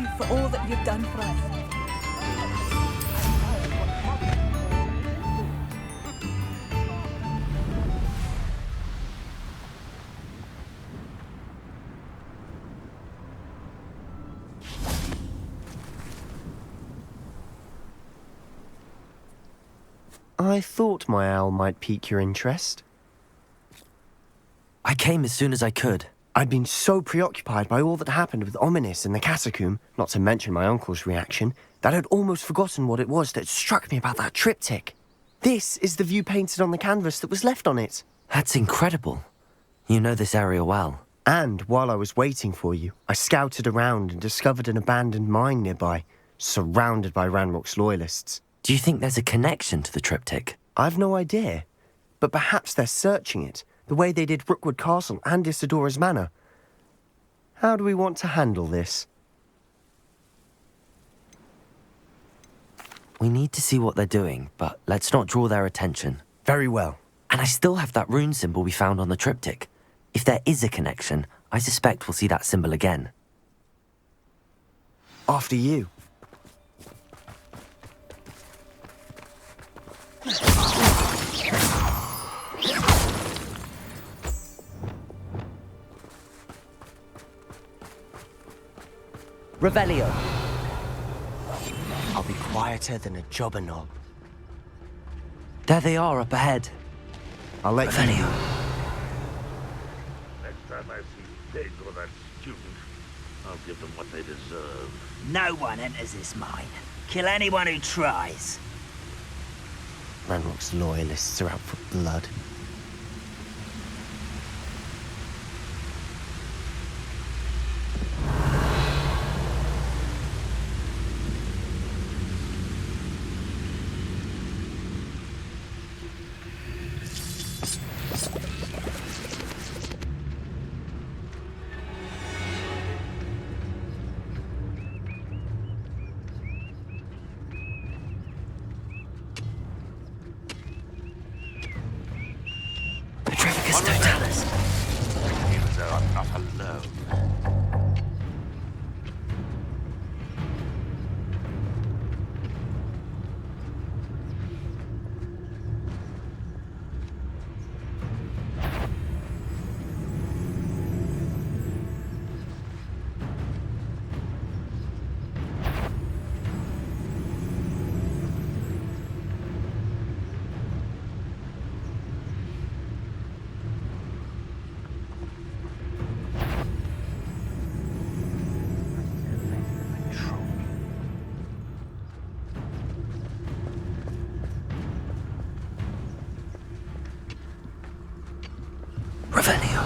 you for all that you've done for us. I thought my owl might pique your interest. I came as soon as I could. I'd been so preoccupied by all that happened with Ominis and the catacomb, not to mention my uncle's reaction, that I'd almost forgotten what it was that struck me about that triptych. This is the view painted on the canvas that was left on it. That's incredible. You know this area well. And while I was waiting for you, I scouted around and discovered an abandoned mine nearby, surrounded by Ranrock's loyalists. Do you think there's a connection to the triptych? I've no idea, but perhaps they're searching it, the way they did Rookwood Castle and Isidora's Manor. How do we want to handle this? We need to see what they're doing, but let's not draw their attention. Very well. And I still have that rune symbol we found on the triptych. If there is a connection, I suspect we'll see that symbol again. After you. Revelio. I'll be quieter than a jobber knob. There they are up ahead. I'll let Revelio. you... Next time I see Dig or that student, I'll give them what they deserve. No one enters this mine. Kill anyone who tries. Ranrock's loyalists are out for blood. Means they are not alone. Revelio.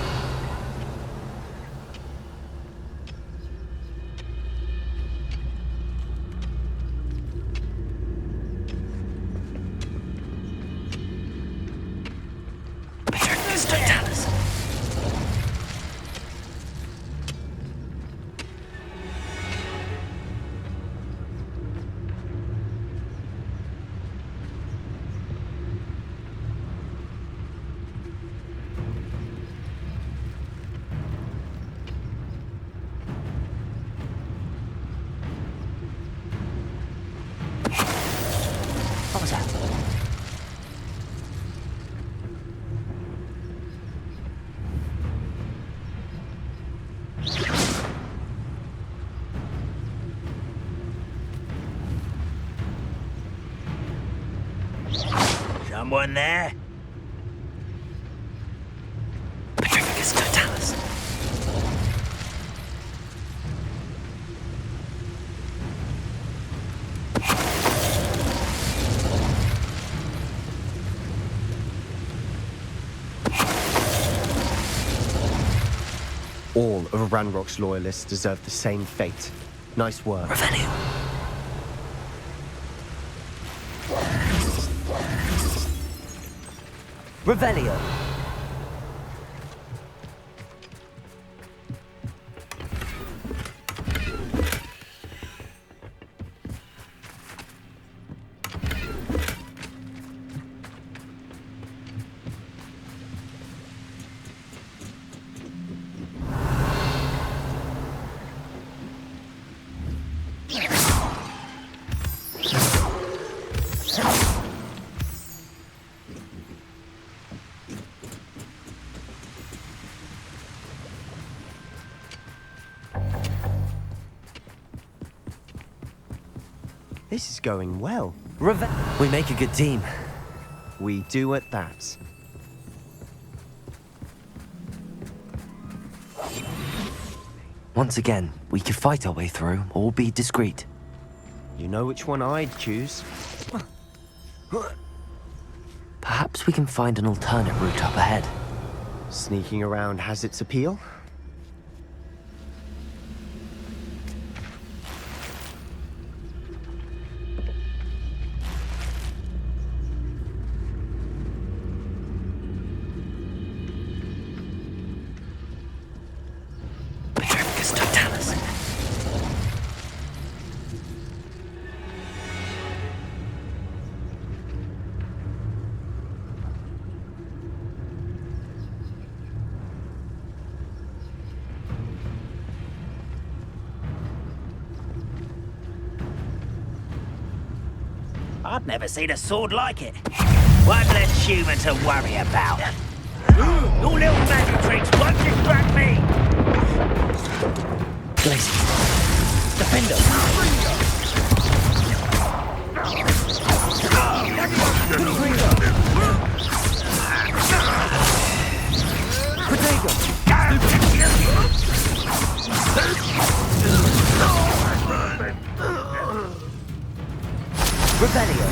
Petricus Totalis. What was that? Someone there? Petricus Totalis. All of Ranrock's loyalists deserve the same fate. Nice work. Revelio. Revelio. This is going well. We make a good team. We do at that. Once again, we could fight our way through or be discreet. You know which one I'd choose. Perhaps we can find an alternate route up ahead. Sneaking around has its appeal. I've never seen a sword like it. One less human to worry about. Your little magic tricks won't distract me! Glacier. Defender! Revelio.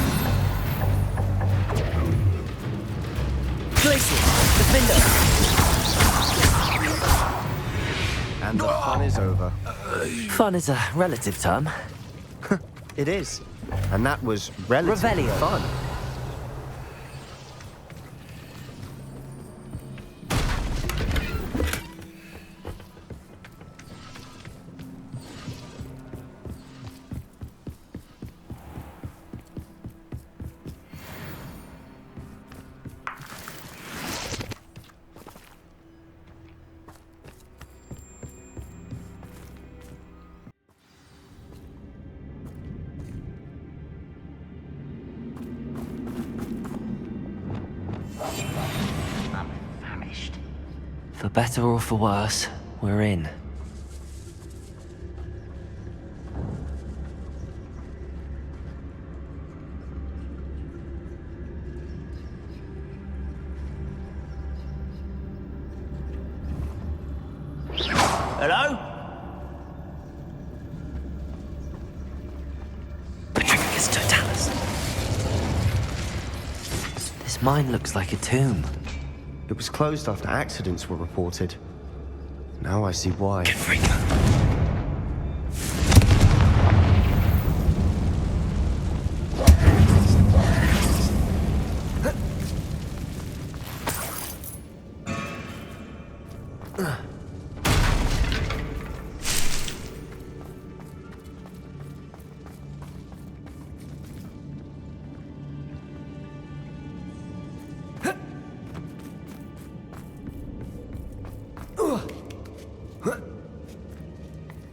Glacier. Defender. And the fun is over. Fun is a relative term. It is. And that was relatively Revelio. fun. I'm famished. For better or for worse, we're in. Hello? Petrificus totalis. This mine looks like a tomb. It was closed after accidents were reported. Now I see why.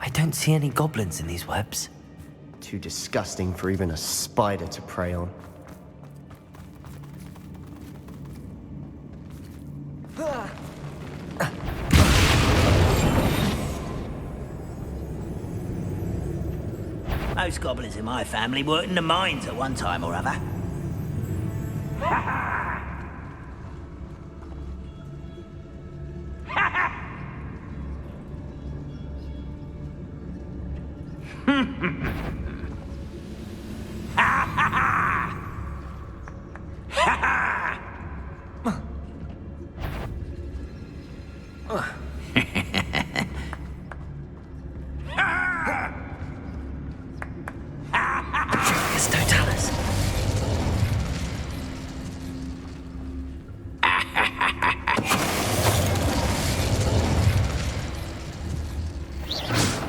I don't see any goblins in these webs. Too disgusting for even a spider to prey on. Most goblins in my family worked in the mines at one time or other. Petrificus totalis.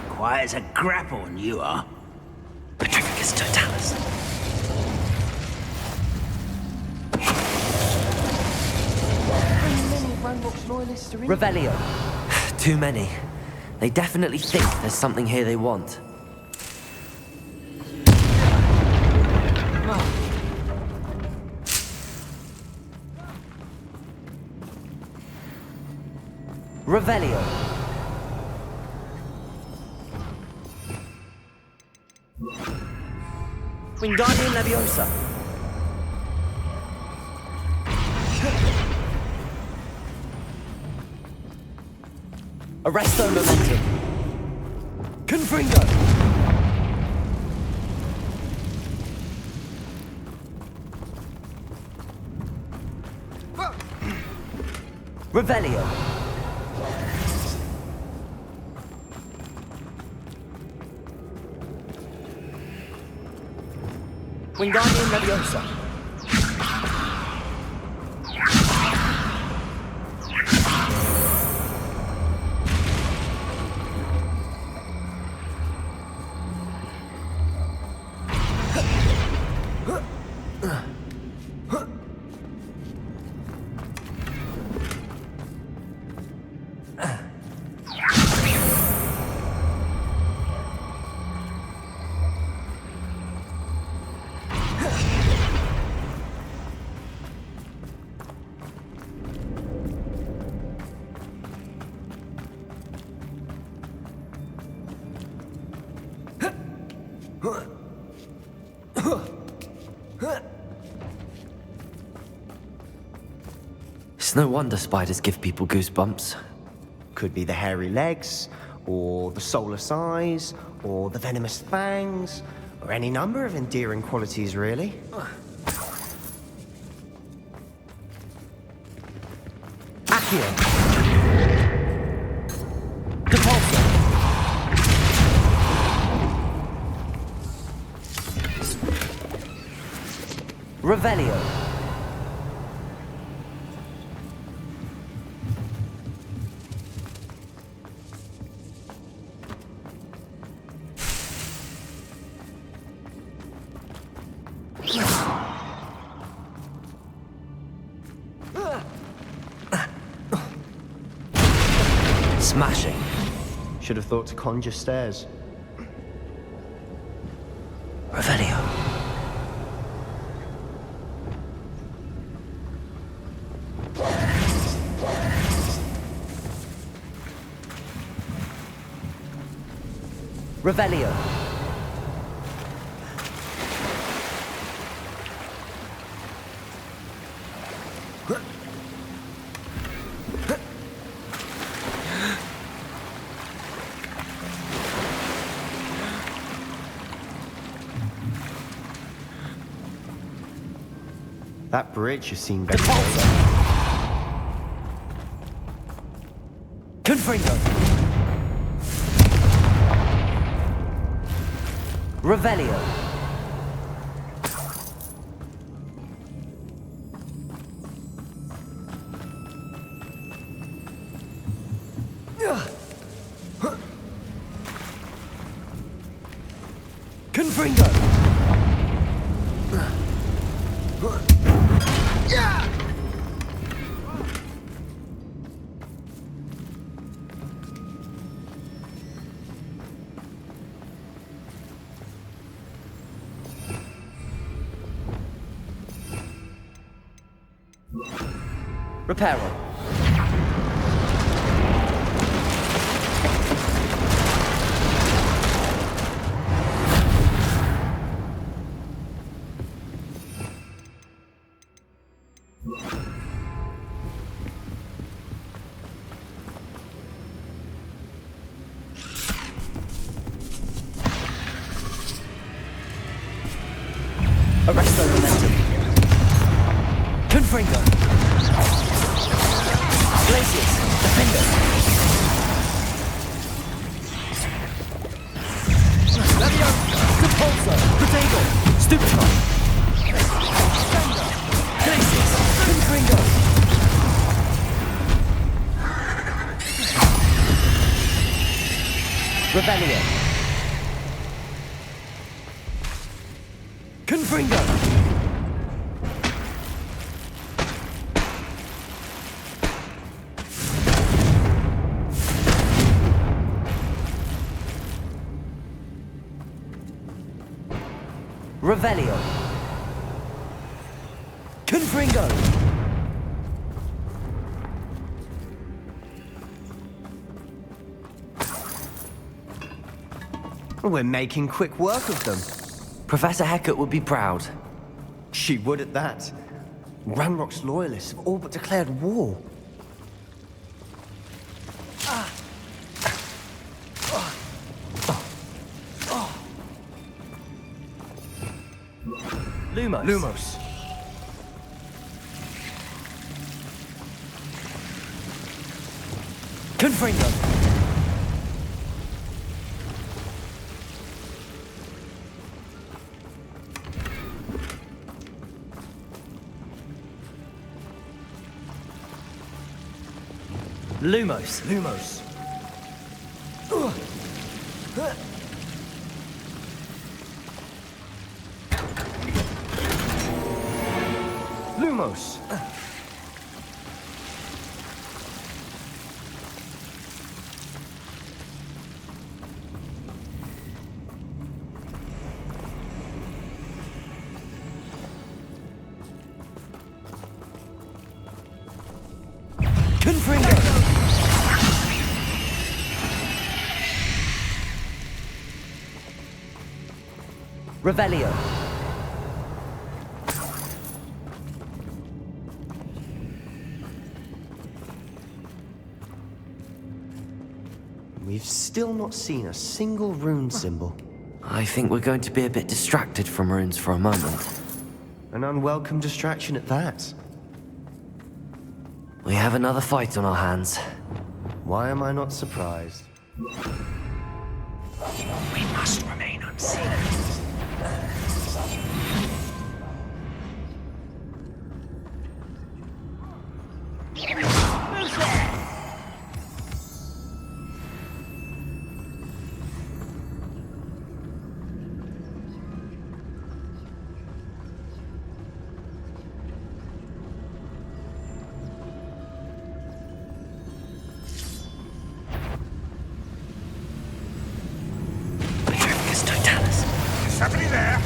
Quiet as a grapple, and you are. Petrificus totalis. Revelio. Too many. They definitely think there's something here they want. Revelio. Wingardium Leviosa. Arresto Momentum. Confringo. Revelio. Wingardium Leviosa. It's no wonder spiders give people goosebumps. Could be the hairy legs, or the soulless eyes, or the venomous fangs, or any number of endearing qualities, really. Accio. Depulso. Revelio. Smashing. Should have thought to conjure stairs. Revelio. Revelio. That bridge has seen better Depulso. days. Confringo. Revelio. Confringo. Reparo. Arresto Momentum. Confringo. Glacius. Defender. Leviosa. Depulso. Protego. Stupefy. Glacius. Confringo. Revelio. Confringo. Revelio. Confringo. We're making quick work of them. Professor Hecat would be proud. She would at that. Ranrock's loyalists have all but declared war. Lumos. Lumos. Confringo. Lumos. Lumos. Lumos. Confringo. Revelio. We've still not seen a single rune symbol. I think we're going to be a bit distracted from runes for a moment. An unwelcome distraction at that. We have another fight on our hands. Why am I not surprised? We must remain unseen. Who's there? Somebody there?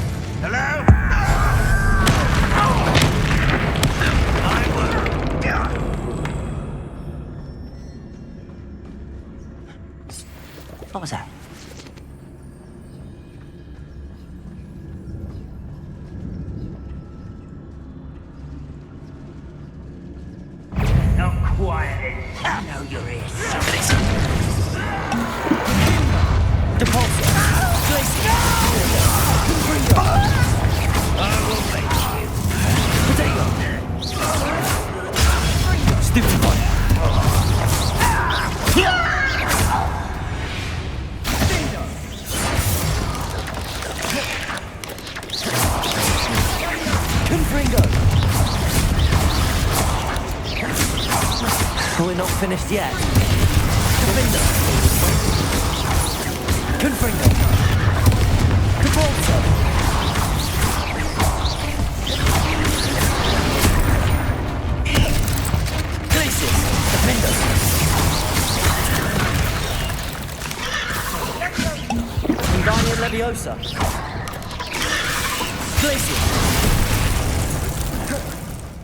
Hello? What was that? Not quiet. I know you're here. Depulso. Stupid boy. Confringo. We're not finished yet. Confringo. Confringo. Depulso. Wingardium Leviosa. Glacier.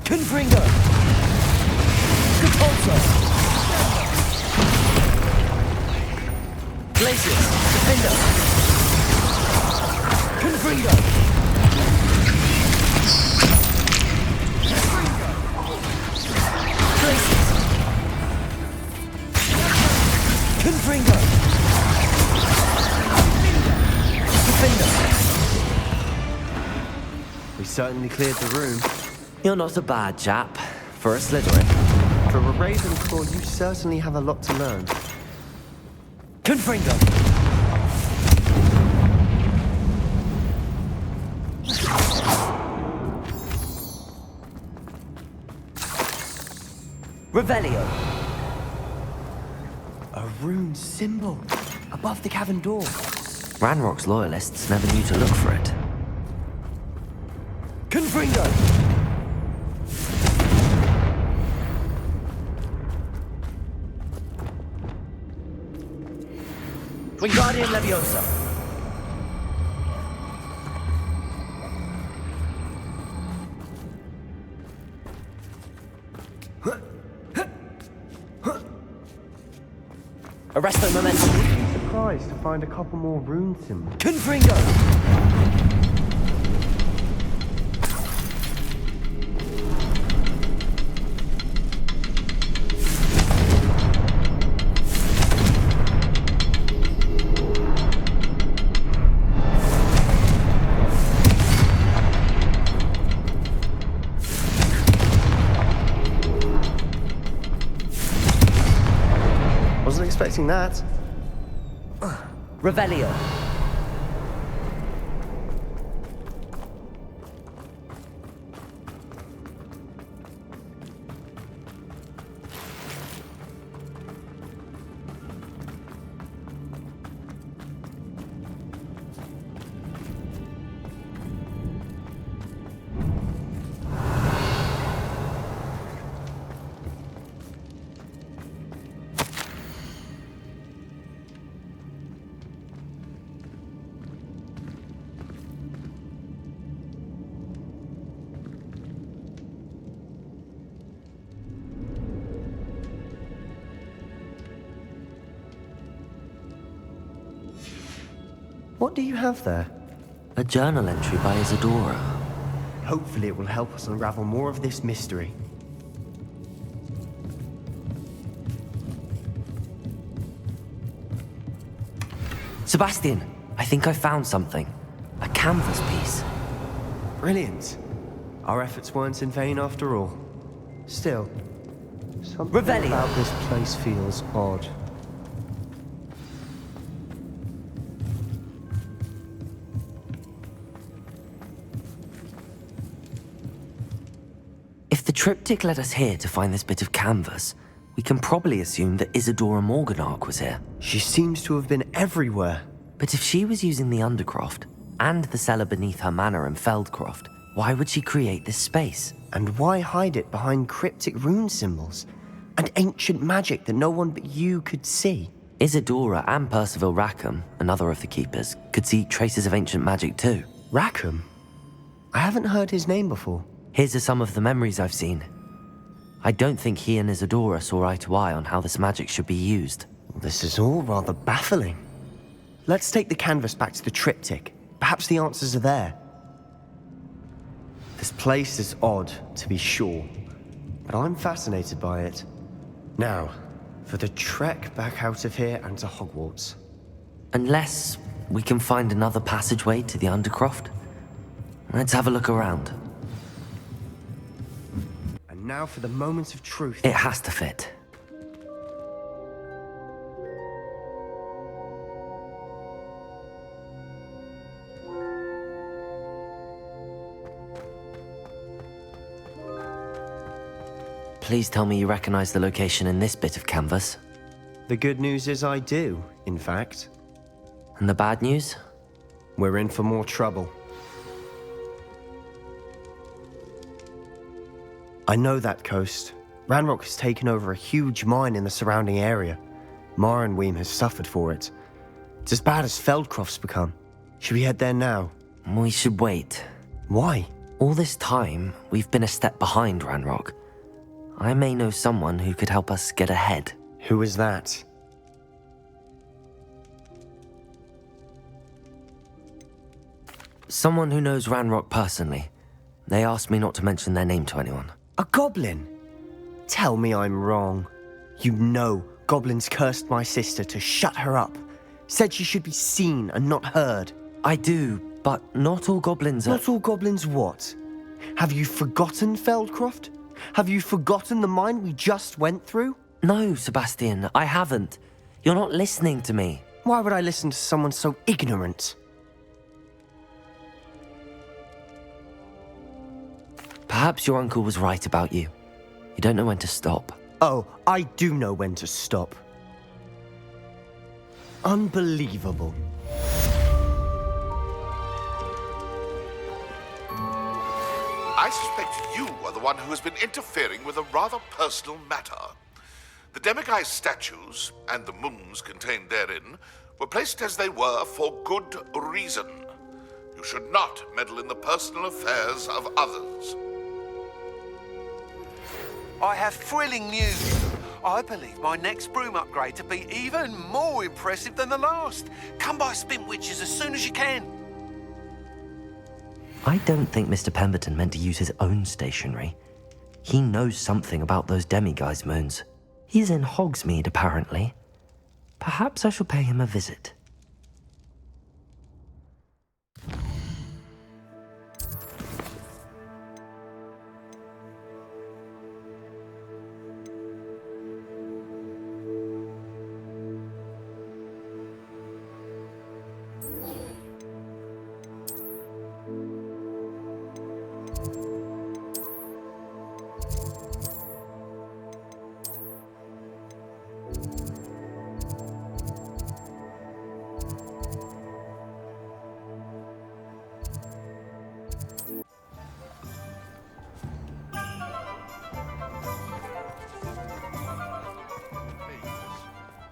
Confringo. Depulso. Glacier. Defender. Confringo. Glacier. Confringo. We certainly cleared the room. You're not a bad chap for a Slytherin. For a Ravenclaw, you certainly have a lot to learn. Confringo. Revelio. A rune symbol above the cavern door. Ranrock's loyalists never knew to look for it. Confringo. Wingardium Leviosa. Arresto Momentum. Surprised to find a couple more rune symbols. Confringo. expecting that. Revelio. What do you have there? A journal entry by Isadora. Hopefully it will help us unravel more of this mystery. Sebastian, I think I found something. A canvas piece. Brilliant. Our efforts weren't in vain after all. Still, something Revelio. about this place feels odd. If the triptych led us here to find this bit of canvas, we can probably assume that Isadora Morganark was here. She seems to have been everywhere. But if she was using the Undercroft, and the cellar beneath her manor in Feldcroft, why would she create this space? And why hide it behind cryptic rune symbols? And ancient magic that no one but you could see? Isadora and Percival Rackham, another of the keepers, could see traces of ancient magic too. Rackham? I haven't heard his name before. Here's are some of the memories I've seen. I don't think he and Isadora saw eye to eye on how this magic should be used. This is all rather baffling. Let's take the canvas back to the triptych. Perhaps the answers are there. This place is odd, to be sure, but I'm fascinated by it. Now, for the trek back out of here and to Hogwarts. Unless we can find another passageway to the Undercroft. Let's have a look around. And now for the moment of truth. It has to fit. Please tell me you recognize the location in this bit of canvas. The good news is I do, in fact. And the bad news? We're in for more trouble. I know that coast. Ranrock has taken over a huge mine in the surrounding area. Marenweem has suffered for it. It's as bad as Feldcroft's become. Should we head there now? We should wait. Why? All this time, we've been a step behind Ranrock. I may know someone who could help us get ahead. Who is that? Someone who knows Ranrock personally. They asked me not to mention their name to anyone. A goblin? Tell me I'm wrong. You know goblins cursed my sister to shut her up. Said she should be seen and not heard. I do, but not all goblins are... Not all goblins what? Have you forgotten Feldcroft? Have you forgotten the mine we just went through? No, Sebastian, I haven't. You're not listening to me. Why would I listen to someone so ignorant? Perhaps your uncle was right about you. You don't know when to stop. Oh, I do know when to stop. Unbelievable. I suspect you are the one who has been interfering with a rather personal matter. The Demiguise statues, and the moons contained therein, were placed as they were for good reason. You should not meddle in the personal affairs of others. I have thrilling news. I believe my next broom upgrade to be even more impressive than the last. Come by Spintwitches as soon as you can. I don't think Mr. Pemberton meant to use his own stationery. He knows something about those Demiguise moons. He's in Hogsmeade, apparently. Perhaps I shall pay him a visit.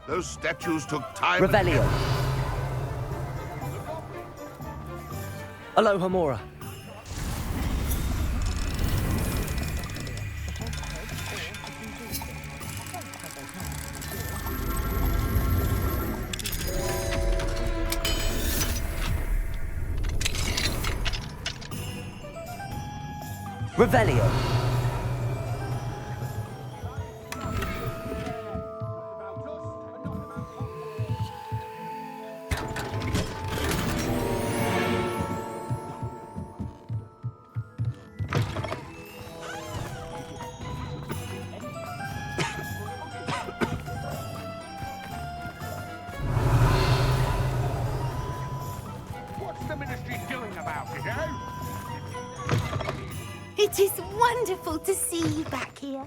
Those statues took time. Revelio. Aloha Mora. Revelio. What's the ministry doing about it, eh? It is wonderful to see you back here.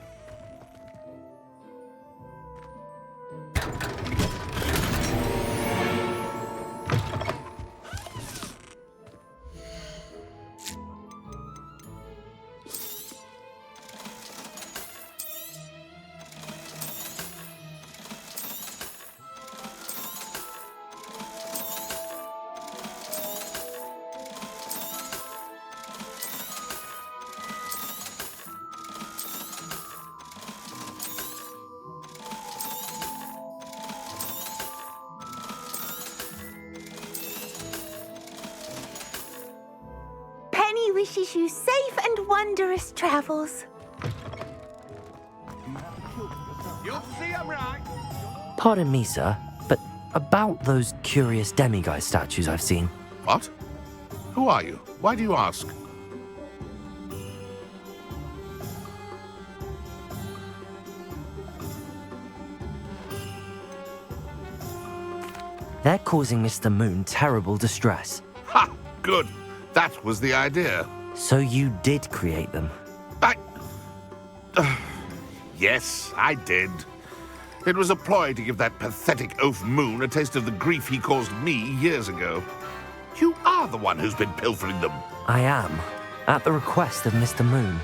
Penny wishes you safe and wondrous travels. You'll see I'm right. Pardon me, sir, but about those curious demiguise statues I've seen. What? Who are you? Why do you ask? They're causing Mr. Moon terrible distress. Ha! Good. That was the idea. So you did create them? Yes, I did. It was a ploy to give that pathetic oaf Moon a taste of the grief he caused me years ago. You are the one who's been pilfering them. I am, at the request of Mr. Moon.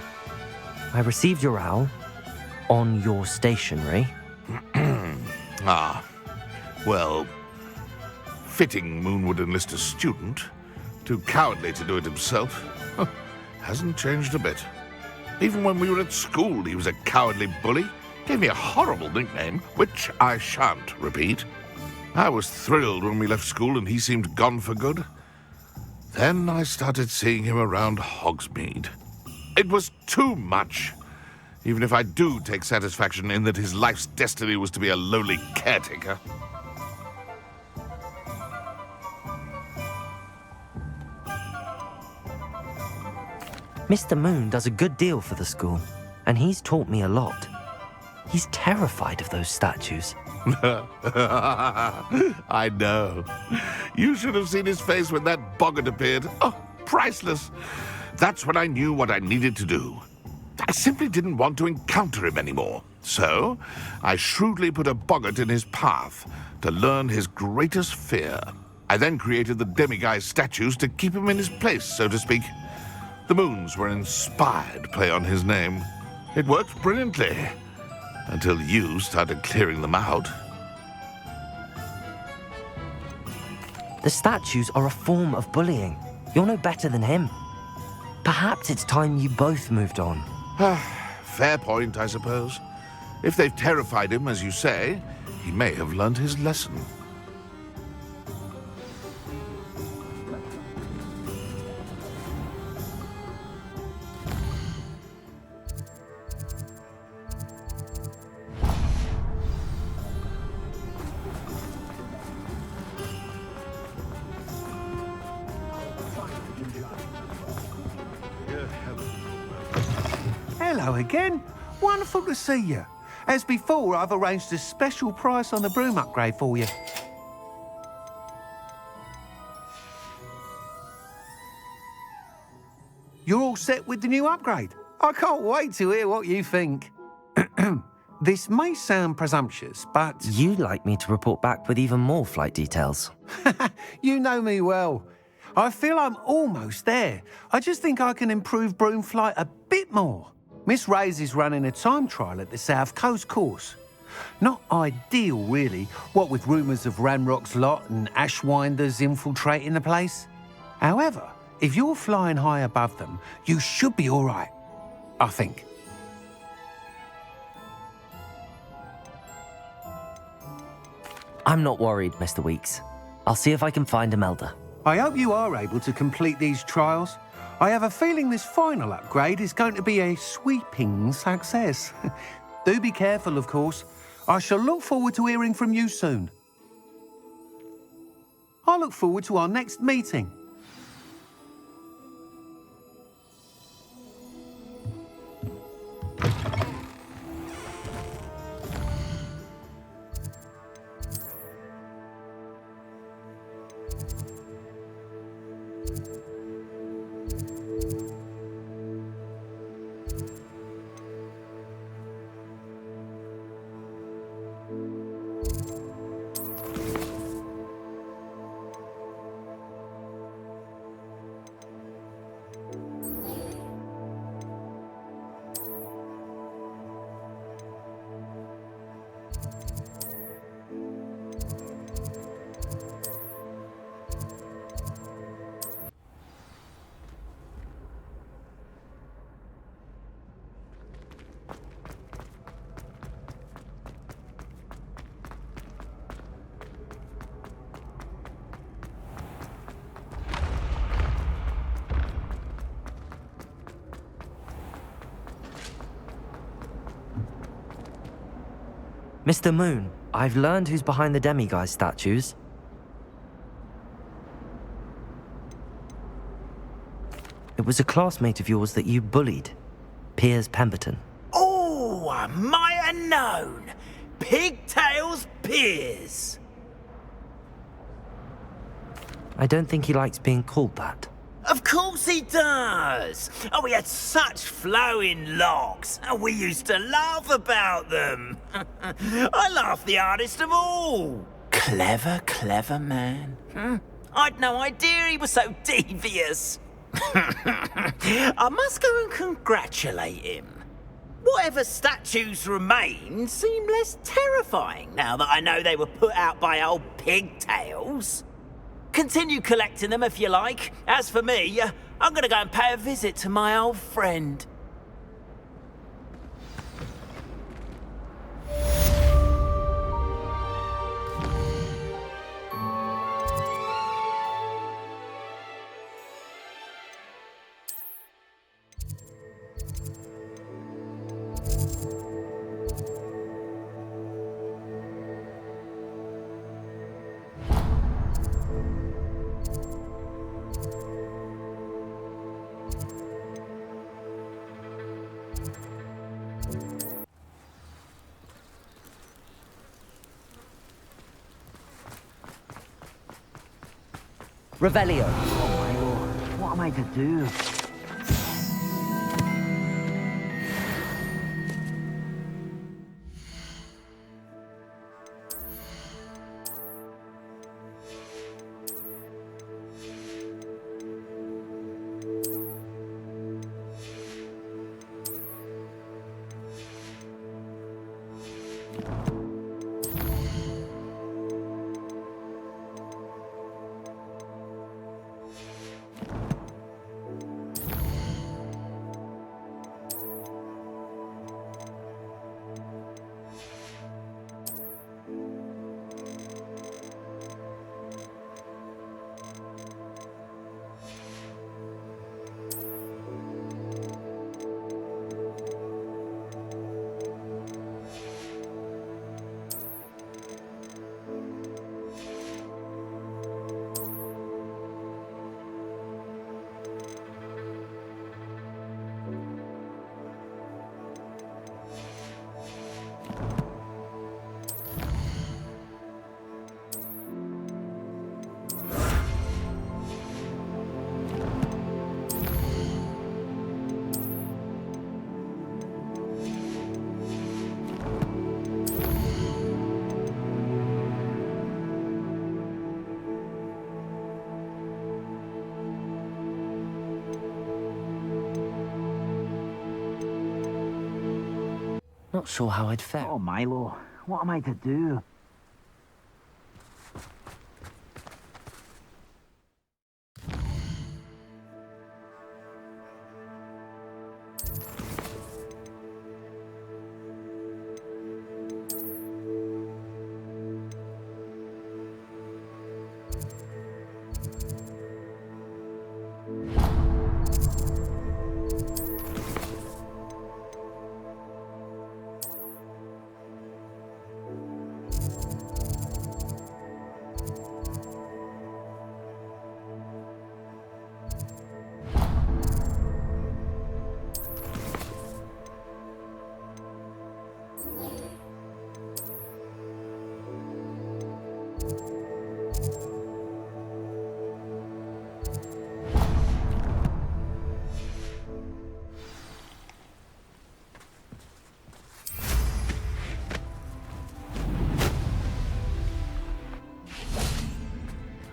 I received your owl on your stationery. Ah, well, fitting Moon would enlist a student. Too cowardly to do it himself. Hasn't changed a bit. Even when we were at school, he was a cowardly bully. Gave me a horrible nickname, which I shan't repeat. I was thrilled when we left school and he seemed gone for good. Then I started seeing him around Hogsmeade. It was too much. Even if I do take satisfaction in that his life's destiny was to be a lowly caretaker. Mr. Moon does a good deal for the school, and he's taught me a lot. He's terrified of those statues. I know. You should have seen his face when that boggart appeared. Oh, priceless. That's when I knew what I needed to do. I simply didn't want to encounter him anymore. So, I shrewdly put a boggart in his path to learn his greatest fear. I then created the demiguise statues to keep him in his place, so to speak. The Moons were an inspired play on his name. It worked brilliantly. Until you started clearing them out. The statues are a form of bullying. You're no better than him. Perhaps it's time you both moved on. Fair point, I suppose. If they've terrified him, as you say, he may have learned his lesson. Hello again. Wonderful to see you. As before, I've arranged a special price on the broom upgrade for you. You're all set with the new upgrade. I can't wait to hear what you think. This may sound presumptuous, but... You'd like me to report back with even more flight details. You know me well. I feel I'm almost there. I just think I can improve broom flight a bit more. Miss Ray's is running a time trial at the South Coast course. Not ideal, really, what with rumours of Ranrock's lot and Ashwinders infiltrating the place. However, if you're flying high above them, you should be all right, I think. I'm not worried, Mr. Weeks. I'll see if I can find Imelda. I hope you are able to complete these trials. I have a feeling this final upgrade is going to be a sweeping success. Do be careful, of course. I shall look forward to hearing from you soon. I look forward to our next meeting. Mr. Moon, I've learned who's behind the demiguise statues. It was a classmate of yours that you bullied, Piers Pemberton. Oh, I might have known. Pigtails Piers. I don't think he likes being called that. Of course he does. Oh, we had such flowing locks, and we used to laugh about them. I laughed the hardest of all. Clever, clever man. I'd no idea he was so devious. I must go and congratulate him. Whatever statues remain seem less terrifying now that I know they were put out by old pigtails. Continue collecting them if you like. As for me, I'm gonna go and pay a visit to my old friend. Revelio. Oh my lord, what am I to do? Not sure how I'd fare. Oh, Milo, What am I to do?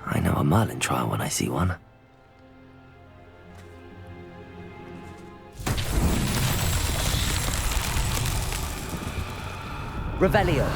I know a Merlin trial when I see one. Revelio.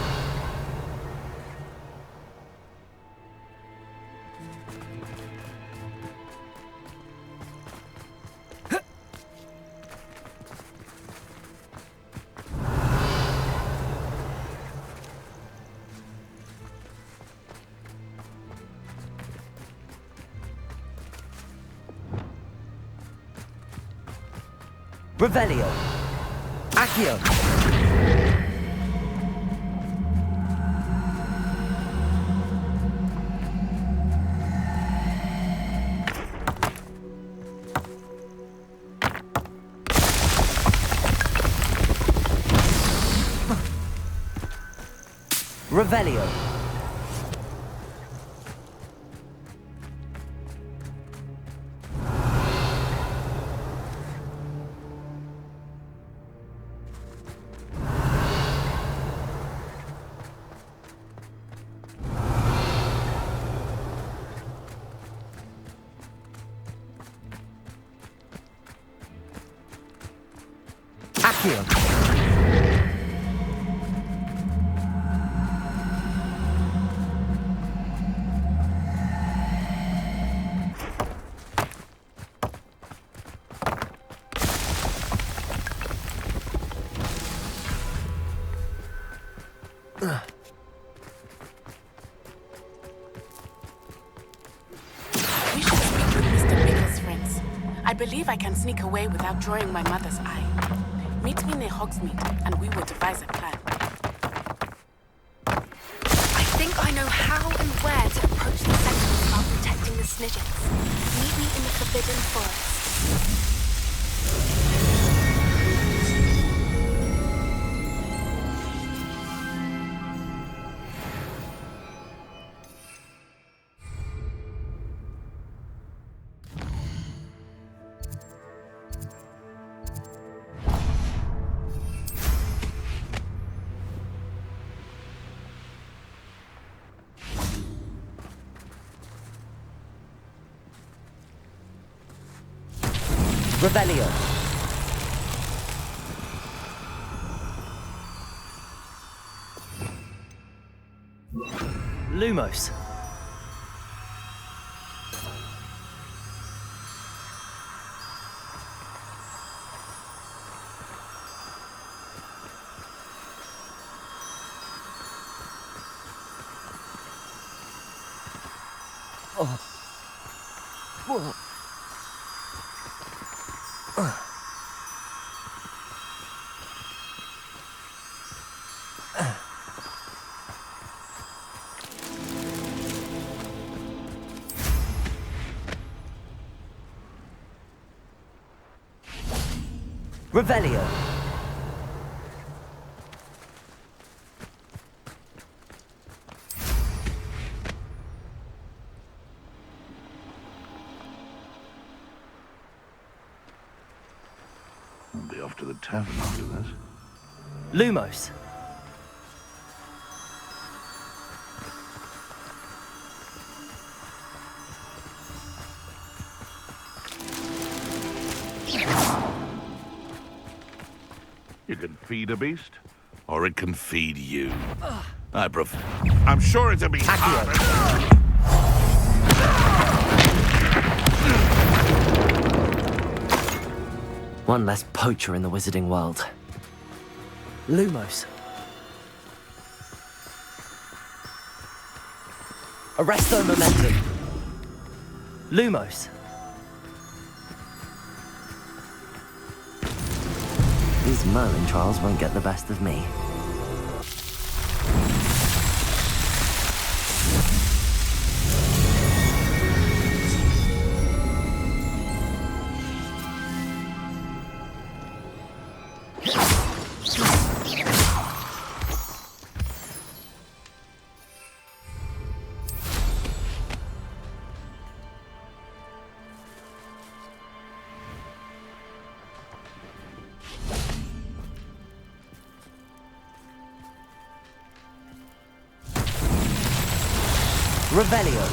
Revelio. Accio. Revelio. Accio. We should speak with Mr. Bickle's friends. I believe I can sneak away without drawing my mother's eye. Meet me near Hogsmeade, and we will devise a plan. I think I know how and where to approach the Sentinels while protecting the Snidgets. Meet me in the Forbidden Forest. Revelio. Lumos. Oh. Whoa. Revelio. I'll be off to the tavern after this. Lumos. You can feed a beast, or it can feed you. I'm sure it'll be harder. One less poacher in the wizarding world. Lumos. Arresto momentum. Lumos. These Merlin trials won't get the best of me. Revelio.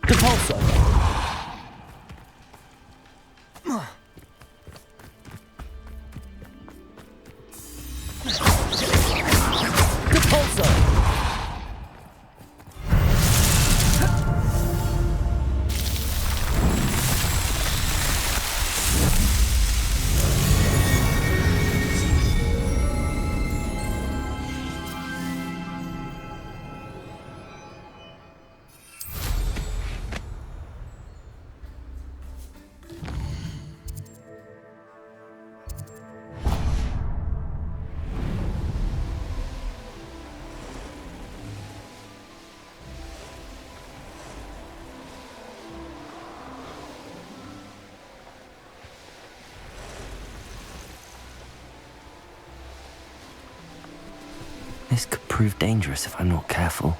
Depulso. Depulso. This could prove dangerous if I'm not careful.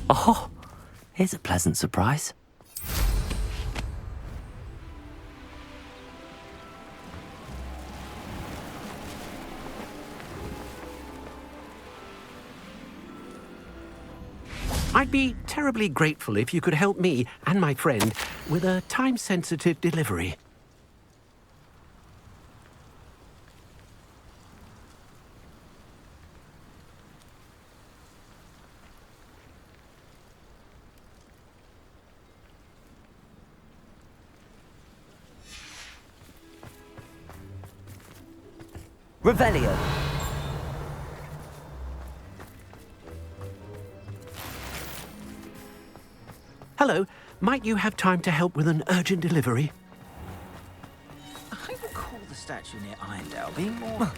Oh, here's a pleasant surprise. I'd be terribly grateful if you could help me and my friend with a time-sensitive delivery. Revelio. Hello, might you have time to help with an urgent delivery? I recall the statue near Irondale being more...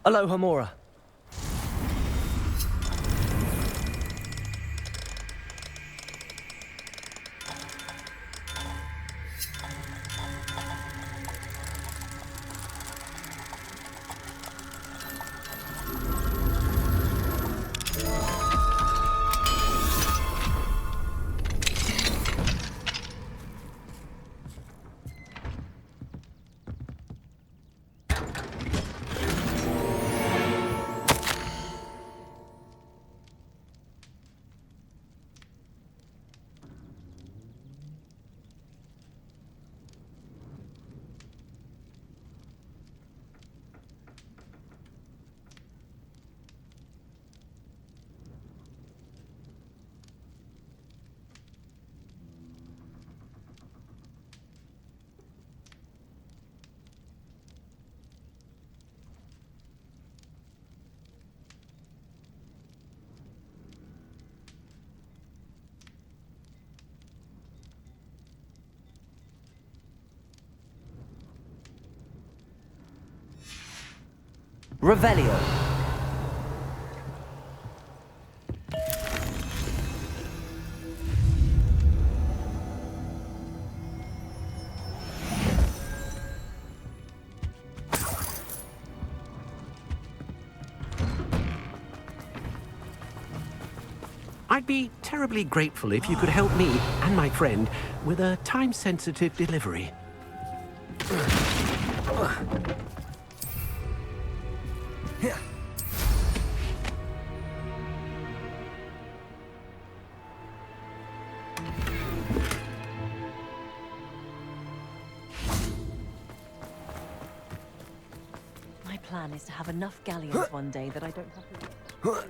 Aloha Mora. Revelio. I'd be terribly grateful if you could help me and my friend with a time-sensitive delivery. My plan is to have enough galleons one day that I don't have to...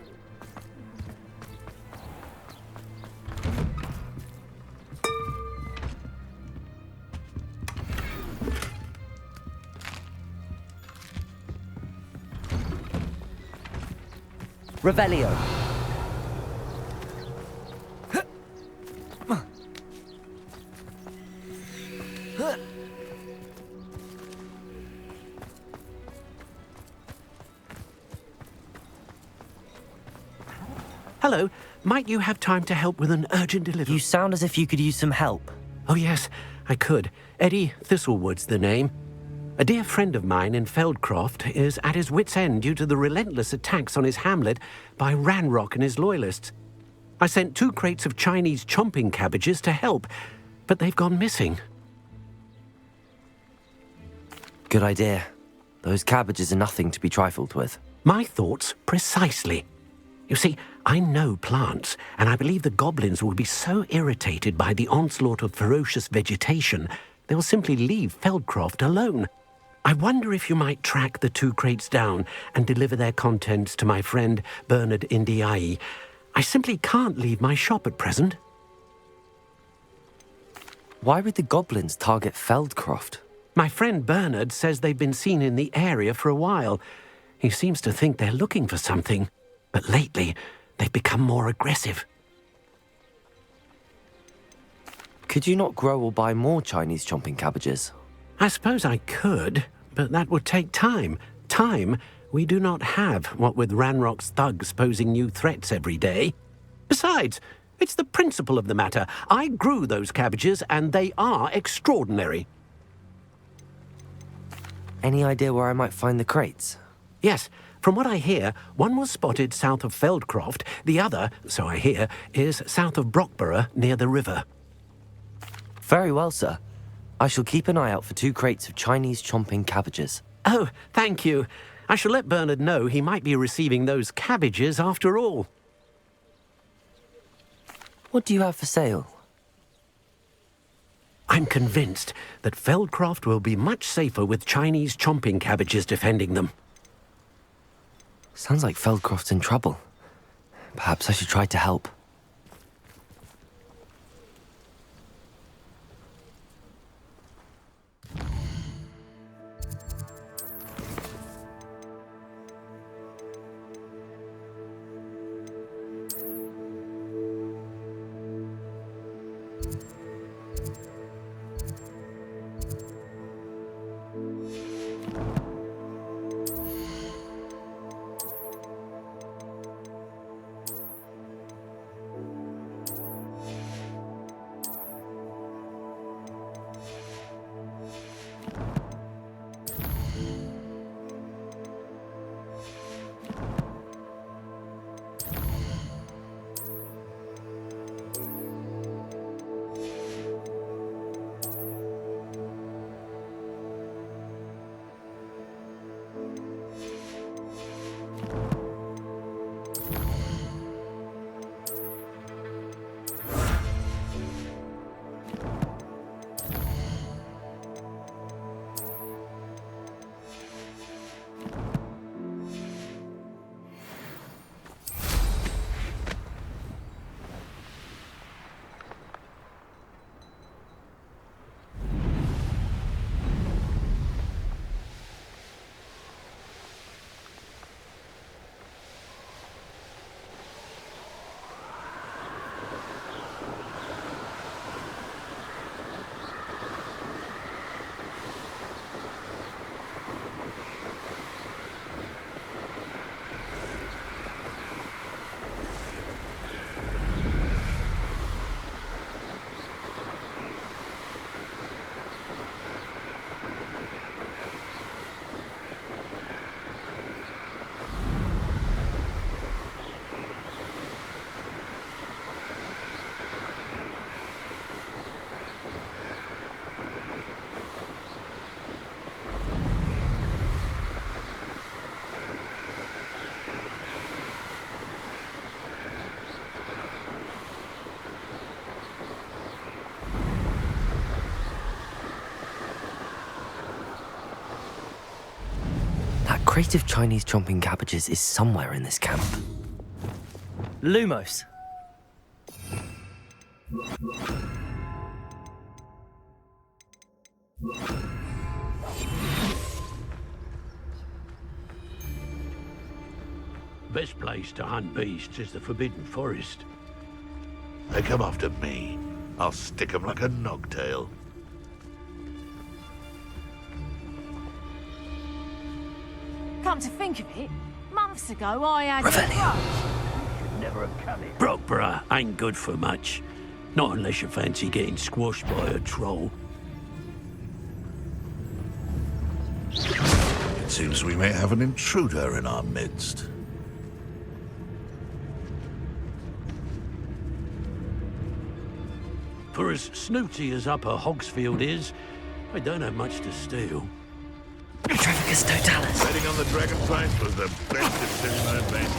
Revelio. Hello, might you have time to help with an urgent delivery? You sound as if you could use some help. Oh yes, I could. Eddie Thistlewood's the name. A dear friend of mine in Feldcroft is at his wit's end due to the relentless attacks on his hamlet by Ranrock and his loyalists. I sent 2 crates of Chinese chomping cabbages to help, but they've gone missing. Good idea. Those cabbages are nothing to be trifled with. My thoughts precisely. You see, I know plants, and I believe the goblins will be so irritated by the onslaught of ferocious vegetation, they will simply leave Feldcroft alone. I wonder if you might track the 2 crates down and deliver their contents to my friend Bernard Indiai. I simply can't leave my shop at present. Why would the goblins target Feldcroft? My friend Bernard says they've been seen in the area for a while. He seems to think they're looking for something, but lately they've become more aggressive. Could you not grow or buy more Chinese chomping cabbages? I suppose I could, but that would take time. Time we do not have, what with Ranrock's thugs posing new threats every day. Besides, it's the principle of the matter. I grew those cabbages, and they are extraordinary. Any idea where I might find the crates? Yes. From what I hear, one was spotted south of Feldcroft. The other, so I hear, is south of Brockborough, near the river. Very well, sir. I shall keep an eye out for 2 crates of Chinese chomping cabbages. Oh, thank you. I shall let Bernard know he might be receiving those cabbages after all. What do you have for sale? I'm convinced that Feldcroft will be much safer with Chinese chomping cabbages defending them. Sounds like Feldcroft's in trouble. Perhaps I should try to help. crate of Chinese chomping cabbages is somewhere in this camp. Lumos. Best place to hunt beasts is the Forbidden Forest. They come after me. I'll stick 'em like a nogtail. Come to think of it, months ago I had Never have come in. Brockborough ain't good for much. Not unless you fancy getting squashed by a troll. It seems we may have an intruder in our midst. For as snooty as Upper Hogsfield is, I don't have much to steal. Trafficus Totalis. Betting on the dragonflies was the best decision I've made.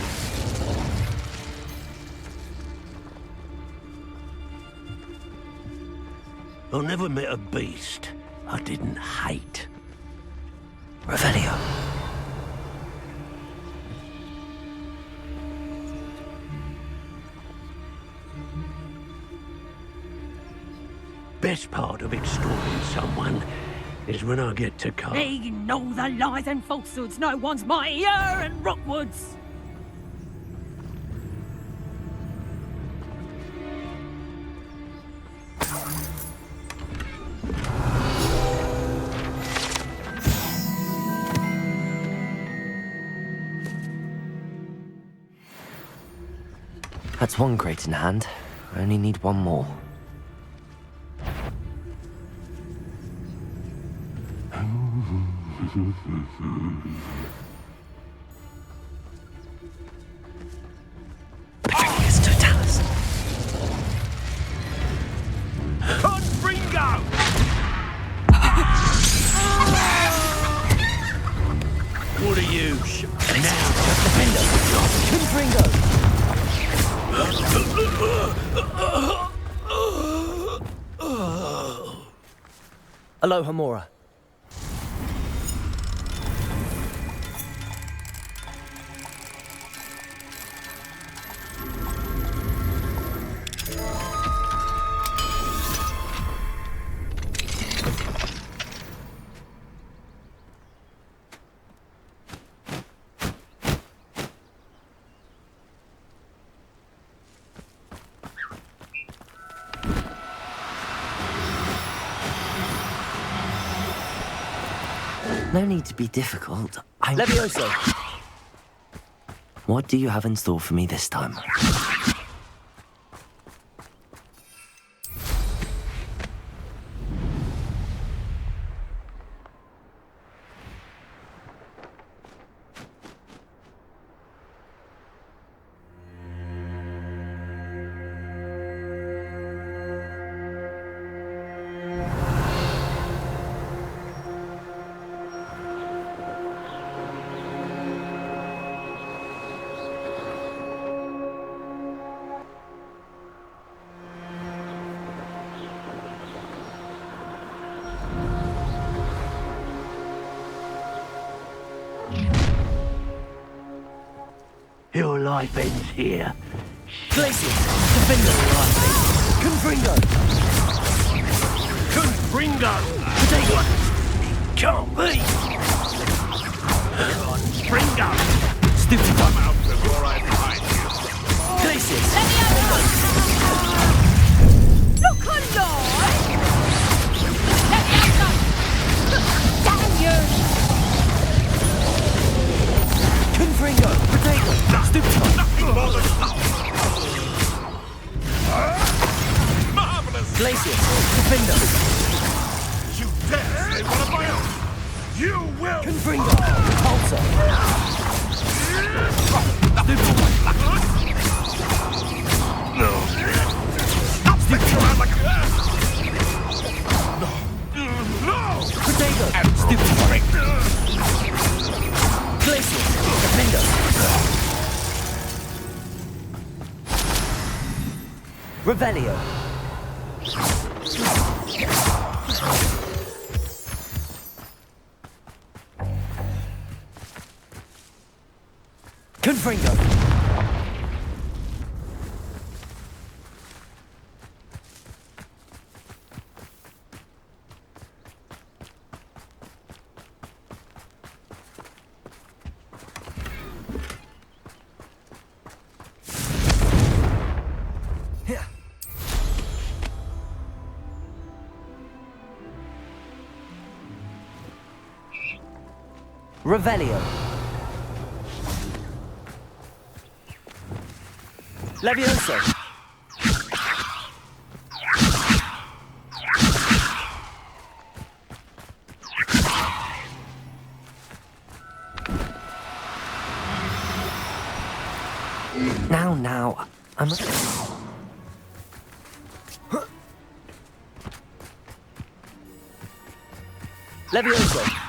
I never met a beast I didn't hate. Revelio. Best part of extorting someone is when I get to cut. They know the lies and falsehoods no one's mightier in Rockwoods. That's one crate in hand. I only need one more. Trafficus Totalis. Confringo! What are you? Now, defend us. Confringo. Aloha Mora. No need to be difficult. Levioso. What do you have in store for me this time? Your life ends here. Glacius. Defender. Confringo. Confringo! Potato! Can't be! Confringo! Stupid. Come out before I find you. Glacius. Look alive! Damn you! Confringo. Potato. Stupid. Marvelous! Glacius. Defender. You dare say one of my own! You will! Confringo. Pulsar. Stupid. No. Stupid. No! Potato. Stupid. Glacius. Defender. Revelio. Confringo! Revelio. Levioso. Now, I'm... Levioso.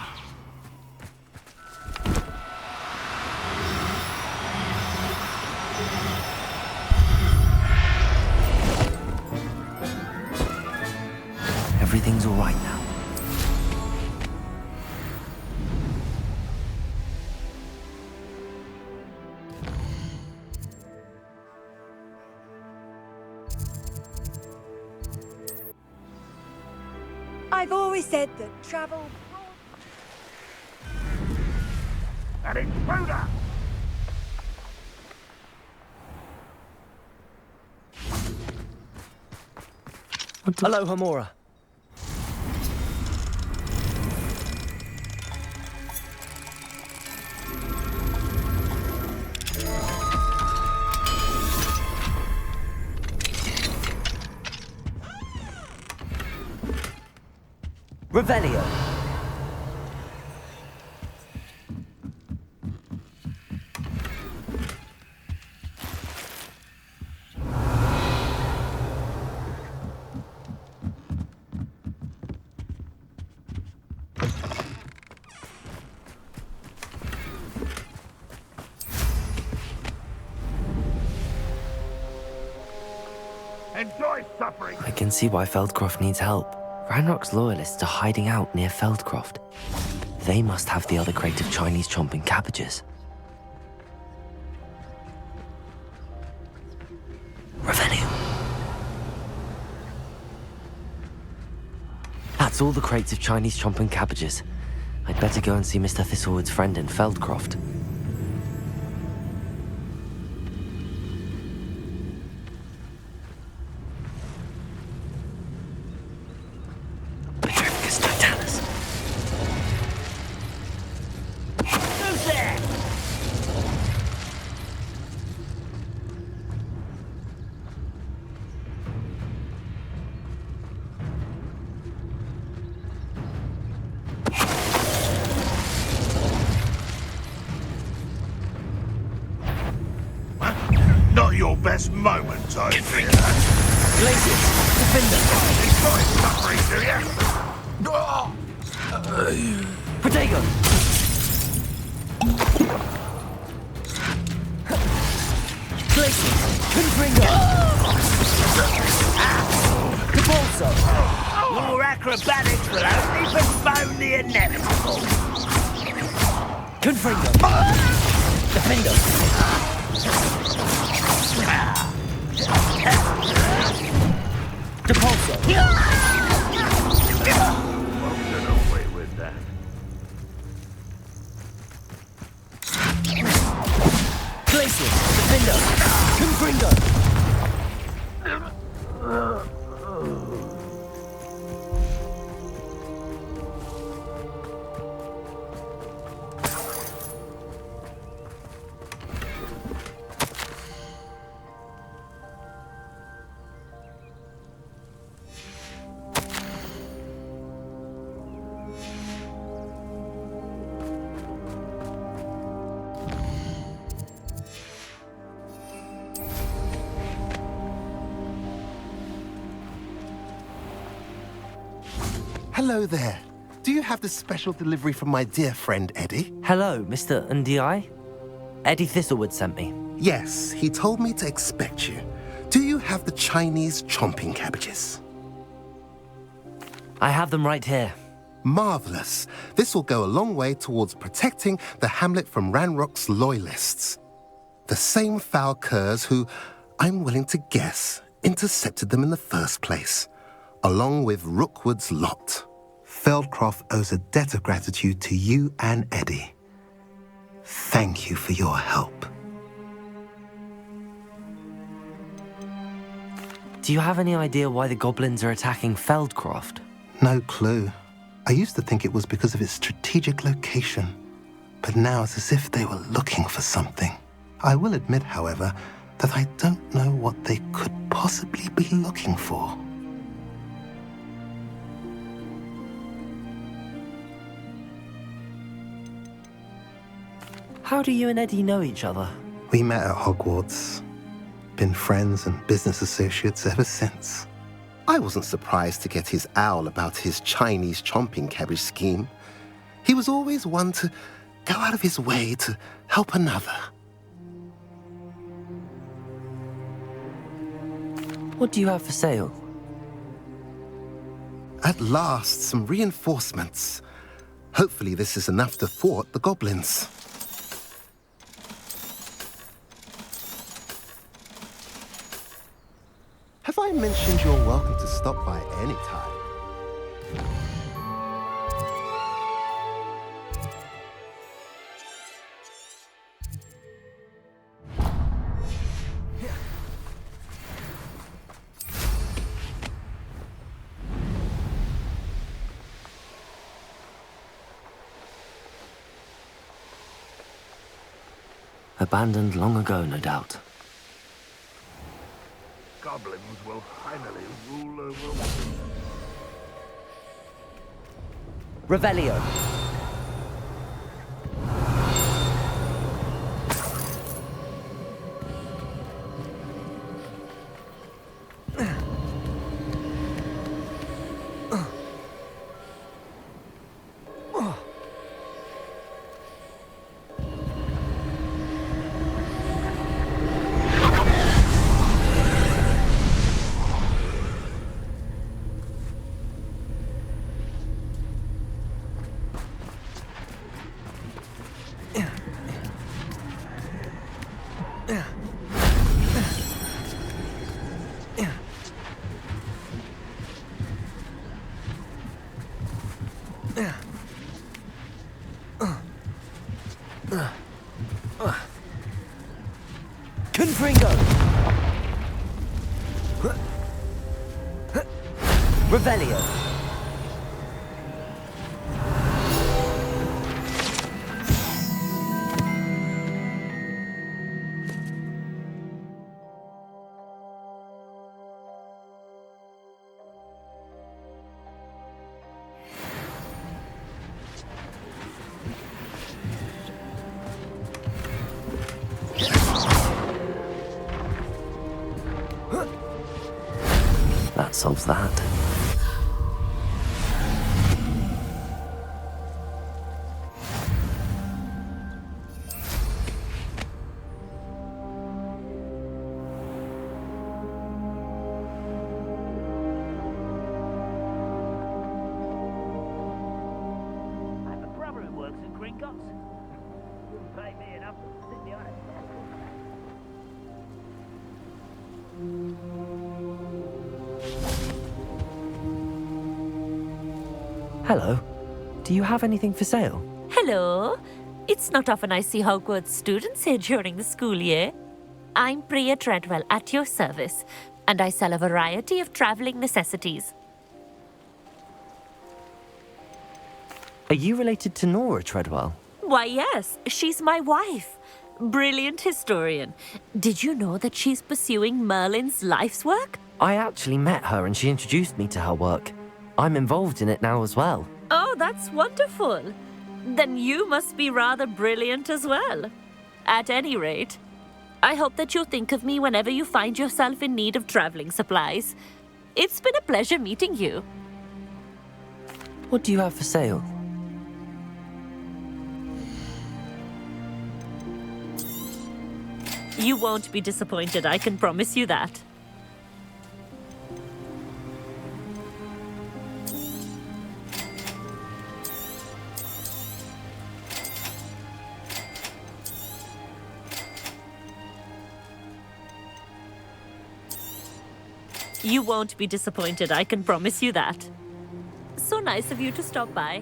Everything's all right now. I've always said that travel... An intruder! Hello, Hamura. Revelio. Enjoy suffering! I can see why Feldcroft needs help. Ranrock's loyalists are hiding out near Feldcroft. They must have the other crate of Chinese chomping cabbages. Revenue. That's all the crates of Chinese chomping cabbages. I'd better go and see Mr. Thistlewood's friend in Feldcroft. Not your best moment, I fear. Glacius, Defender. Enjoy suffering, do you? Protego. Glacius, Confringo. Cabolso. Your acrobatics will only postpone the inevitable. Confringo. Defender. Depulso. Won't get away with that. Glacius, Defender. Confringo. Hello there. Do you have the special delivery from my dear friend Eddie? Hello, Mr. Ndi? Eddie Thistlewood sent me. Yes, he told me to expect you. Do you have the Chinese chomping cabbages? I have them right here. Marvelous. This will go a long way towards protecting the hamlet from Ranrock's loyalists. The same foul curs who, I'm willing to guess, intercepted them in the first place, along with Rookwood's lot. Feldcroft owes a debt of gratitude to you and Eddie. Thank you for your help. Do you have any idea why the goblins are attacking Feldcroft? No clue. I used to think it was because of its strategic location, but now it's as if they were looking for something. I will admit, however, that I don't know what they could possibly be looking for. How do you and Eddie know each other? We met at Hogwarts. Been friends and business associates ever since. I wasn't surprised to get his owl about his Chinese chomping cabbage scheme. He was always one to go out of his way to help another. What do you have for sale? At last, some reinforcements. Hopefully this is enough to thwart the goblins. Have I mentioned you're welcome to stop by any time? Abandoned long ago, no doubt. Goblins will finally rule over... Revelio. Confringo! Revelio. That solves that. I have a brother who works in Gringotts. Wouldn't pay me enough to sit behind a Hello. Do you have anything for sale? Hello. It's not often I see Hogwarts students here during the school year. I'm Priya Treadwell at your service, and I sell a variety of traveling necessities. Are you related to Nora Treadwell? Why, yes, she's my wife. Brilliant historian. Did you know that she's pursuing Merlin's life's work? I actually met her and she introduced me to her work. I'm involved in it now as well. Oh, that's wonderful. Then you must be rather brilliant as well. At any rate, I hope that you'll think of me whenever you find yourself in need of traveling supplies. It's been a pleasure meeting you. What do you have for sale? You won't be disappointed, I can promise you that. You won't be disappointed, I can promise you that. So nice of you to stop by.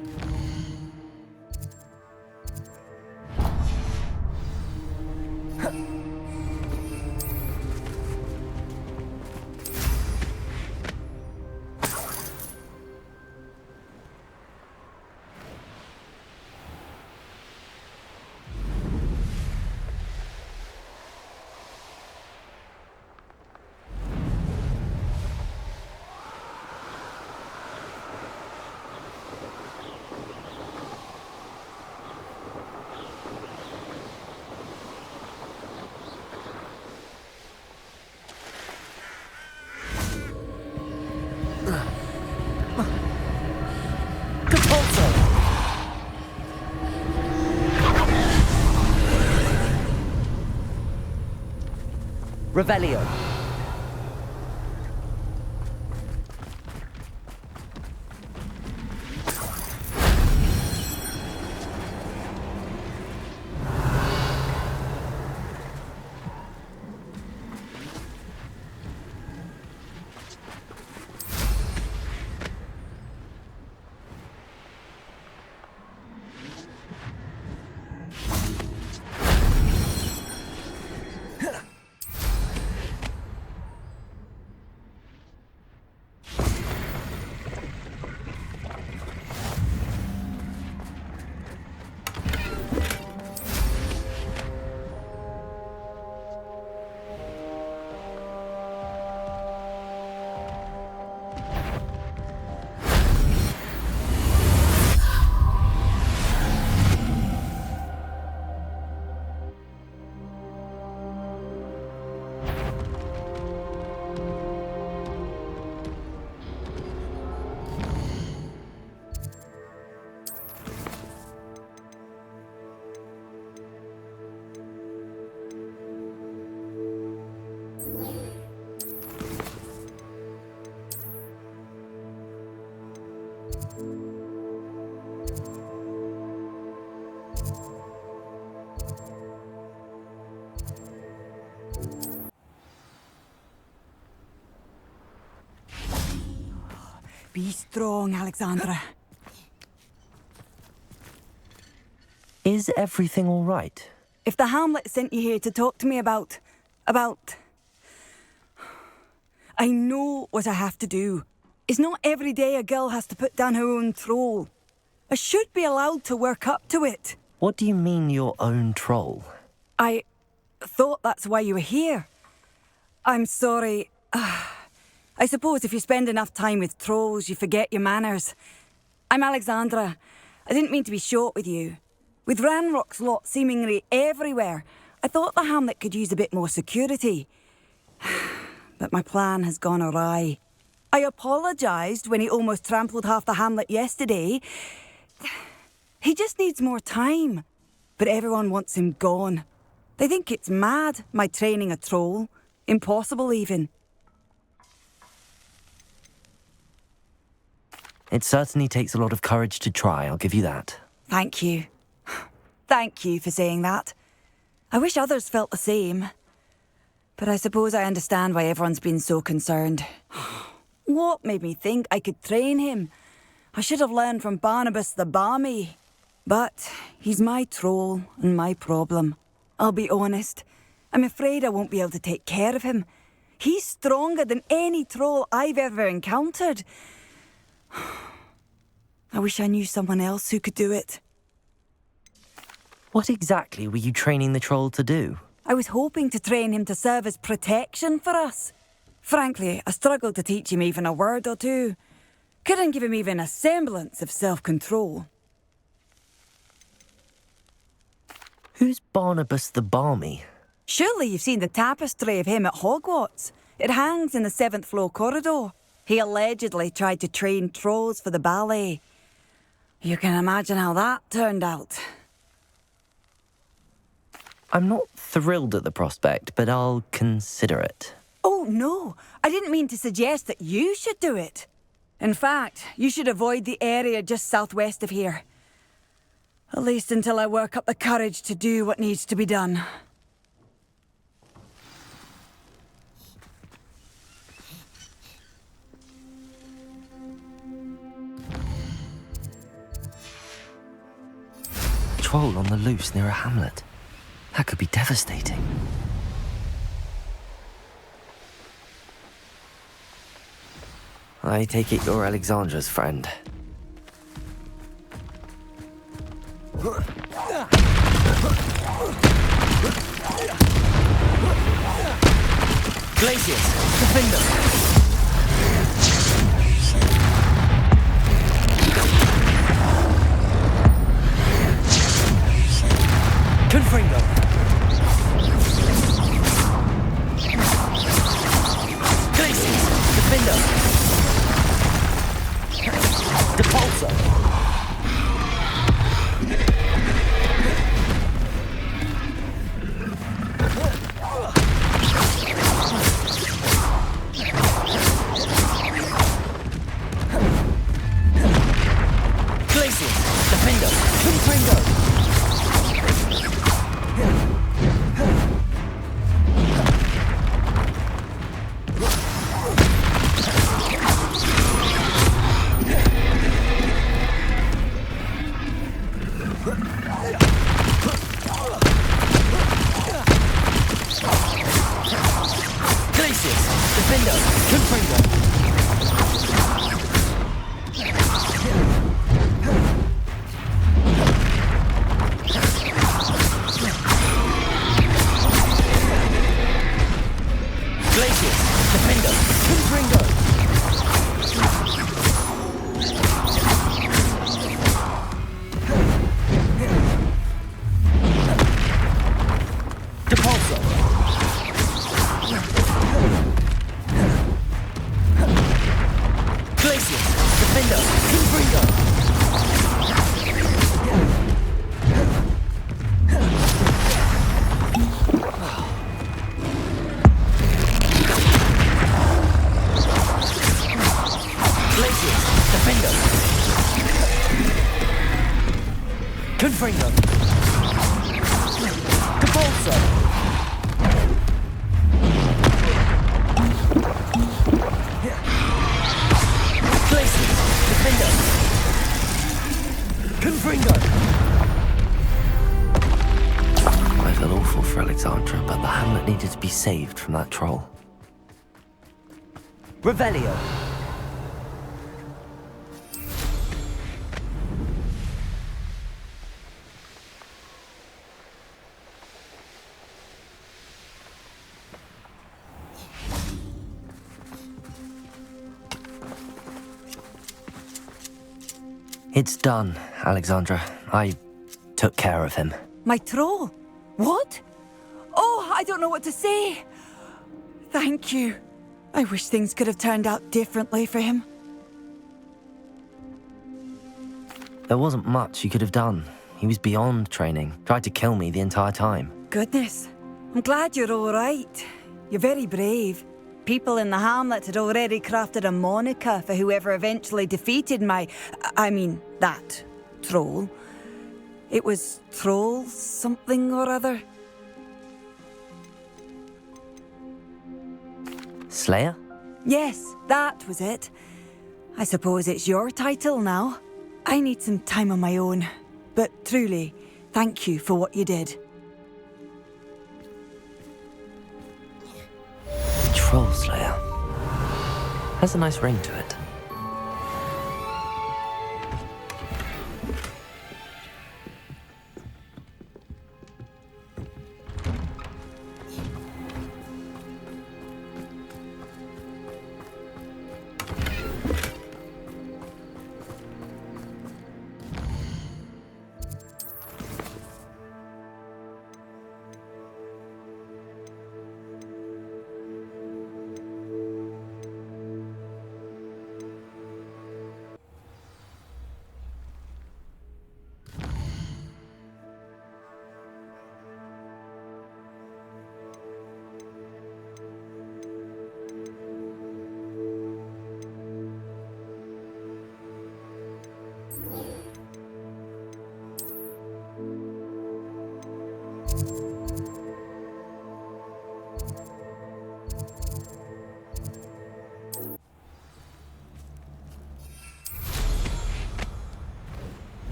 Revelio. Be strong, Alexandra. Is everything all right? If the Hamlet sent you here to talk to me about... I know what I have to do. It's not every day a girl has to put down her own troll. I should be allowed to work up to it. What do you mean, your own troll? I thought that's why you were here. I'm sorry. I suppose if you spend enough time with trolls, you forget your manners. I'm Alexandra. I didn't mean to be short with you. With Ranrock's lot seemingly everywhere, I thought the Hamlet could use a bit more security. But my plan has gone awry. I apologised when he almost trampled half the Hamlet yesterday. He just needs more time. But everyone wants him gone. They think it's mad, my training a troll. Impossible, even. It certainly takes a lot of courage to try, I'll give you that. Thank you. Thank you for saying that. I wish others felt the same. But I suppose I understand why everyone's been so concerned. What made me think I could train him? I should have learned from Barnabas the Barmy. But he's my troll and my problem. I'll be honest. I'm afraid I won't be able to take care of him. He's stronger than any troll I've ever encountered. I wish I knew someone else who could do it. What exactly were you training the troll to do? I was hoping to train him to serve as protection for us. Frankly, I struggled to teach him even a word or two. Couldn't give him even a semblance of self-control. Who's Barnabas the Barmy? Surely you've seen the tapestry of him at Hogwarts. It hangs in the 7th floor corridor. He allegedly tried to train trolls for the ballet. You can imagine how that turned out. I'm not thrilled at the prospect, but I'll consider it. Oh, no. I didn't mean to suggest that you should do it. In fact, you should avoid the area just southwest of here. At least until I work up the courage to do what needs to be done. troll on the loose near a hamlet. That could be devastating. I take it you're Alexandra's friend. Glacius, defend us! Confringo! Glacius, defend us! Depulso! Confringo! Depulso! Glacius! Defender! Confringo! I felt awful for Alexandra, but the hamlet needed to be saved from that troll. Revelio! It's done, Alexandra. I took care of him. My troll? What? Oh, I don't know what to say. Thank you. I wish things could have turned out differently for him. There wasn't much you could have done. He was beyond training. Tried to kill me the entire time. Goodness. I'm glad you're all right. You're very brave. People in the hamlet had already crafted a moniker for whoever eventually defeated that troll. It was Troll something or other. Slayer? Yes, that was it. I suppose it's your title now. I need some time on my own. But truly, thank you for what you did. Troll Slayer. Has a nice ring to it.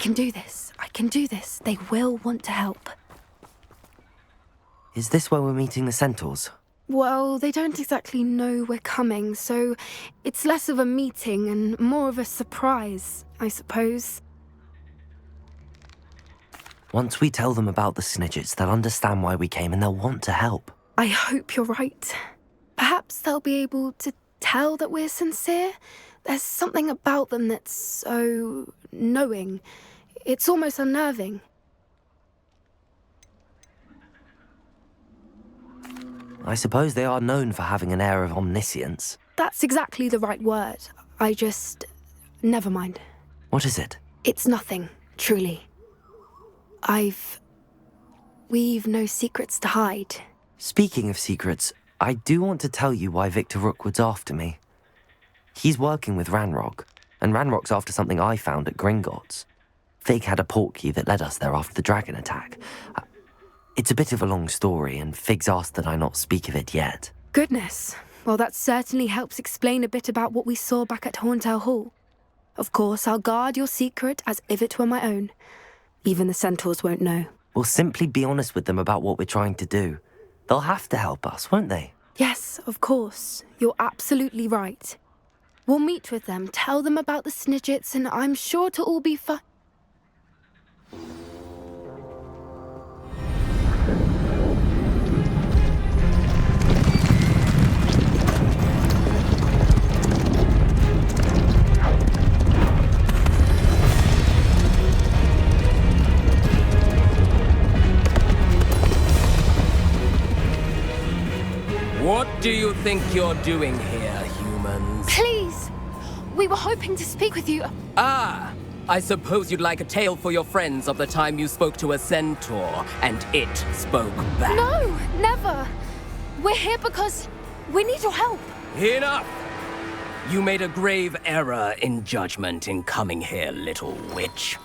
can do this. I can do this. They will want to help. Is this where we're meeting the centaurs? Well, they don't exactly know we're coming, so it's less of a meeting and more of a surprise, I suppose. Once we tell them about the Snidgets, they'll understand why we came and they'll want to help. I hope you're right. Perhaps they'll be able to tell that we're sincere. There's something about them that's so knowing. It's almost unnerving. I suppose they are known for having an air of omniscience. That's exactly the right word. Never mind. What is it? It's nothing, truly. We've no secrets to hide. Speaking of secrets, I do want to tell you why Victor Rookwood's after me. He's working with Ranrock, and Ranrock's after something I found at Gringotts. Fig had a portkey that led us there after the dragon attack. It's a bit of a long story, and Fig's asked that I not speak of it yet. Goodness. Well, that certainly helps explain a bit about what we saw back at Horntail Hall. Of course, I'll guard your secret as if it were my own. Even the centaurs won't know. We'll simply be honest with them about what we're trying to do. They'll have to help us, won't they? Yes, of course. You're absolutely right. We'll meet with them, tell them about the Snidgets, and I'm sure it'll all be fine. What do you think you're doing here, humans? Please! We were hoping to speak with you. Ah! I suppose you'd like a tale for your friends of the time you spoke to a centaur, and it spoke back. No, never! We're here because we need your help. Enough! You made a grave error in judgment in coming here, little witch.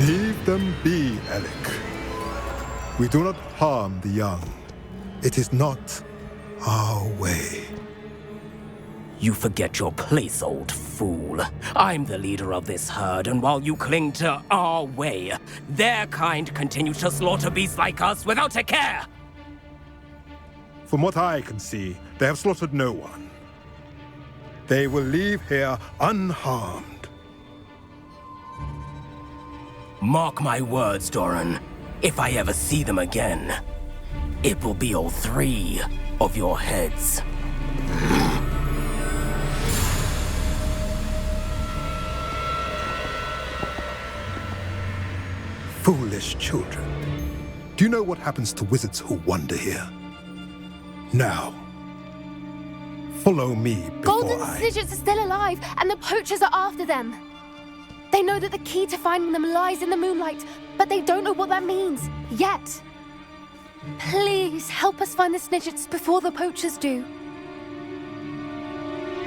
Leave them be, Alec. We do not harm the young. It is not our way. You forget your place, old fool. I'm the leader of this herd, and while you cling to our way, their kind continue to slaughter beasts like us without a care! From what I can see, they have slaughtered no one. They will leave here unharmed. Mark my words, Doran. If I ever see them again, it will be all 3 of your heads. Foolish children. Do you know what happens to wizards who wander here? Now, follow me before Golden Snidgets are still alive, and the poachers are after them. They know that the key to finding them lies in the moonlight, but they don't know what that means, yet. Please, help us find the Snidgets before the poachers do.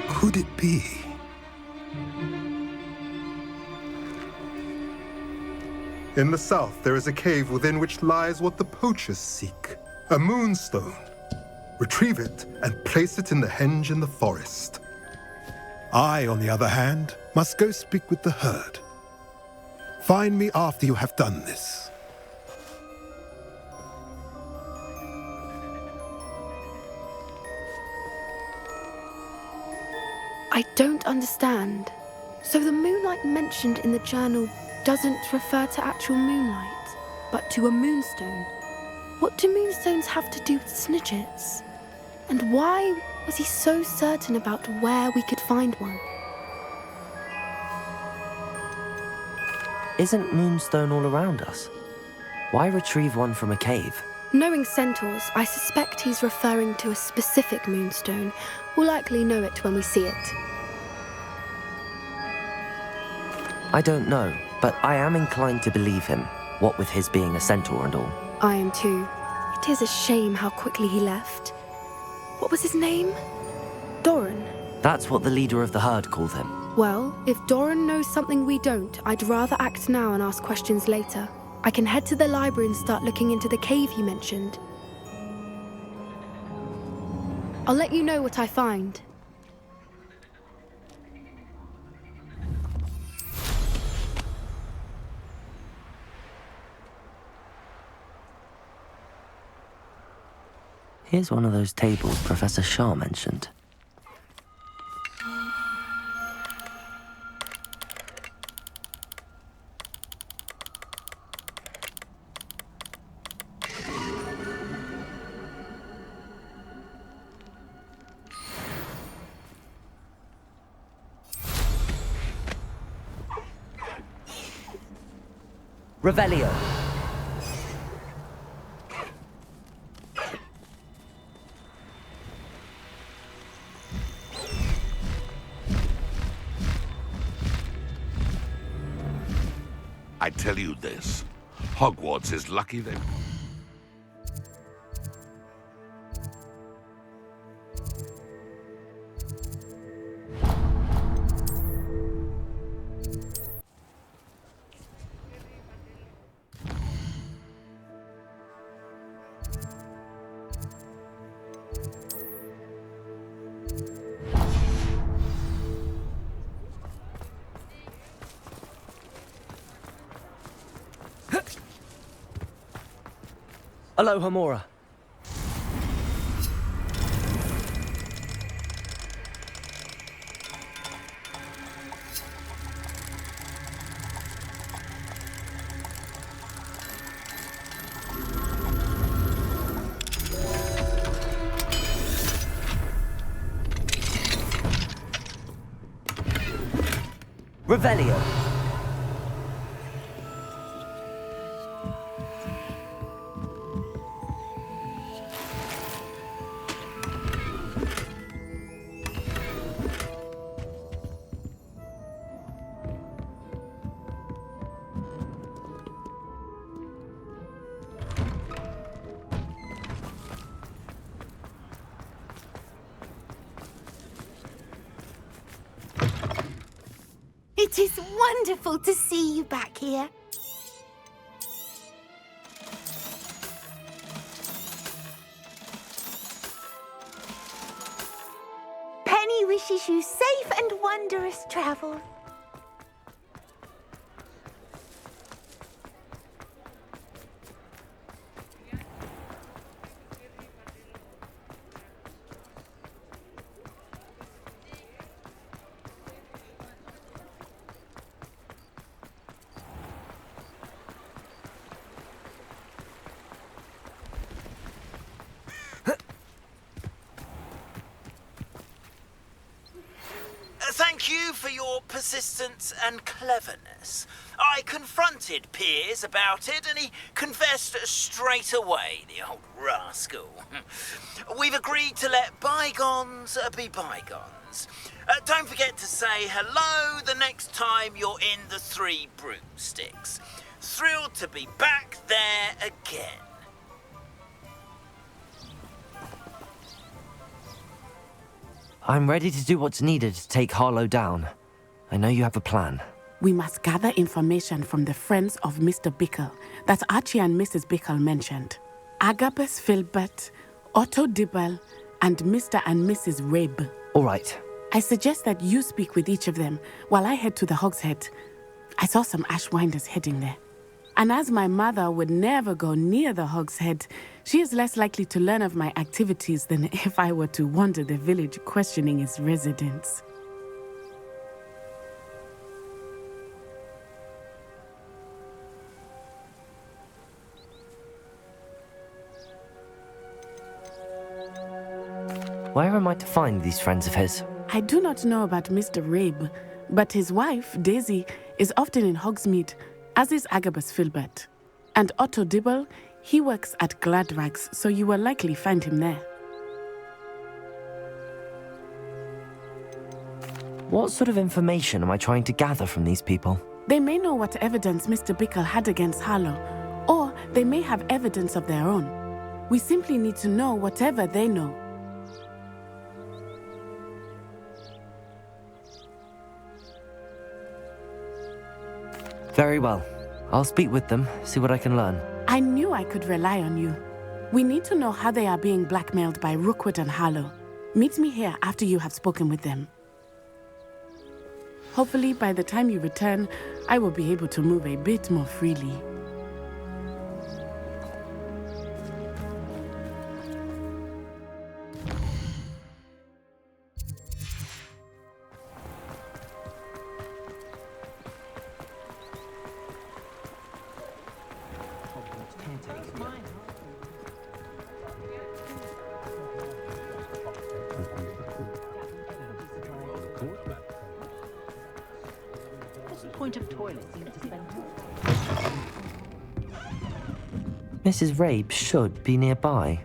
Could it be? In the south, there is a cave within which lies what the poachers seek. A moonstone. Retrieve it and place it in the henge in the forest. I, on the other hand, must go speak with the herd. Find me after you have done this. I don't understand. So the moonlight mentioned in the journal doesn't refer to actual moonlight, but to a moonstone. What do moonstones have to do with Snidgets? And why was he so certain about where we could find one? Isn't Moonstone all around us? Why retrieve one from a cave? Knowing centaurs, I suspect he's referring to a specific moonstone. We'll likely know it when we see it. I don't know, but I am inclined to believe him, what with his being a centaur and all. I am too. It is a shame how quickly he left. What was his name? Doran. That's what the leader of the herd called him. Well, if Doran knows something we don't, I'd rather act now and ask questions later. I can head to the library and start looking into the cave you mentioned. I'll let you know what I find. Here's one of those tables Professor Shah mentioned. Revelio. I tell you this, Hogwarts is lucky they... Aloha Mora. Revelio. It is wonderful to see you back here. Penny wishes you safe and wondrous travel. Thank you for your persistence and cleverness. I confronted Piers about it and he confessed straight away, the old rascal. We've agreed to let bygones be bygones. Don't forget to say hello the next time you're in the Three Broomsticks. Thrilled to be back there again. I'm ready to do what's needed to take Harlow down. I know you have a plan. We must gather information from the friends of Mr. Bickle that Archie and Mrs. Bickle mentioned. Agabus Filbert, Otto Dibble, and Mr. and Mrs. Rabe. All right. I suggest that you speak with each of them while I head to the Hogshead. I saw some Ashwinders heading there. And as my mother would never go near the Hogshead, she is less likely to learn of my activities than if I were to wander the village questioning its residents. Where am I to find these friends of his? I do not know about Mr. Rabe, but his wife, Daisy, is often in Hogsmeade, as is Agabus Filbert. And Otto Dibble, he works at Gladrags, so you will likely find him there. What sort of information am I trying to gather from these people? They may know what evidence Mr. Bickle had against Harlow, or they may have evidence of their own. We simply need to know whatever they know. Very well. I'll speak with them, see what I can learn. I knew I could rely on you. We need to know how they are being blackmailed by Rookwood and Harlow. Meet me here after you have spoken with them. Hopefully, by the time you return, I will be able to move a bit more freely. point of toilet seems to spend Mrs. Rabe should be nearby.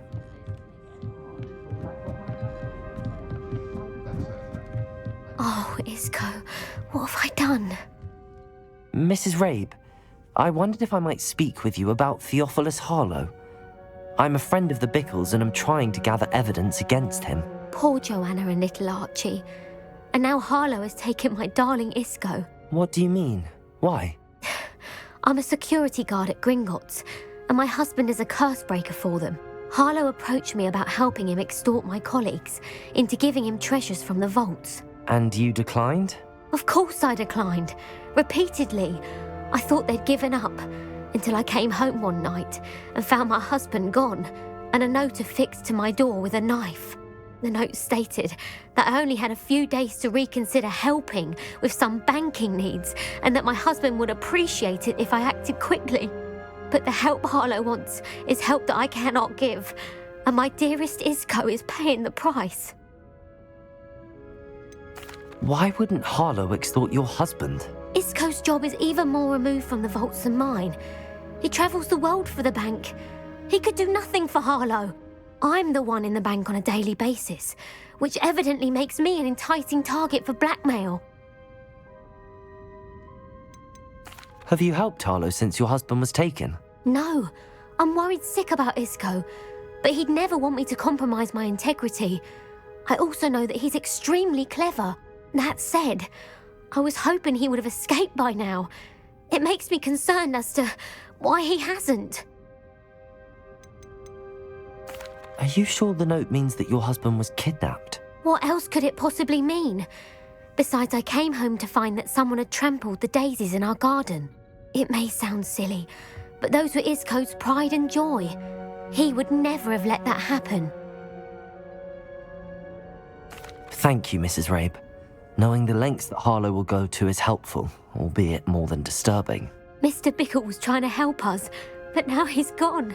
Oh, Isco, what have I done? Mrs. Rabe, I wondered if I might speak with you about Theophilus Harlow. I'm a friend of the Bickles and am trying to gather evidence against him. Poor Joanna and little Archie. And now Harlow has taken my darling Isco. What do you mean? Why? I'm a security guard at Gringotts, and my husband is a curse breaker for them. Harlow approached me about helping him extort my colleagues into giving him treasures from the vaults. And you declined? Of course I declined. Repeatedly. I thought they'd given up, until I came home one night and found my husband gone, and a note affixed to my door with a knife. The note stated that I only had a few days to reconsider helping with some banking needs, and that my husband would appreciate it if I acted quickly. But the help Harlow wants is help that I cannot give, and my dearest Isco is paying the price. Why wouldn't Harlow extort your husband? Isco's job is even more removed from the vaults than mine. He travels the world for the bank. He could do nothing for Harlow. I'm the one in the bank on a daily basis, which evidently makes me an enticing target for blackmail. Have you helped Harlow since your husband was taken? No, I'm worried sick about Isco, but he'd never want me to compromise my integrity. I also know that he's extremely clever. That said, I was hoping he would have escaped by now. It makes me concerned as to why he hasn't. Are you sure the note means that your husband was kidnapped? What else could it possibly mean? Besides, I came home to find that someone had trampled the daisies in our garden. It may sound silly, but those were Isco's pride and joy. He would never have let that happen. Thank you, Mrs. Rabe. Knowing the lengths that Harlow will go to is helpful, albeit more than disturbing. Mr. Bickle was trying to help us, but now he's gone.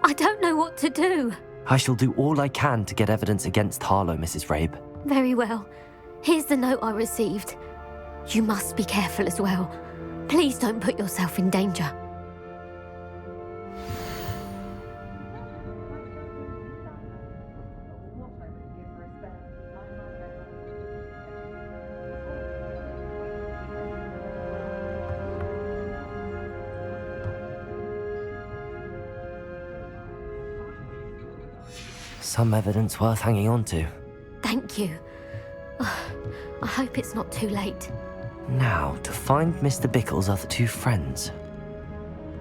I don't know what to do. I shall do all I can to get evidence against Harlow, Mrs. Rabe. Very well. Here's the note I received. You must be careful as well. Please don't put yourself in danger. Some evidence worth hanging on to. Thank you. I hope it's not too late. Now, to find Mr. Bickle's other two friends.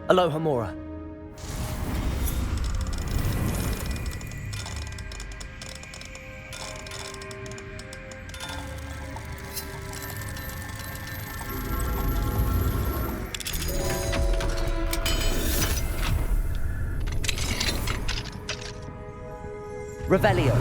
Aloha, Mora. Revelio.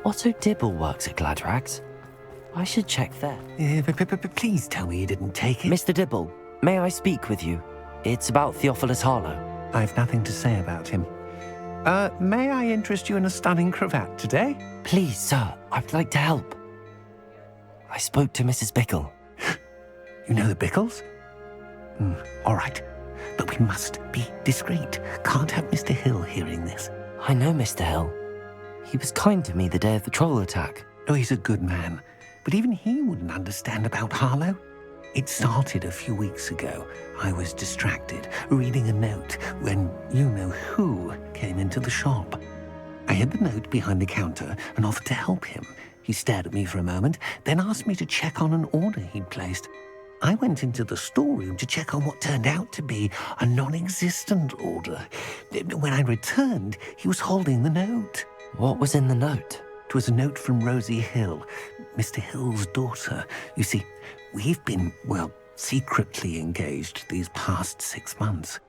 Otto Dibble works at Gladrags. I should check there. Please tell me you didn't take it. Mr. Dibble, may I speak with you? It's about Theophilus Harlow. I've nothing to say about him. May I interest you in a stunning cravat today? Please, sir, I'd like to help. I spoke to Mrs. Bickle. You know the Bickles? All right. But we must be discreet. Can't have Mr. Hill hearing this. I know Mr. Hill. He was kind to me the day of the troll attack. Oh, he's a good man. But even he wouldn't understand about Harlow. It started a few weeks ago. I was distracted, reading a note, when you-know-who came into the shop. I hid the note behind the counter and offered to help him. He stared at me for a moment, then asked me to check on an order he'd placed. I went into the storeroom to check on what turned out to be a non-existent order. When I returned, he was holding the note. What was in the note? It was a note from Rosie Hill, Mr. Hill's daughter. You see, we've been, well, secretly engaged these past 6 months.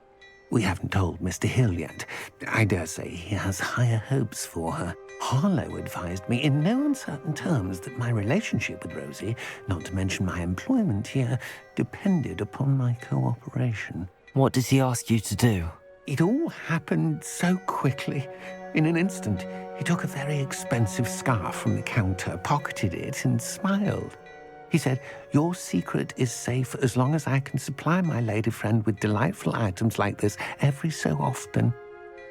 We haven't told Mr. Hill yet. I dare say he has higher hopes for her. Harlow advised me in no uncertain terms that my relationship with Rosie, not to mention my employment here, depended upon my cooperation. What did he ask you to do? It all happened so quickly. In an instant, he took a very expensive scarf from the counter, pocketed it, and smiled. He said, "Your secret is safe as long as I can supply my lady friend with delightful items like this every so often."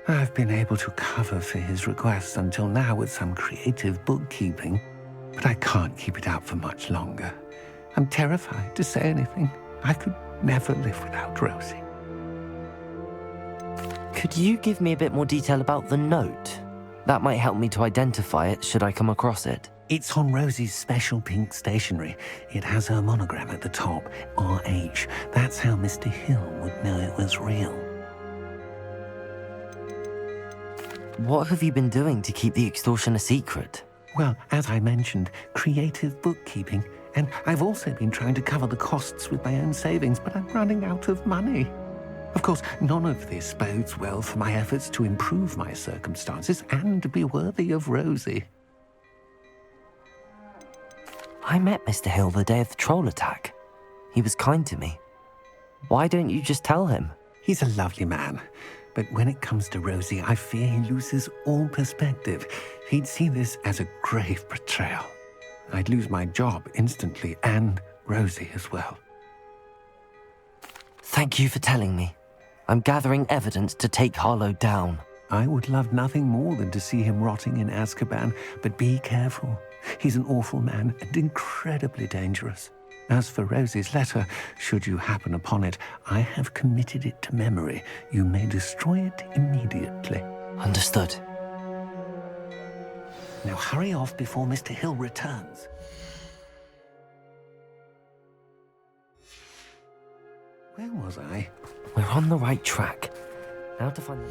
I've been able to cover for his requests until now with some creative bookkeeping, but I can't keep it up for much longer. I'm terrified to say anything. I could never live without Rosie. Could you give me a bit more detail about the note? That might help me to identify it should I come across it. It's on Rosie's special pink stationery. It has her monogram at the top, RH. That's how Mr. Hill would know it was real. What have you been doing to keep the extortion a secret? Well, as I mentioned, creative bookkeeping. And I've also been trying to cover the costs with my own savings, but I'm running out of money. Of course, none of this bodes well for my efforts to improve my circumstances and be worthy of Rosie. I met Mr. Hill the day of the troll attack. He was kind to me. Why don't you just tell him? He's a lovely man. But when it comes to Rosie, I fear he loses all perspective. He'd see this as a grave betrayal. I'd lose my job instantly, and Rosie as well. Thank you for telling me. I'm gathering evidence to take Harlow down. I would love nothing more than to see him rotting in Azkaban, but be careful. He's an awful man and incredibly dangerous. As for Rosie's letter, should you happen upon it, I have committed it to memory. You may destroy it immediately. Understood. Now hurry off before Mr. Hill returns. Where was I? We're on the right track. Now to find the...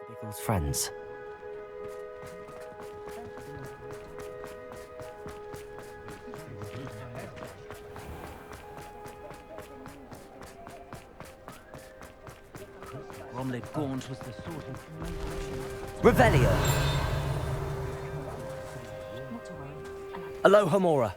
Biggles friends. Bromley Gaunt was the sort of... Revelio! Aloha Mora!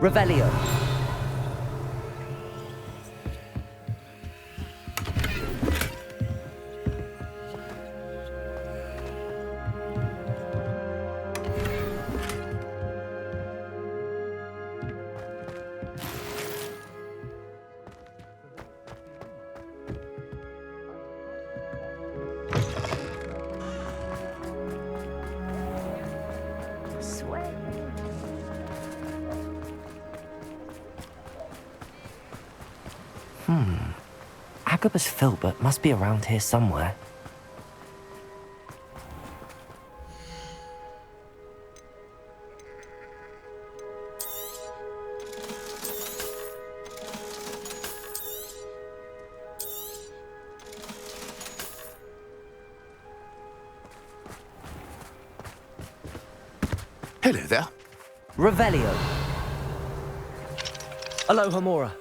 Revelio. Agabus Filbert must be around here somewhere. Hello there. Revelio. Alohomora.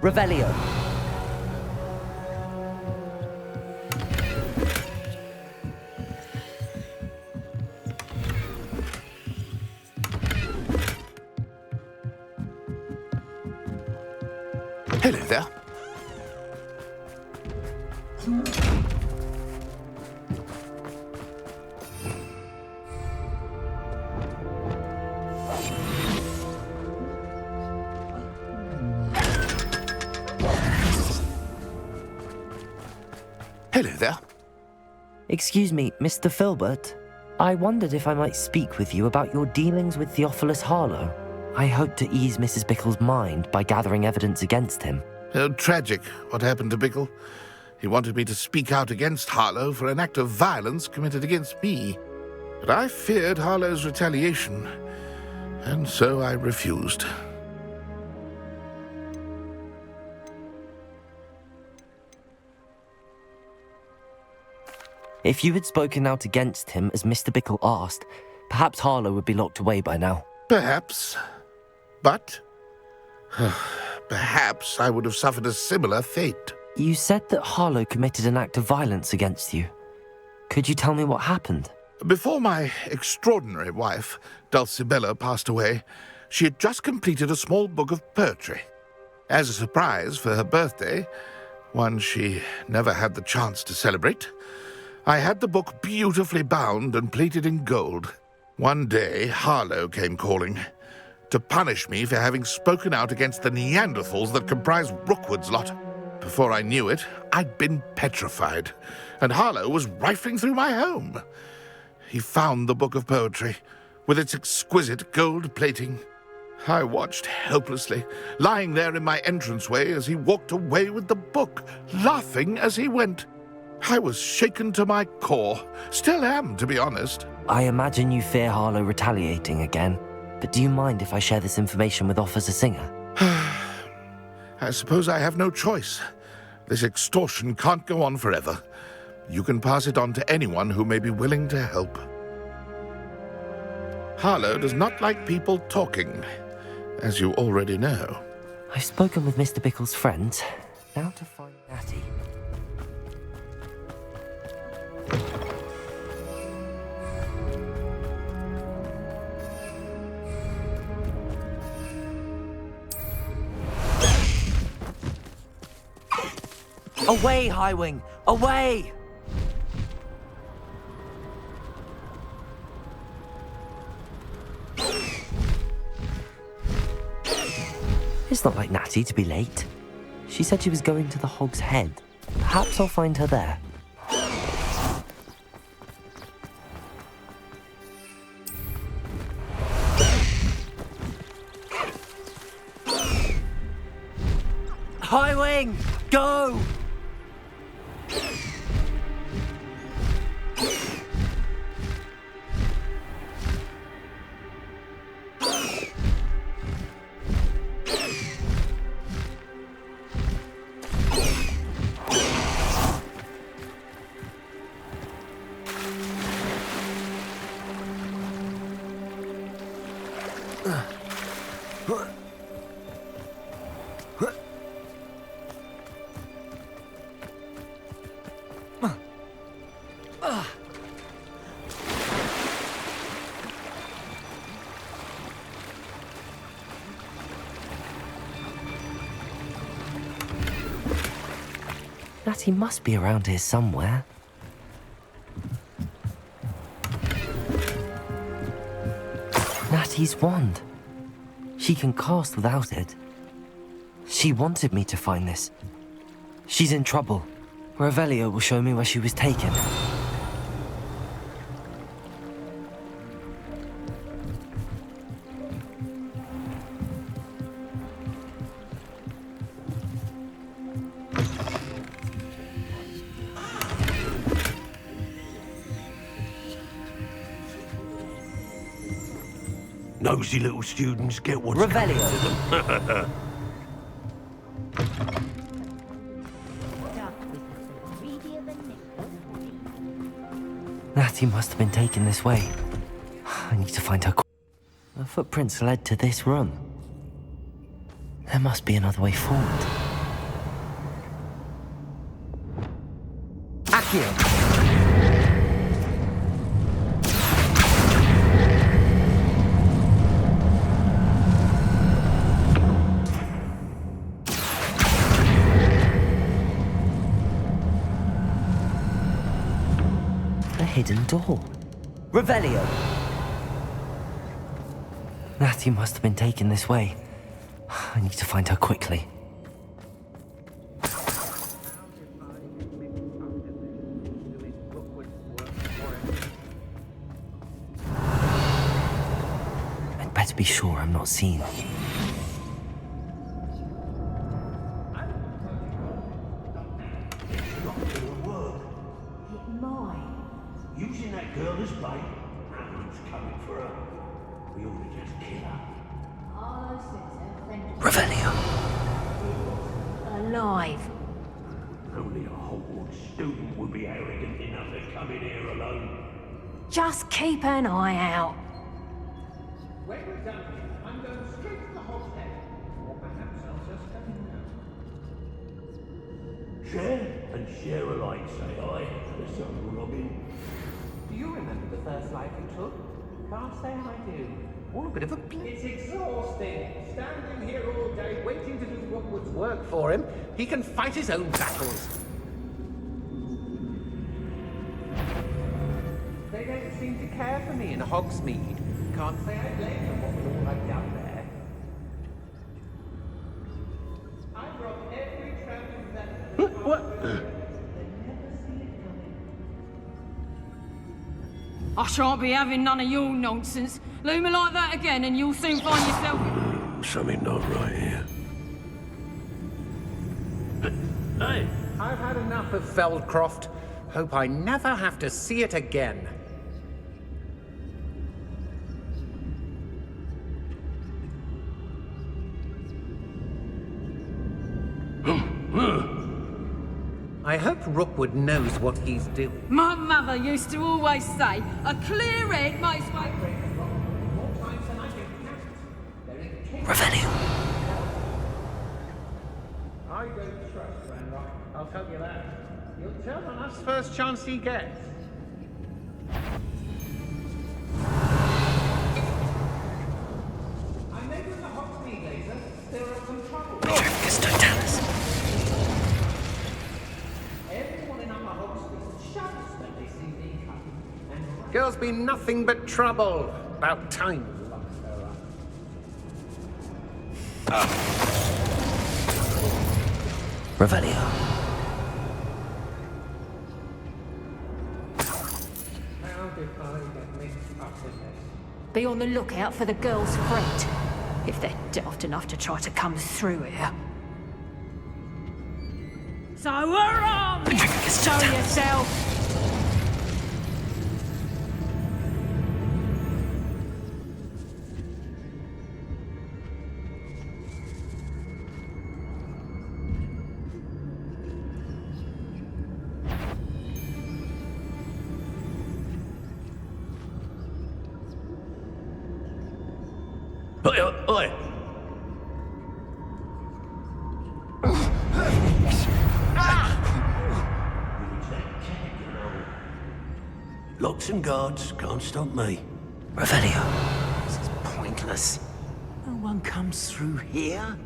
Revelio. Hello there. Hello there. Excuse me, Mr. Filbert. I wondered if I might speak with you about your dealings with Theophilus Harlow. I hope to ease Mrs. Bickle's mind by gathering evidence against him. Oh, tragic what happened to Bickle. He wanted me to speak out against Harlow for an act of violence committed against me. But I feared Harlow's retaliation, and so I refused. If you had spoken out against him as Mr. Bickle asked, perhaps Harlow would be locked away by now. Perhaps. But perhaps I would have suffered a similar fate. You said that Harlow committed an act of violence against you. Could you tell me what happened? Before my extraordinary wife, Dulcibella, passed away, she had just completed a small book of poetry. As a surprise for her birthday, one she never had the chance to celebrate, I had the book beautifully bound and plated in gold. One day, Harlow came calling to punish me for having spoken out against the Neanderthals that comprise Rookwood's lot. Before I knew it, I'd been petrified, and Harlow was rifling through my home. He found the book of poetry, with its exquisite gold plating. I watched helplessly, lying there in my entranceway as he walked away with the book, laughing as he went. I was shaken to my core. Still am, to be honest. I imagine you fear Harlow retaliating again, but do you mind if I share this information with Officer Singer? I suppose I have no choice. This extortion can't go on forever. You can pass it on to anyone who may be willing to help. Harlow does not like people talking, as you already know. I've spoken with Mr. Bickle's friends. Now to find Natty. Away, Highwing! Away! It's not like Natty to be late. She said she was going to the Hog's Head. Perhaps I'll find her there. Highwing! Go! Natty must be around here somewhere. Natty's wand. She can cast without it. She wanted me to find this. She's in trouble. Revelio will show me where she was taken. Nosy little students get what's Revelio. coming to them. Natty must have been taken this way. I need to find her. Her footprints led to this room. There must be another way forward. Accio! Hidden door. Revelio! Natty must have been taken this way. I need to find her quickly. I'd better be sure I'm not seen. Using that girl as bait, Ramron's coming for her. We ought to just kill her. Revelio. Alive. Only a Hogwarts student would be arrogant enough to come in here alone. Just keep an eye out. When we're done here, I'm going straight to the Hogshead. Or perhaps I'll just go in now. Share and share alike, say I, the son of Robin. Do you remember the first life you took? Can't say I do. All a bit of a It's exhausting. Standing here all day waiting to do Rookwood's work for him. He can fight his own battles. They don't seem to care for me in Hogsmeade. Can't say I blame them for all I've done there. I brought every traveling that... What? I shan't be having none of your nonsense. Leave me like that again and you'll soon find yourself... Something not right here. Hey! I've had enough of Feldcroft. Hope I never have to see it again. I hope Rookwood knows what he's doing. My mother used to always say, a clear head makes way... Revelio. I don't trust Ranrock, I'll tell you that. He'll tell on us first chance he gets. I know you're the Hogsmeade laser. There are some trouble. Everyone in Upper Hogsmeade shouts when they see me coming. Girls be nothing but trouble. About time. Revelio. How did I get mixed up in this? Be on the lookout for the girl's friend, if they're daft enough to try to come through here. So we're on! Show yourself! Oi! Locks and guards can't stop me. Revelio. This is pointless. No one comes through here.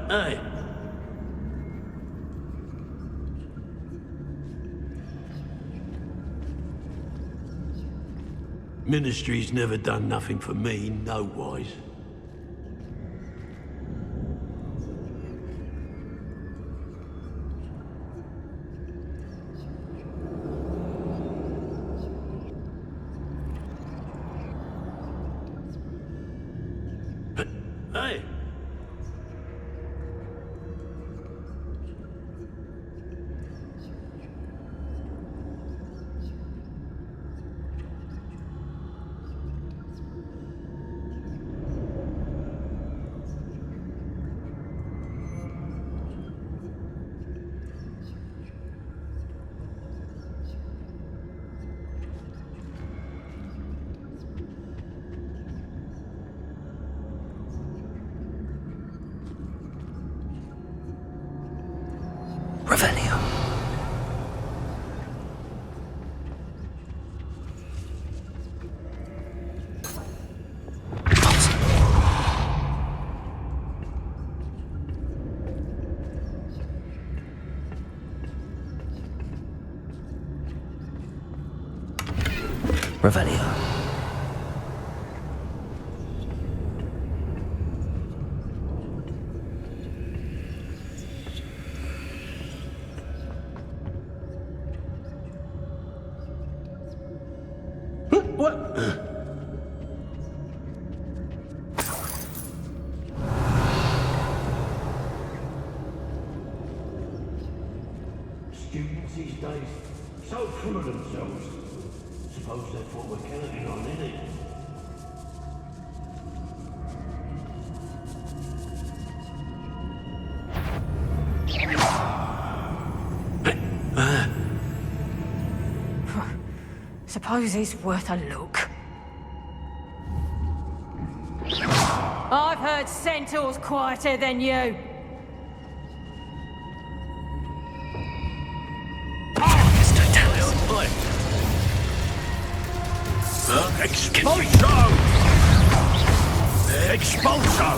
Hey. Ministry's never done nothing for me, no wise. Hey! Revelio. Revelio. What? Students these days, so full of themselves. Suppose that's what we're counting on, isn't it? Suppose it's worth a look. I've heard centaurs quieter than you. Expulso! Expulso!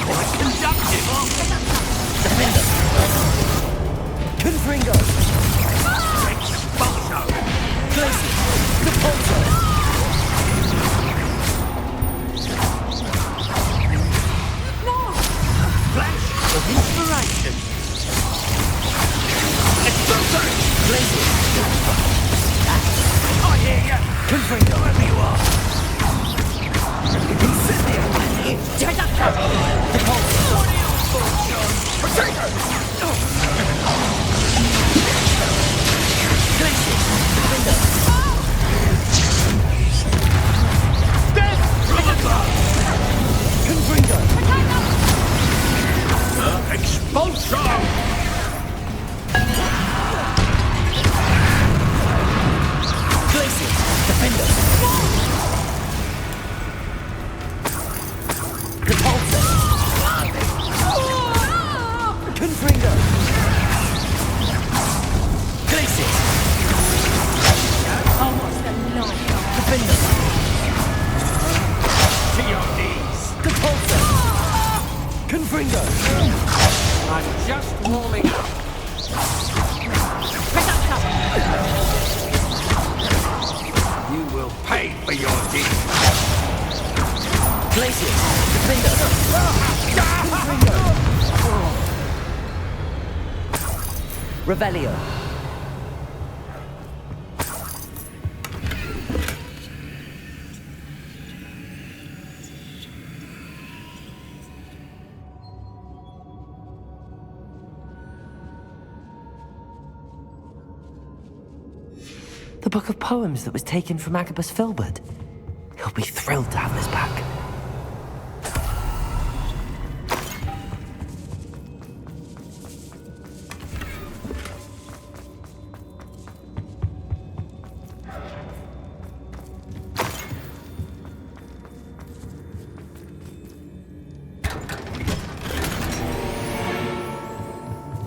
Quite conductive, Defender! Confringo! Expulso! Glacier! Capulso! Flash of inspiration! Expulso! Glacier! I hear ya! Confringo! Wherever you are! Incendio! Capulso! What are your thoughts, John? Potato! Glacier! Defender! Death! Rubber! Confringo! Expulso! Glacier! Defender! Capulso! Confringo! Glacier! Almost alive. Defender! To your knees! Capulso! Confringo! I'm just warming up. You will pay for your deed. Glacier! Defender! Confringo! Revelio! The book of poems that was taken from Agabus Filbert. He'll be thrilled to have this back.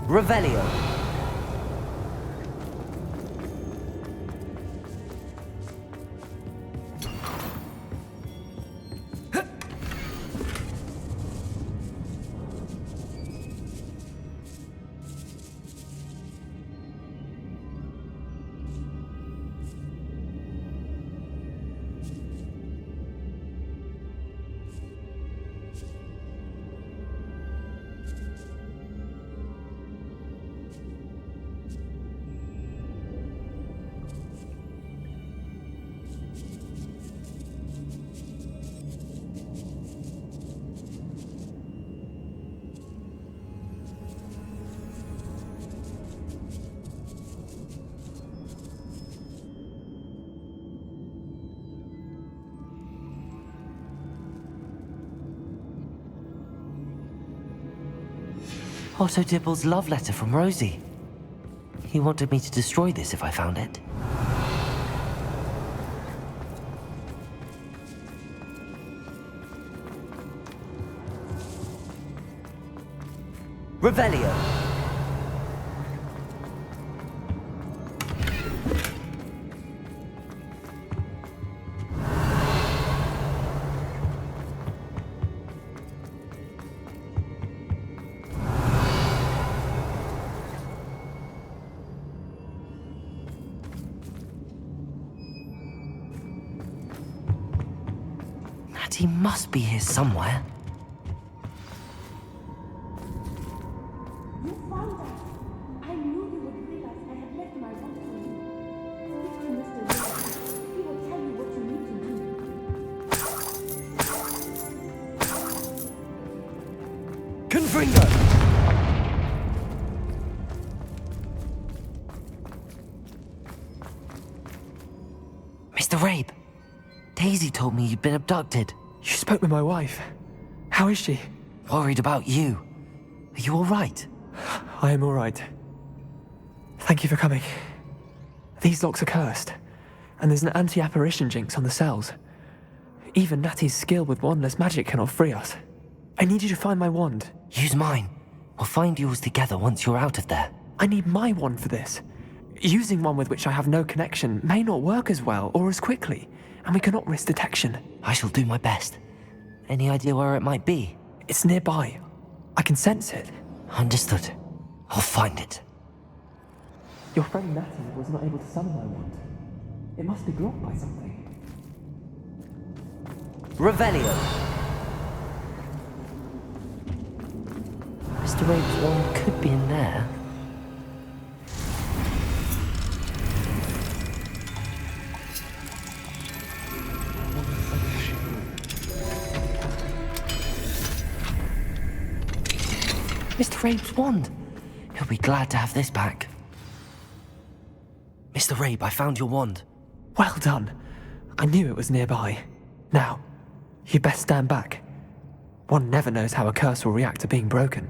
Revelio. Otto Dibble's love letter from Rosie. He wanted me to destroy this if I found it. Revelio. Natty must be here somewhere. Confringo! Mr. Rabe, Daisy told me you'd been abducted. You spoke with my wife. How is she? Worried about you. Are you all right? I am all right. Thank you for coming. These locks are cursed, and there's an anti-apparition jinx on the cells. Even Natty's skill with wandless magic cannot free us. I need you to find my wand. Use mine. We'll find yours together once you're out of there. I need my wand for this. Using one with which I have no connection may not work as well or as quickly, and we cannot risk detection. I shall do my best. Any idea where it might be? It's nearby. I can sense it. Understood. I'll find it. Your friend Natty was not able to summon my wand. It must be blocked by something. Revelio. Mr. Rabe's wand could be in there. Mr. Rabe's wand. He'll be glad to have this back. Mr. Rabe, I found your wand. Well done. I knew it was nearby. Now, you best stand back. One never knows how a curse will react to being broken.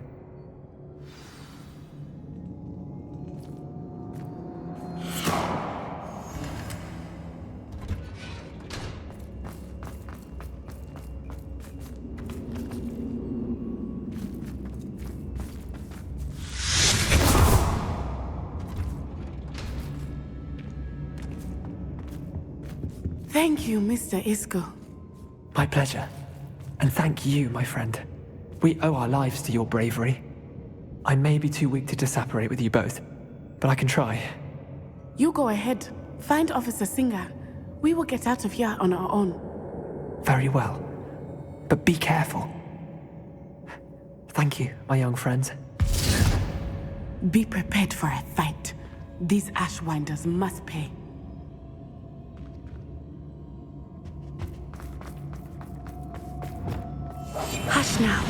Thank you, Mr. Isco. My pleasure. And thank you, my friend. We owe our lives to your bravery. I may be too weak to disapparate with you both, but I can try. You go ahead. Find Officer Singer. We will get out of here on our own. Very well. But be careful. Thank you, my young friends. Be prepared for a fight. These Ashwinders must pay. Hush now.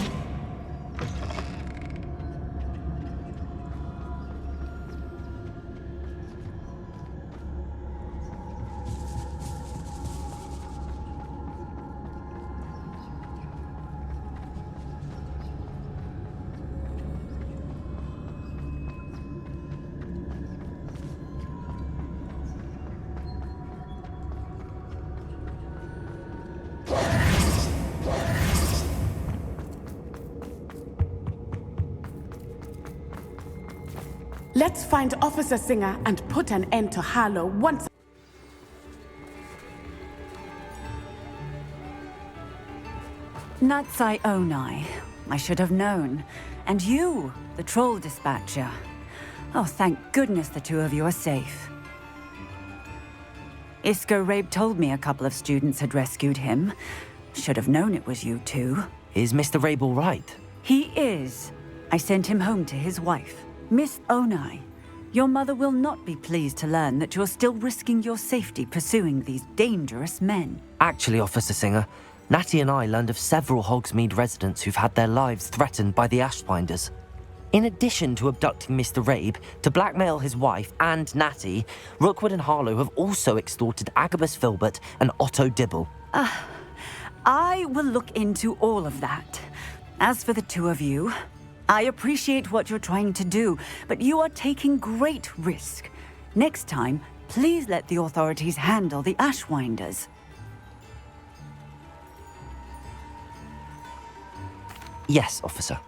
Let's find Officer Singer and put an end to Harlow once. Natsai Onai. I should have known. And you, the troll dispatcher. Oh, thank goodness the two of you are safe. Isco Rabe told me a couple of students had rescued him. Should have known it was you two. Is Mr. Rabe all right? He is. I sent him home to his wife. Miss Onai, your mother will not be pleased to learn that you're still risking your safety pursuing these dangerous men. Actually, Officer Singer, Natty and I learned of several Hogsmeade residents who've had their lives threatened by the Ashwinders. In addition to abducting Mr. Rabe, to blackmail his wife and Natty, Rookwood and Harlow have also extorted Agabus Filbert and Otto Dibble. I will look into all of that. As for the two of you, I appreciate what you're trying to do, but you are taking great risk. Next time, please let the authorities handle the Ashwinders. Yes, officer.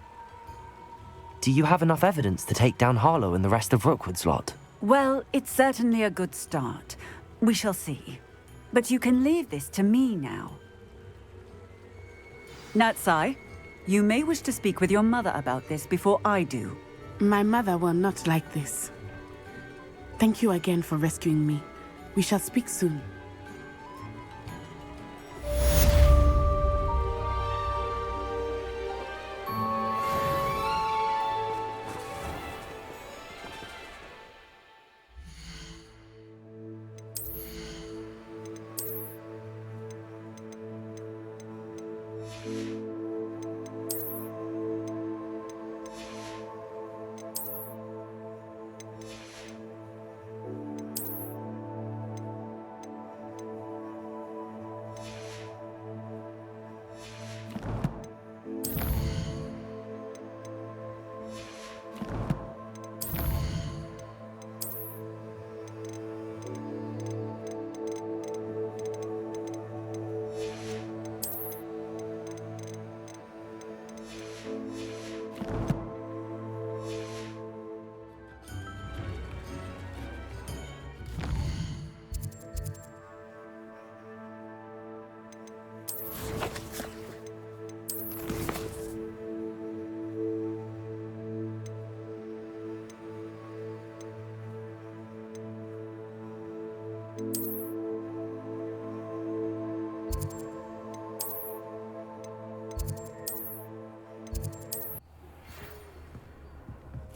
Do you have enough evidence to take down Harlow and the rest of Rookwood's lot? Well, it's certainly a good start. We shall see. But you can leave this to me now. Natsai, you may wish to speak with your mother about this before I do. My mother will not like this. Thank you again for rescuing me. We shall speak soon.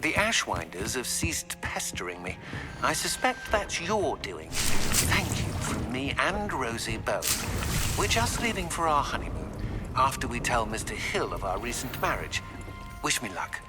The Ashwinders have ceased pestering me. I suspect that's your doing. Thank you from me and Rosie both. We're just leaving for our honeymoon, after we tell Mr. Hill of our recent marriage. Wish me luck.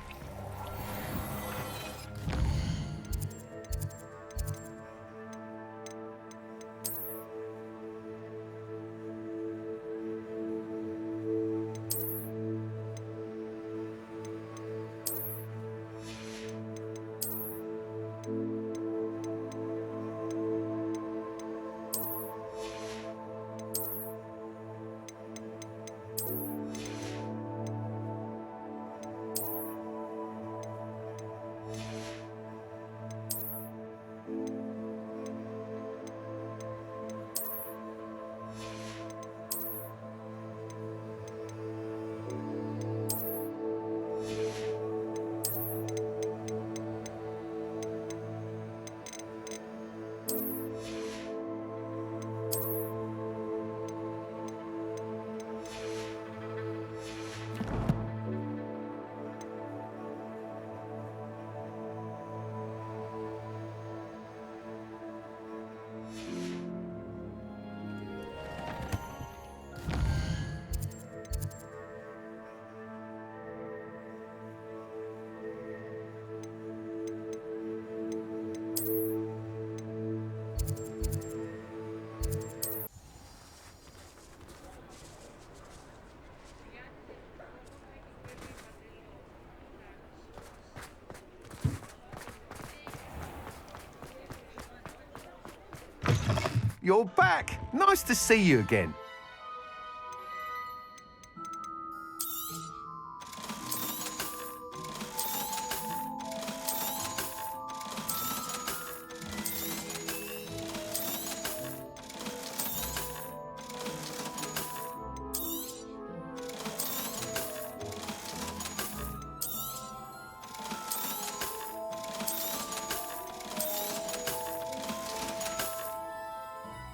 You're back! Nice to see you again.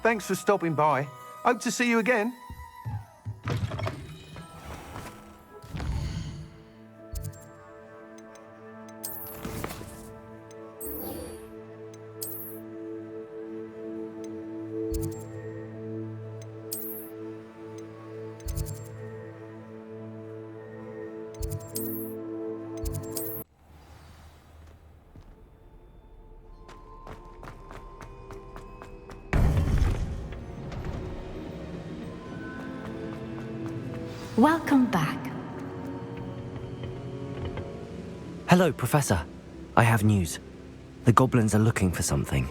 Thanks for stopping by. Hope to see you again. Welcome back. Hello, Professor. I have news. The goblins are looking for something.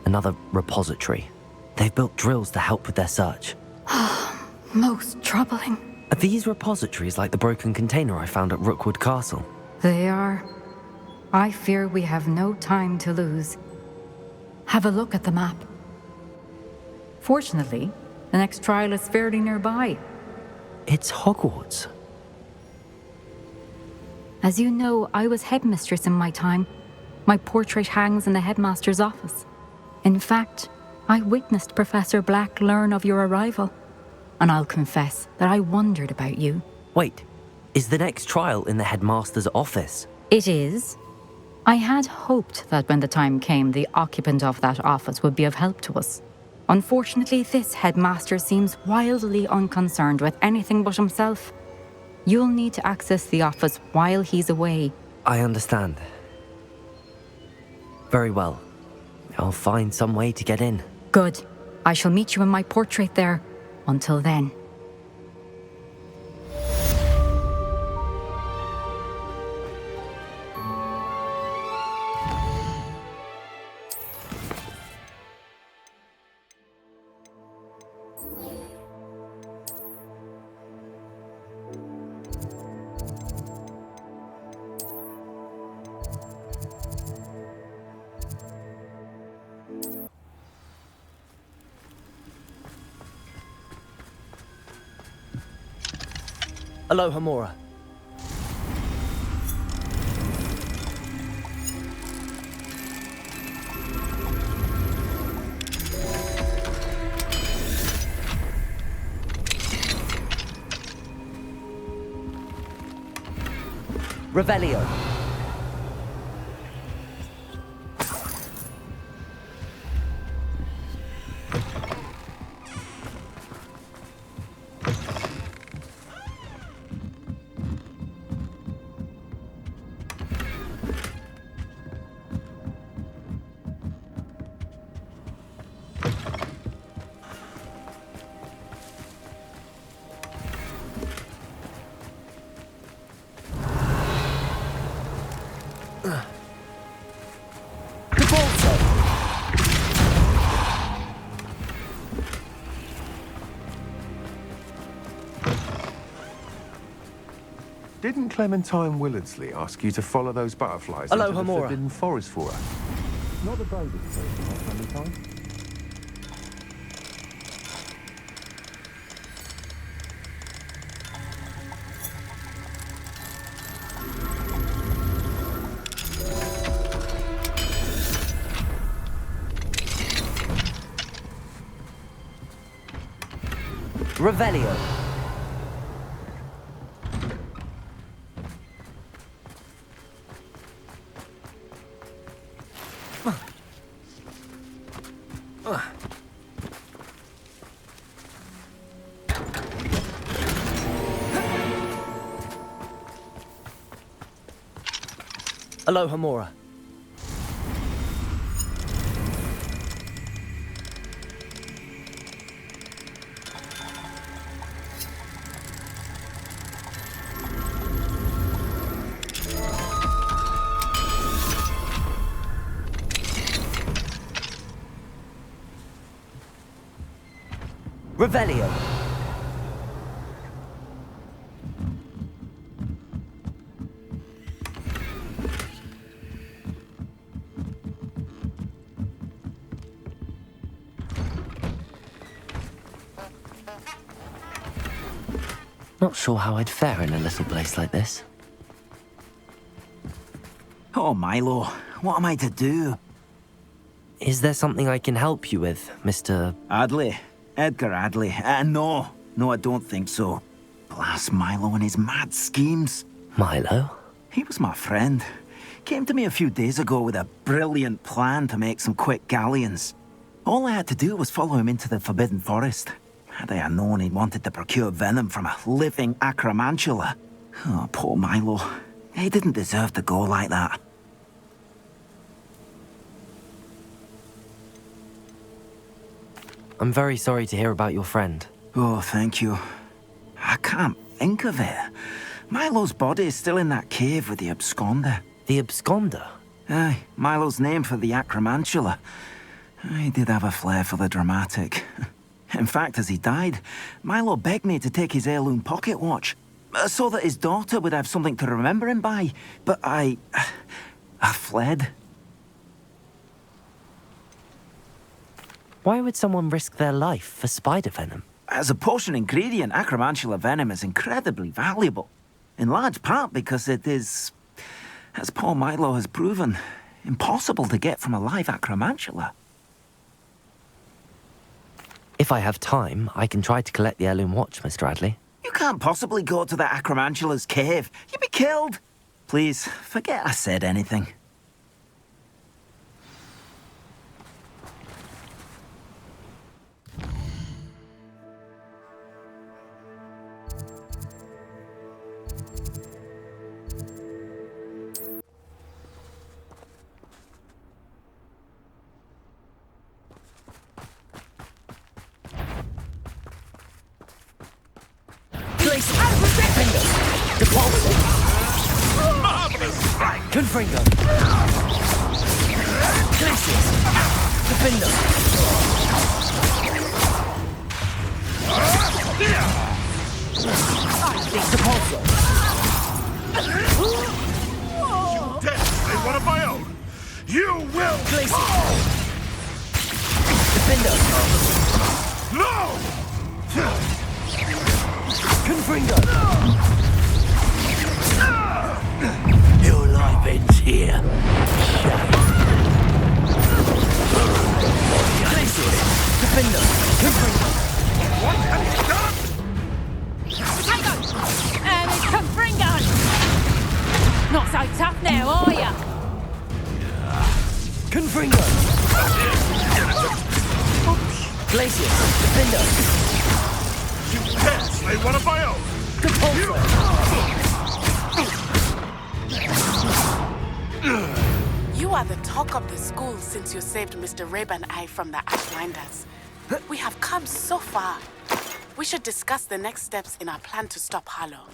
Another repository. They've built drills to help with their search. Most troubling. Are these repositories like the broken container I found at Rookwood Castle? They are. I fear we have no time to lose. Have a look at the map. Fortunately, the next trial is fairly nearby. It's Hogwarts. As you know, I was headmistress in my time. My portrait hangs in the headmaster's office. In fact, I witnessed Professor Black learn of your arrival. And I'll confess that I wondered about you. Wait, is the next trial in the headmaster's office? It is. I had hoped that when the time came, the occupant of that office would be of help to us. Unfortunately, this headmaster seems wildly unconcerned with anything but himself. You'll need to access the office while he's away. I understand. Very well. I'll find some way to get in. Good. I shall meet you in my portrait there. Until then. Aloha, Mora. Revelio. Didn't Clementine Willardsley ask you to follow those butterflies Aloha, into the Mora. forbidden forest for her? Not the bravest person, Clementine. Revelio. Aloha, Mora. Revelio. Not sure how I'd fare in a little place like this. Oh, Milo, what am I to do? Is there something I can help you with, Mr. Adley? Edgar Adley? No, I don't think so. Blast Milo and his mad schemes. Milo? He was my friend. Came to me a few days ago with a brilliant plan to make some quick galleons. All I had to do was follow him into the Forbidden Forest. Had I known he wanted to procure venom from a living acromantula. Oh, poor Milo. He didn't deserve to go like that. I'm very sorry to hear about your friend. Oh, thank you. I can't think of it. Milo's body is still in that cave with the absconder. The absconder? Aye, Milo's name for the acromantula. He did have a flair for the dramatic. In fact, as he died, Milo begged me to take his heirloom pocket watch, so that his daughter would have something to remember him by. But I fled. Why would someone risk their life for spider venom? As a potion ingredient, acromantula venom is incredibly valuable. In large part because it is, as poor Milo has proven, impossible to get from a live acromantula. If I have time, I can try to collect the heirloom watch, Mr. Radley. You can't possibly go to the acromantula's cave. You'd be killed. Please, forget I said anything. Confringo! Glacius! Defender! Depulso! You dare slay one of my own! You will! Glacius! Defender! No! Confringo! Your life ends here. Glacius! Defender! Confringo! What have you done? Potato! And it's Confringo! Not so tough now, are ya? Confringo! Glacius! Defender! You dare slay one of my own! You are the talk of the school since you saved Mr. Rabe and I from the Ashwinders. We have come so far. We should discuss the next steps in our plan to stop Harlow.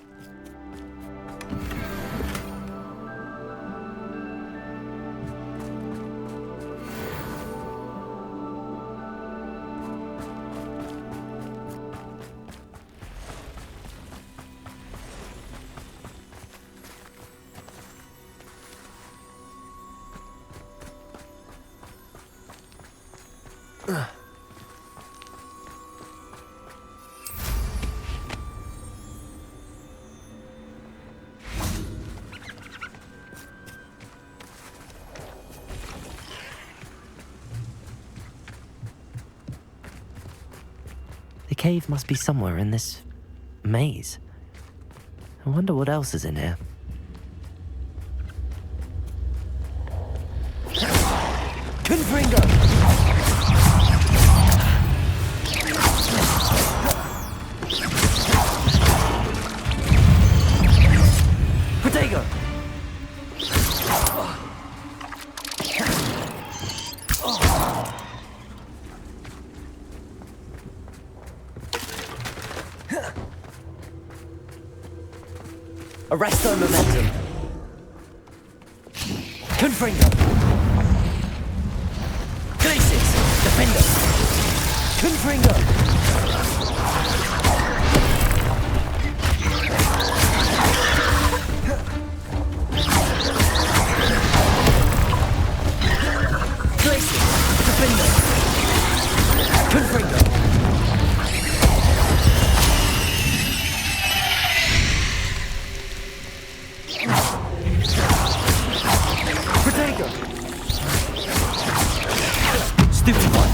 The cave must be somewhere in this maze. I wonder what else is in here. Confringo! Protego! Arresto momentum. Confringo. Glacius. Defender. Confringo. Glacius. Defender. Confringo. Protego! Stupid one!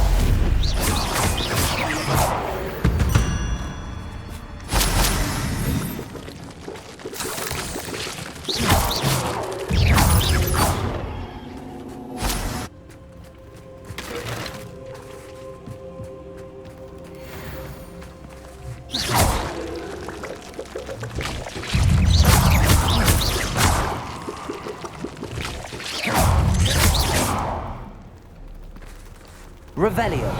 Revelio.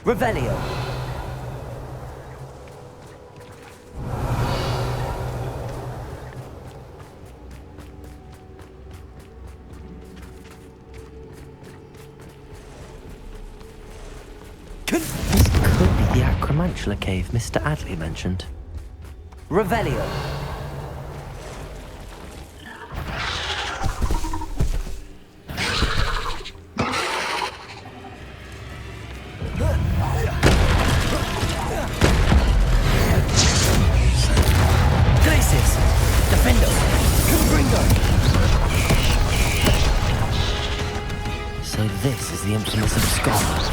Revelio. This could be the Acromantula cave Mr. Adley mentioned. Revelio. Glacis! Defendo! Confringo! So this is the infamous abscond.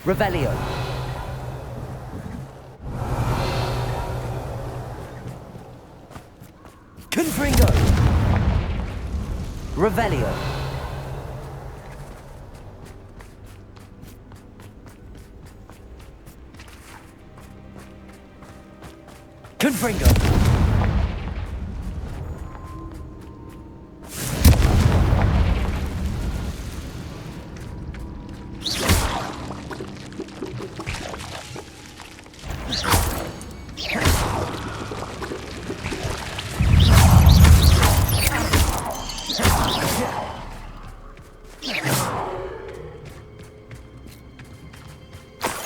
Revelio. Confringo! Revelio. Confringo!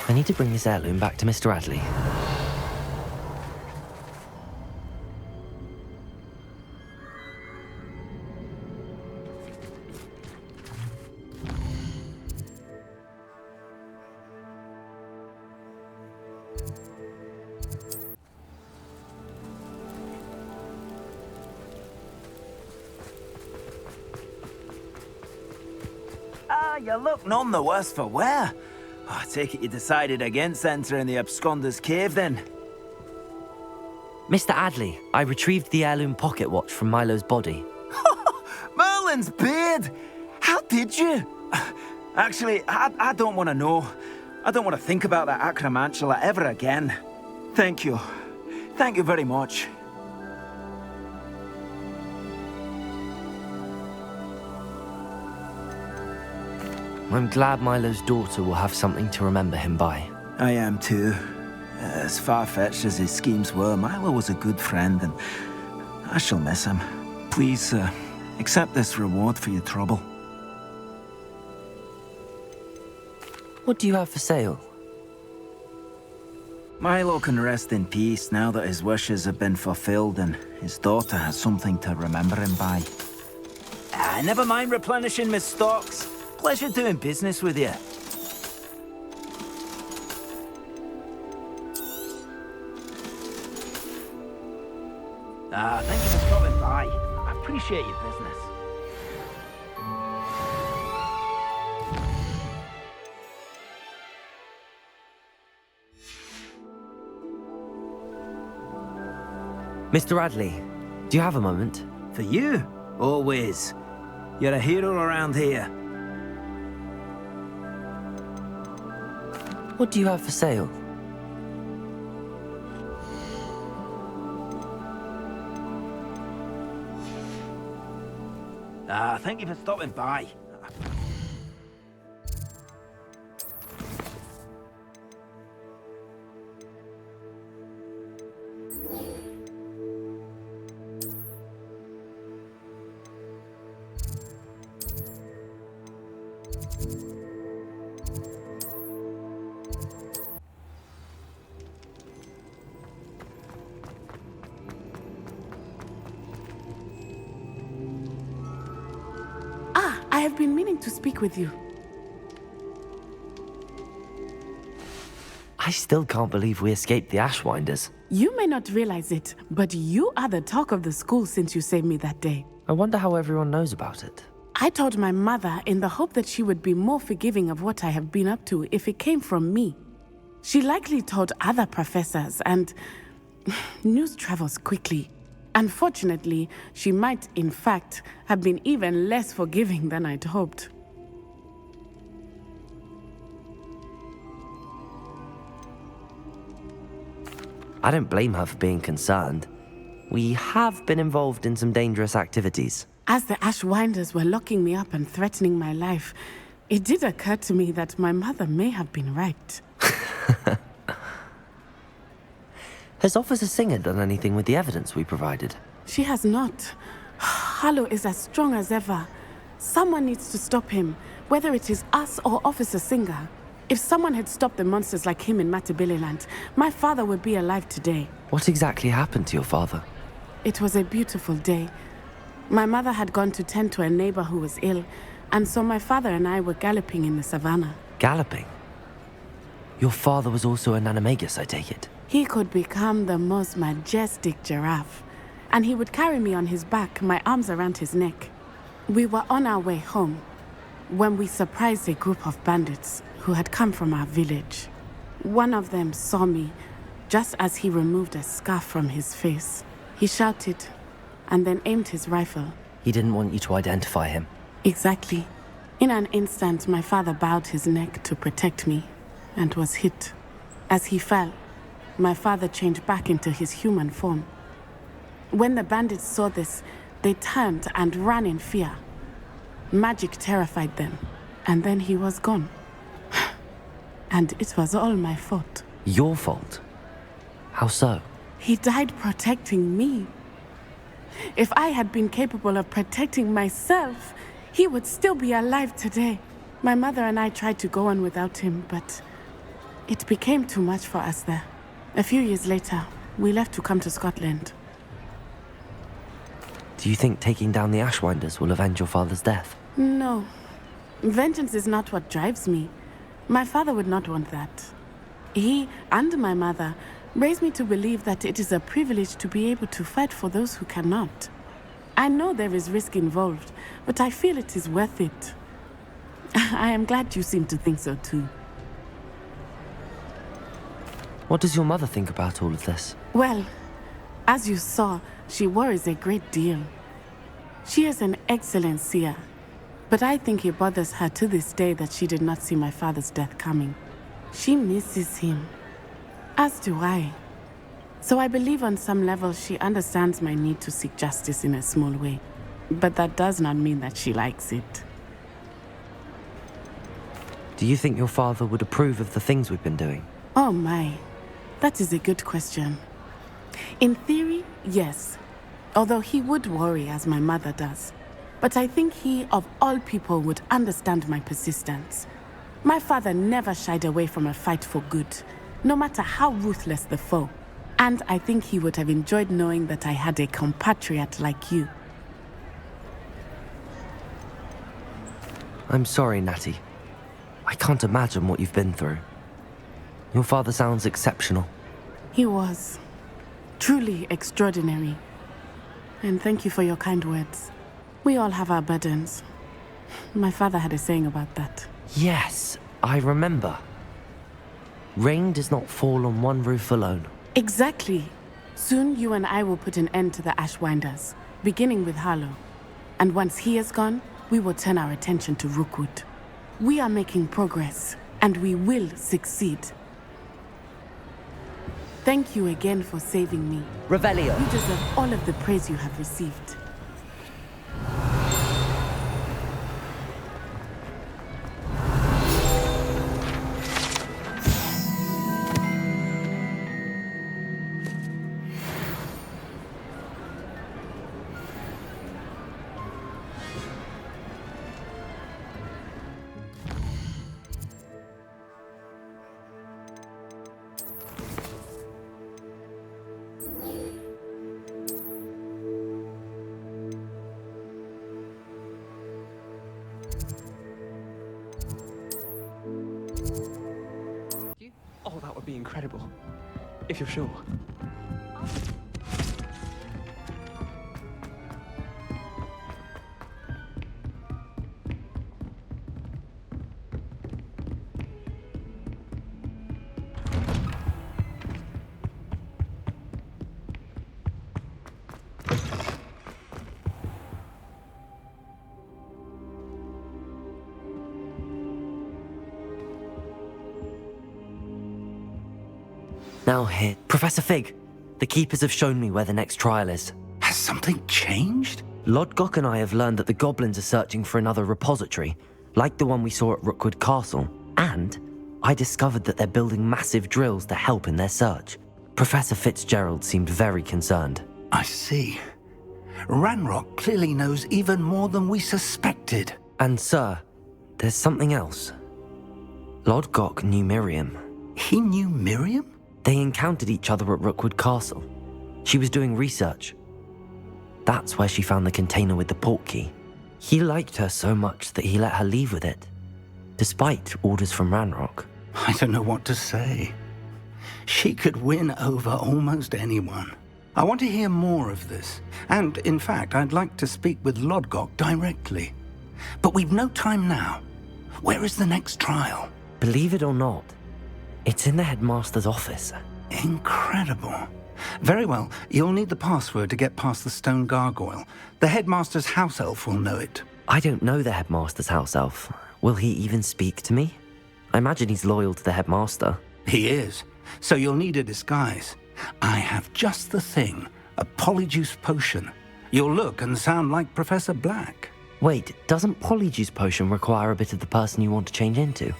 I need to bring this heirloom back to Mr. Adley. You look none the worse for wear. I take it you decided against entering the Absconder's cave, then? Mr. Adley, I retrieved the heirloom pocket watch from Milo's body. Merlin's beard! How did you? Actually, I don't want to know. I don't want to think about that Acromantula ever again. Thank you. Thank you very much. I'm glad Milo's daughter will have something to remember him by. I am too. As far-fetched as his schemes were, Milo was a good friend, and I shall miss him. Please, accept this reward for your trouble. What do you have for sale? Milo can rest in peace now that his wishes have been fulfilled and his daughter has something to remember him by. Never mind replenishing my stocks. Pleasure doing business with you. Thank you for stopping by. I appreciate your business. Mr. Radley, do you have a moment? For you? Always. You're a hero around here. What do you have for sale? Thank you for stopping by. I have been meaning to speak with you. I still can't believe we escaped the Ashwinders. You may not realize it, but you are the talk of the school since you saved me that day. I wonder how everyone knows about it. I told my mother in the hope that she would be more forgiving of what I have been up to if it came from me. She likely told other professors, and news travels quickly. Unfortunately, she might, in fact, have been even less forgiving than I'd hoped. I don't blame her for being concerned. We have been involved in some dangerous activities. As the Ashwinders were locking me up and threatening my life, it did occur to me that my mother may have been right. Has Officer Singer done anything with the evidence we provided? She has not. Harlow is as strong as ever. Someone needs to stop him, whether it is us or Officer Singer. If someone had stopped the monsters like him in Matabeleland, my father would be alive today. What exactly happened to your father? It was a beautiful day. My mother had gone to tend to a neighbor who was ill, and so my father and I were galloping in the savannah. Galloping? Your father was also an animagus, I take it? He could become the most majestic giraffe, and he would carry me on his back, my arms around his neck. We were on our way home when we surprised a group of bandits who had come from our village. One of them saw me just as he removed a scarf from his face. He shouted and then aimed his rifle. He didn't want you to identify him. Exactly. In an instant, my father bowed his neck to protect me and was hit. As he fell, my father changed back into his human form. When the bandits saw this, they turned and ran in fear. Magic terrified them, and then he was gone. And it was all my fault. Your fault? How so? He died protecting me. If I had been capable of protecting myself, he would still be alive today. My mother and I tried to go on without him, but it became too much for us there. A few years later, we left to come to Scotland. Do you think taking down the Ashwinders will avenge your father's death? No. Vengeance is not what drives me. My father would not want that. He and my mother raised me to believe that it is a privilege to be able to fight for those who cannot. I know there is risk involved, but I feel it is worth it. I am glad you seem to think so too. What does your mother think about all of this? Well, as you saw, she worries a great deal. She is an excellent seer, but I think it bothers her to this day that she did not see my father's death coming. She misses him, as do I. So I believe on some level she understands my need to seek justice in a small way. But that does not mean that she likes it. Do you think your father would approve of the things we've been doing? Oh my, that is a good question. In theory, yes. Although he would worry as my mother does. But I think he, of all people, would understand my persistence. My father never shied away from a fight for good, no matter how ruthless the foe. And I think he would have enjoyed knowing that I had a compatriot like you. I'm sorry, Natty. I can't imagine what you've been through. Your father sounds exceptional. He was truly extraordinary. And thank you for your kind words. We all have our burdens. My father had a saying about that. Yes, I remember. Rain does not fall on one roof alone. Exactly. Soon you and I will put an end to the Ashwinders, beginning with Harlow. And once he is gone, we will turn our attention to Rookwood. We are making progress, and we will succeed. Thank you again for saving me. Revelio. You deserve all of the praise you have received. Oh, that would be incredible. If you're sure. Now here, Professor Fig, the Keepers have shown me where the next trial is. Has something changed? Lodgok and I have learned that the goblins are searching for another repository, like the one we saw at Rookwood Castle. And I discovered that they're building massive drills to help in their search. Professor Fitzgerald seemed very concerned. I see. Ranrock clearly knows even more than we suspected. And sir, there's something else. Lodgok knew Miriam. He knew Miriam? They encountered each other at Rookwood Castle. She was doing research. That's where she found the container with the portkey. He liked her so much that he let her leave with it, despite orders from Ranrock. I don't know what to say. She could win over almost anyone. I want to hear more of this. And, in fact, I'd like to speak with Lodgok directly. But we've no time now. Where is the next trial? Believe it or not, it's in the headmaster's office. Incredible. Very well, you'll need the password to get past the stone gargoyle. The headmaster's house elf will know it. I don't know the headmaster's house elf. Will he even speak to me? I imagine he's loyal to the headmaster. He is. So you'll need a disguise. I have just the thing. A polyjuice potion. You'll look and sound like Professor Black. Wait, doesn't polyjuice potion require a bit of the person you want to change into?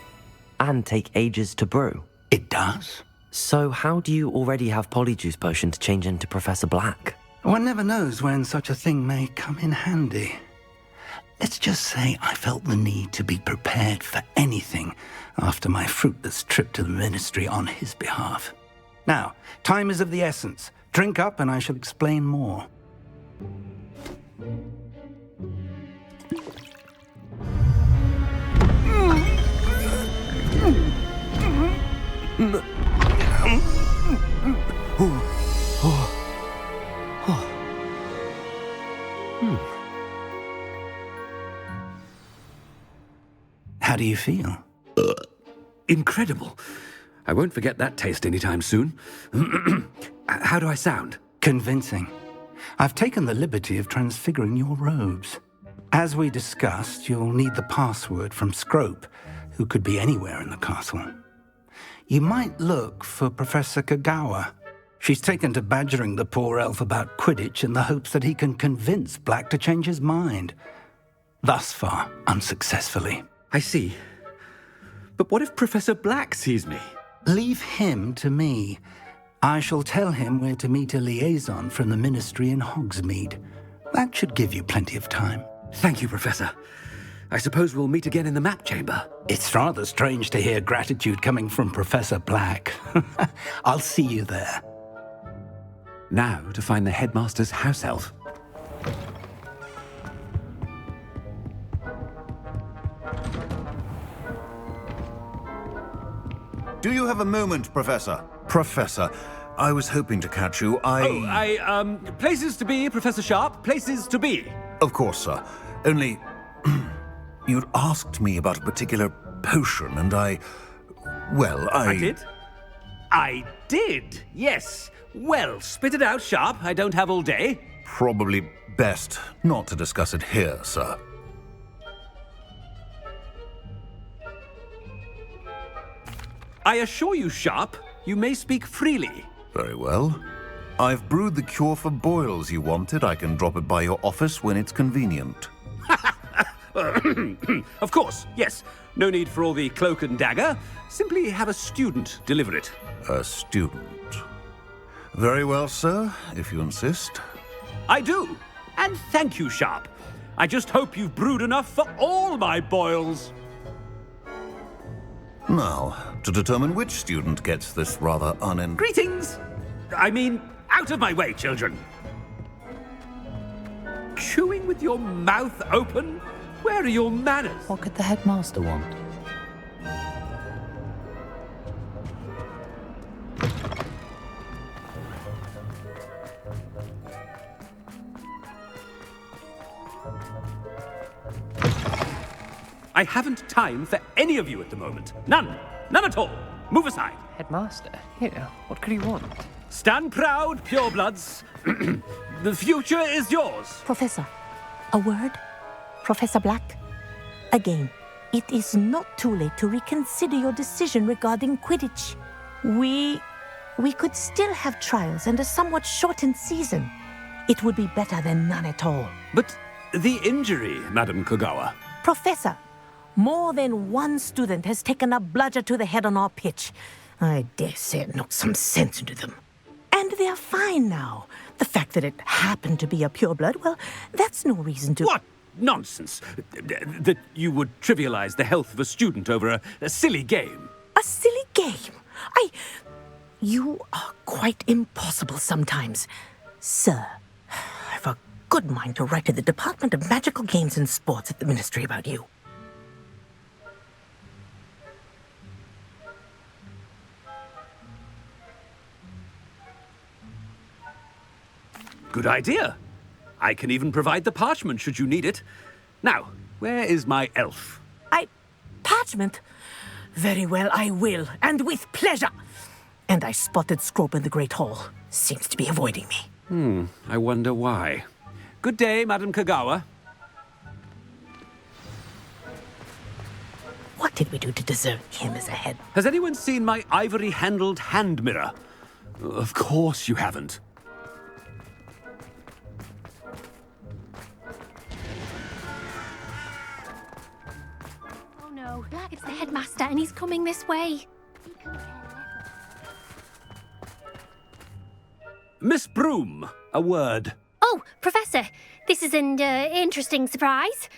And take ages to brew? It does. So how do you already have polyjuice potion to change into Professor Black? One never knows when such a thing may come in handy. Let's just say I felt the need to be prepared for anything after my fruitless trip to the ministry on his behalf. Now, time is of the essence. Drink up and I shall explain more. How do you feel? Incredible. I won't forget that taste anytime soon. How do I sound? Convincing. I've taken the liberty of transfiguring your robes. As we discussed, you'll need the password from Scrope, who could be anywhere in the castle. You might look for Professor Kagawa. She's taken to badgering the poor elf about Quidditch in the hopes that he can convince Black to change his mind. Thus far, unsuccessfully. I see. But what if Professor Black sees me? Leave him to me. I shall tell him where to meet a liaison from the ministry in Hogsmeade. That should give you plenty of time. Thank you, Professor. I suppose we'll meet again in the map chamber. It's rather strange to hear gratitude coming from Professor Black. I'll see you there. Now to find the headmaster's house elf. Do you have a moment, Professor? Professor, I was hoping to catch you. Places to be, Professor Sharp, places to be. Of course, sir. Only, you'd asked me about a particular potion, and I did? I did, yes. Well, spit it out, Sharp. I don't have all day. Probably best not to discuss it here, sir. I assure you, Sharp, you may speak freely. Very well. I've brewed the cure for boils you wanted. I can drop it by your office when it's convenient. Of course, yes. No need for all the cloak and dagger. Simply have a student deliver it. A student? Very well, sir, if you insist. I do. And thank you, Sharp. I just hope you've brewed enough for all my boils. Now, to determine which student gets this rather Greetings! I mean, out of my way, children. Chewing with your mouth open? Where are your manners? What could the headmaster want? I haven't time for any of you at the moment. None. None at all. Move aside. Headmaster, here, what could he want? Stand proud, purebloods. The future is yours. Professor, a word? Professor Black? Again, it is not too late to reconsider your decision regarding Quidditch. We could still have trials and a somewhat shortened season. It would be better than none at all. But the injury, Madam Kogawa. Professor, more than one student has taken a bludger to the head on our pitch. I dare say it knocked some sense into them. And they're fine now. The fact that it happened to be a pureblood, well, that's no reason to... What nonsense! That you would trivialize the health of a student over a silly game. A silly game? You are quite impossible sometimes. Sir, I've a good mind to write to the Department of Magical Games and Sports at the Ministry about you. Good idea. I can even provide the parchment should you need it. Now, where is my elf? Parchment? Very well, I will, and with pleasure. And I spotted Scrope in the Great Hall. Seems to be avoiding me. I wonder why. Good day, Madam Kogawa. What did we do to deserve him as a head? Has anyone seen my ivory-handled hand mirror? Of course you haven't. Oh no, it's the headmaster and he's coming this way. Miss Broom, a word. Oh, Professor, this is an interesting surprise.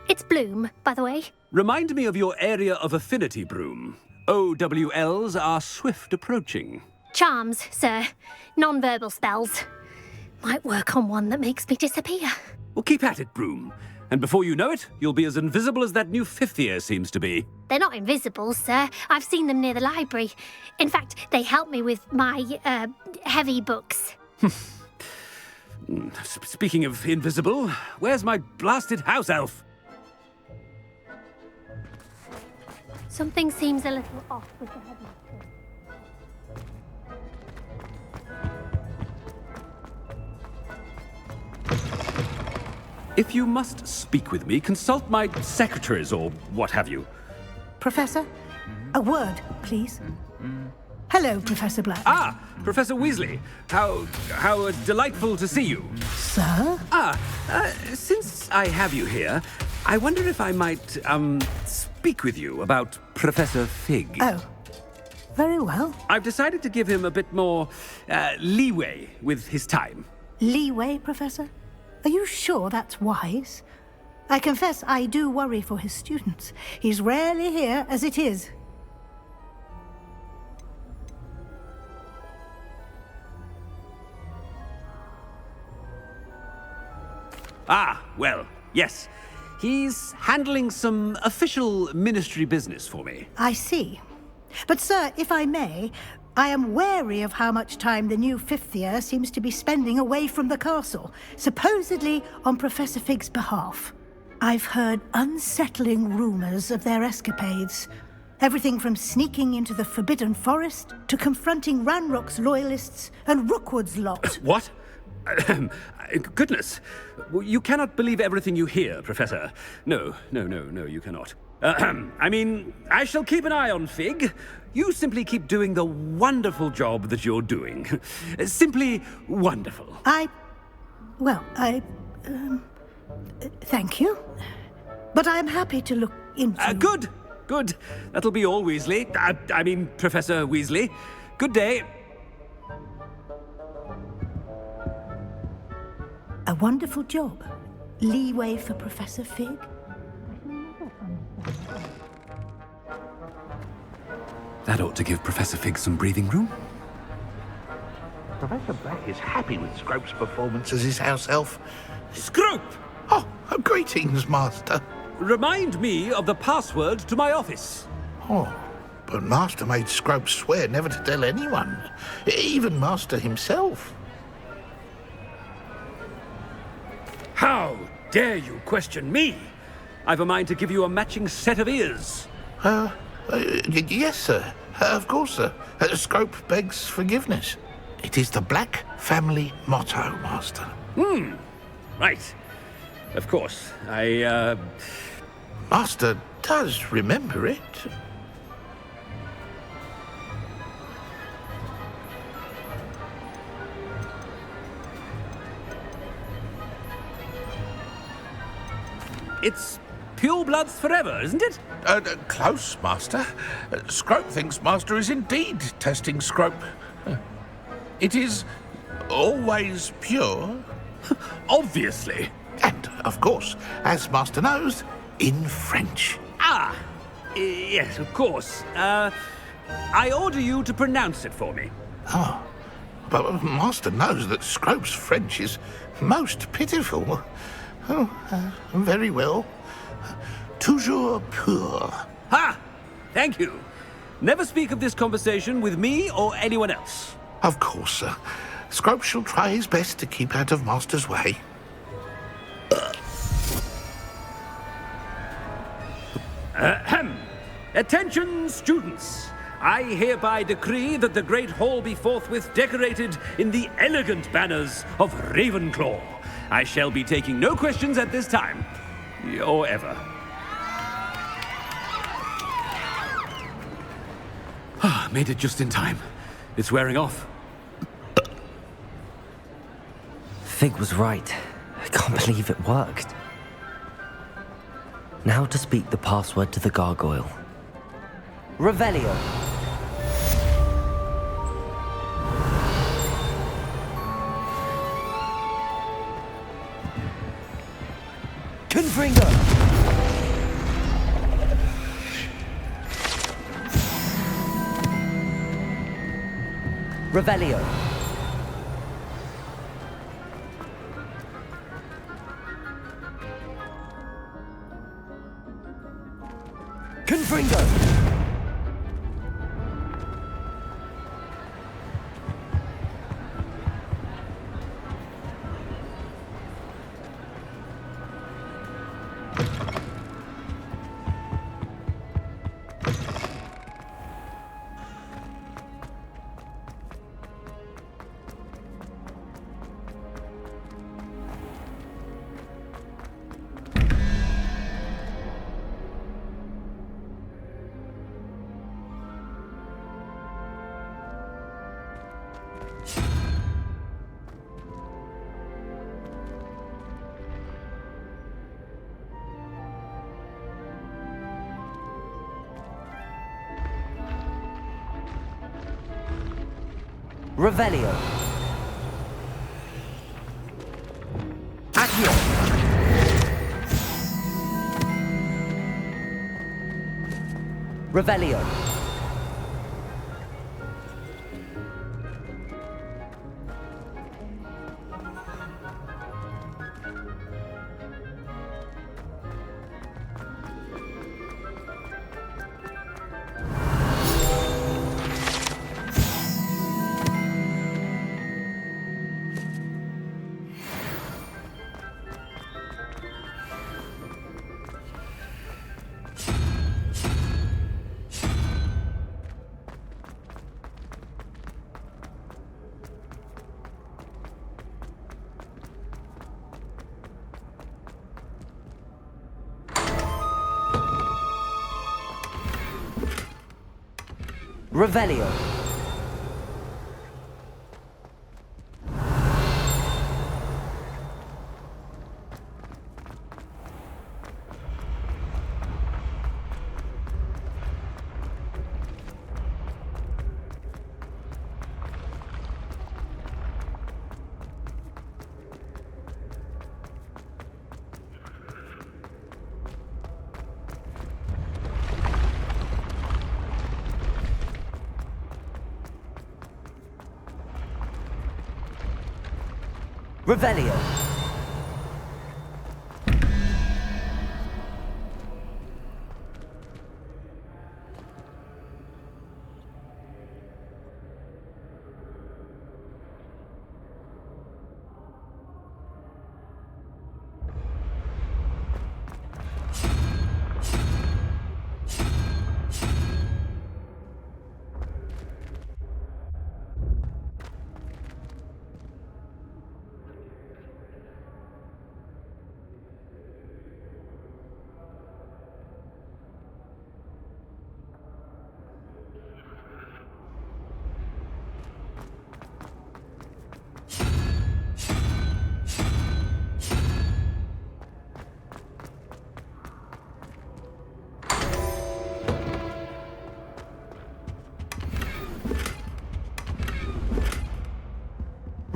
It's Bloom, by the way. Remind me of your area of affinity, Broom. OWLs are swift approaching. Charms, sir. Non-verbal spells. Might work on one that makes me disappear. Well, keep at it, Broom. And before you know it, you'll be as invisible as that new fifth year seems to be. They're not invisible, sir. I've seen them near the library. In fact, they help me with my, heavy books. Speaking of invisible, where's my blasted house elf? Something seems a little off with the headmaster. If you must speak with me, consult my secretaries or what have you. Professor, a word, please. Hello, Professor Black. Ah, Professor Weasley. How delightful to see you. Sir? Since I have you here, I wonder if I might, speak with you about Professor Fig. Oh, very well. I've decided to give him a bit more, leeway with his time. Leeway, Professor? Are you sure that's wise? I confess I do worry for his students. He's rarely here as it is. Ah, well, yes. He's handling some official ministry business for me. I see. But, sir, if I may, I am wary of how much time the new fifth year seems to be spending away from the castle, supposedly on Professor Fig's behalf. I've heard unsettling rumors of their escapades. Everything from sneaking into the Forbidden Forest to confronting Ranrock's loyalists and Rookwood's lot. What? Goodness. You cannot believe everything you hear, Professor. No, you cannot. I mean, I shall keep an eye on Fig. You simply keep doing the wonderful job that you're doing. Simply wonderful. Thank you. But I'm happy to look into... Good. That'll be all, Weasley. I mean, Professor Weasley. Good day. A wonderful job. Leeway for Professor Fig. That ought to give Professor Fig some breathing room. Professor Black is happy with Scrope's performance as his house elf. Scrope! Oh, greetings, Master. Remind me of the password to my office. Oh, but Master made Scrope swear never to tell anyone, even Master himself. How dare you question me? I've a mind to give you a matching set of ears. Yes, sir. Of course, sir. Scrope begs forgiveness. It is the Black family motto, Master. Right. Of course. Master does remember it. It's purebloods forever, isn't it? Close, Master. Scrope thinks Master is indeed testing Scrope. It is always pure. Obviously. And, of course, as Master knows, in French. Yes, of course. I order you to pronounce it for me. Oh, but Master knows that Scrope's French is most pitiful. Very well. Toujours pur. Ha! Thank you. Never speak of this conversation with me or anyone else. Of course, sir. Scrope shall try his best to keep out of Master's way. Attention, students. I hereby decree that the Great Hall be forthwith decorated in the elegant banners of Ravenclaw. I shall be taking no questions at this time. Or ever. Made it just in time. It's wearing off. Fig was right. I can't believe it worked. Now to speak the password to the gargoyle. Revelio. Confringo. Revelio. Confringo. Revelio. Accio. Revelio. Revelio. Revelio.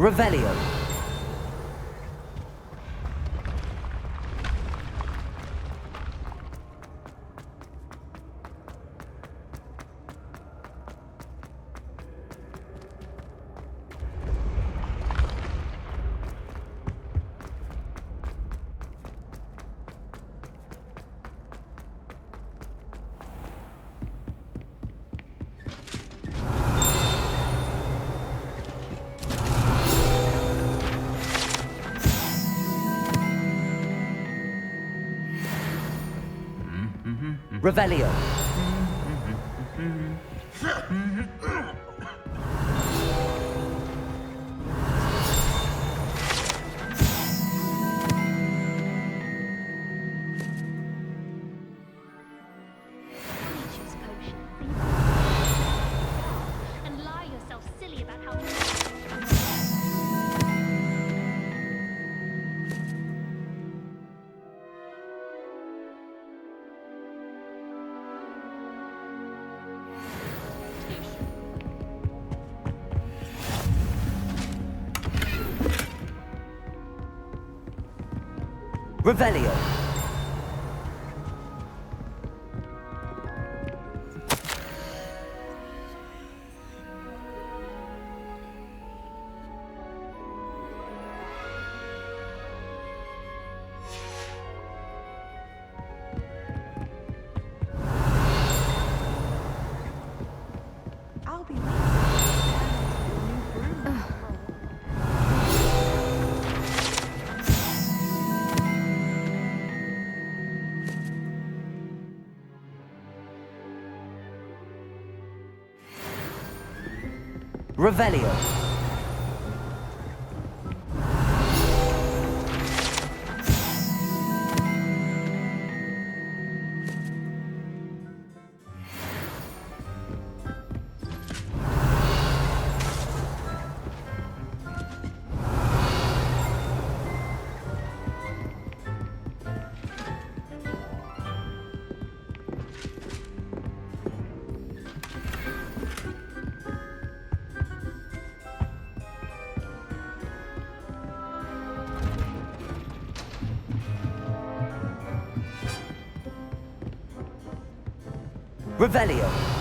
Revelio. Revelio. And lie yourself silly about how. Revelio. I'll be Revelio. Revelio.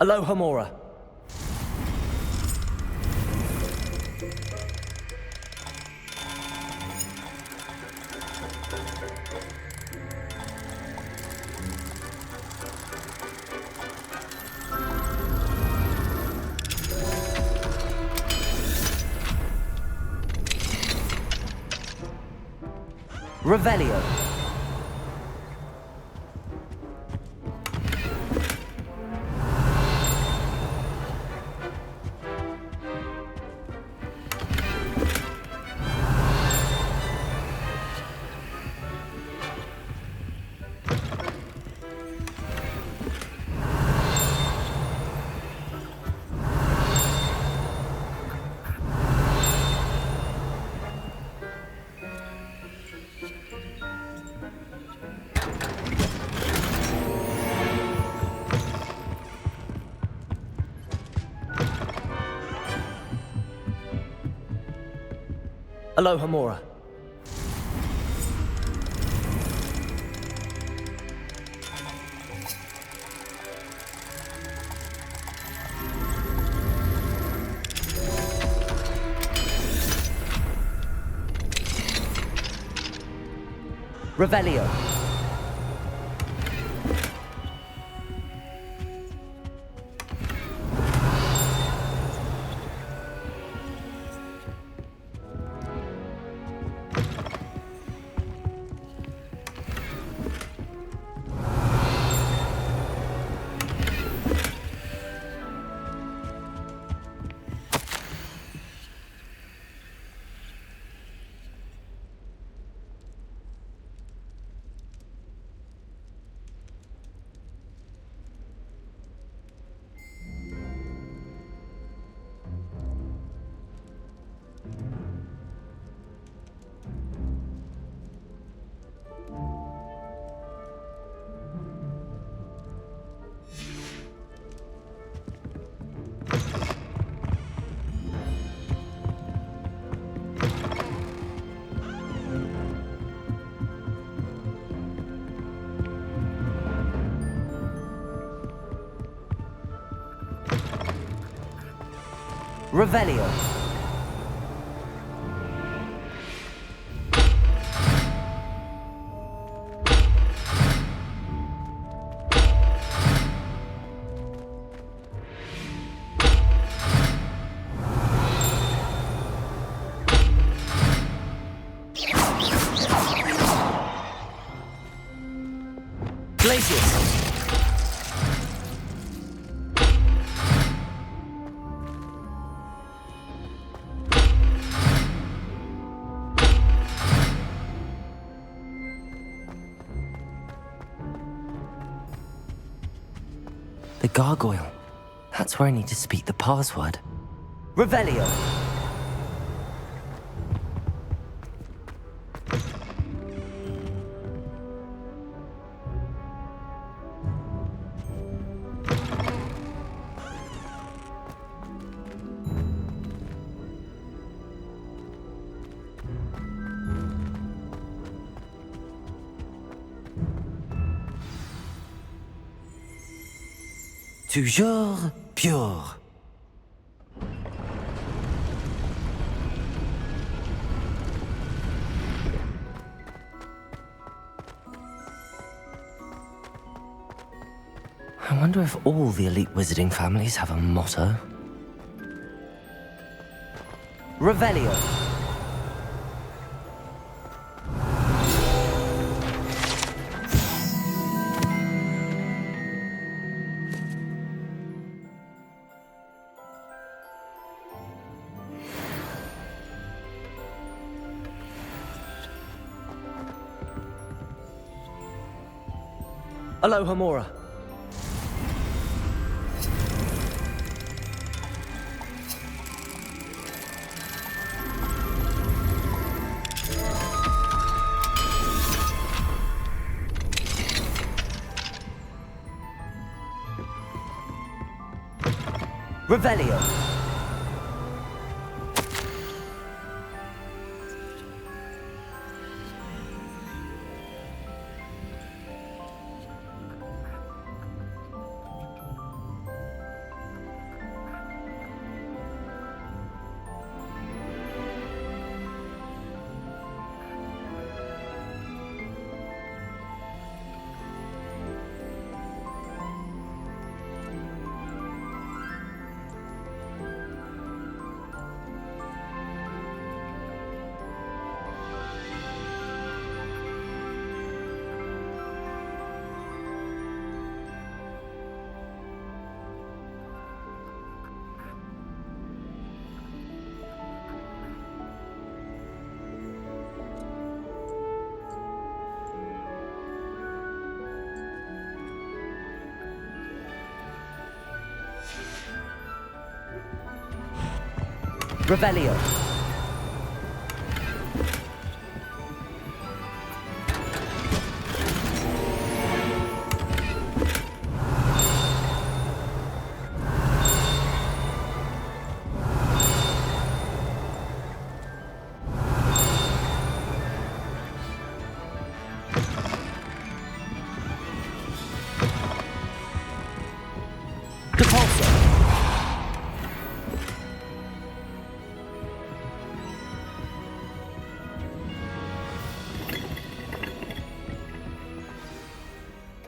Aloha Mora. Revelio. Aloha Mora. Revelio. Revelio. Glacius. The gargoyle. That's where I need to speak the password. Revelio. Toujours pure. I wonder if all the elite wizarding families have a motto. Revelio. Aloha Mora. Revelio. Revelio.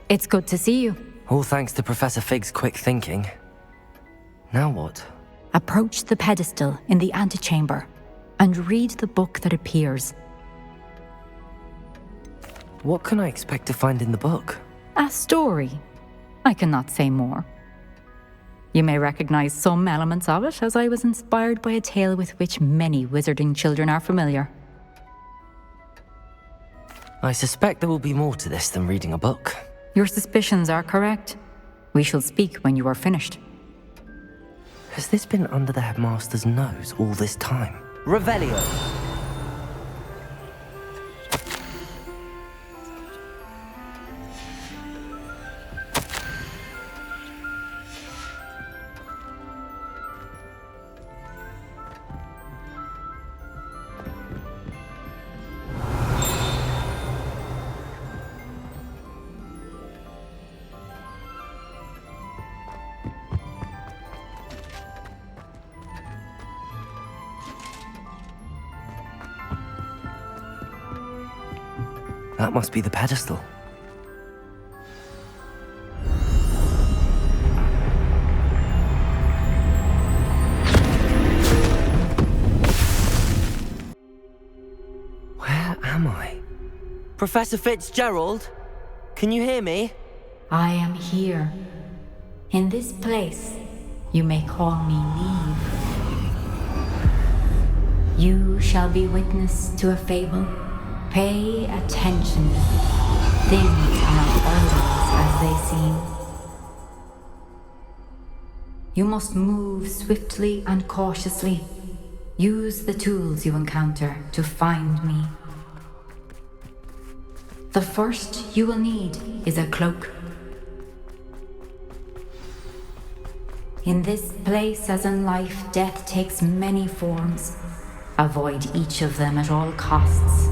It's good to see you. All thanks to Professor Fig's quick thinking. Now what? Approach the pedestal in the antechamber and read the book that appears. What can I expect to find in the book? A story. I cannot say more. You may recognize some elements of it, as I was inspired by a tale with which many wizarding children are familiar. I suspect there will be more to this than reading a book. Your suspicions are correct. We shall speak when you are finished. Has this been under the headmaster's nose all this time? Revelio. That must be the pedestal. Where am I? Professor Fitzgerald? Can you hear me? I am here. In this place, you may call me Neve. You shall be witness to a fable. Pay attention. Things are not always as they seem. You must move swiftly and cautiously. Use the tools you encounter to find me. The first you will need is a cloak. In this place, as in life, death takes many forms. Avoid each of them at all costs.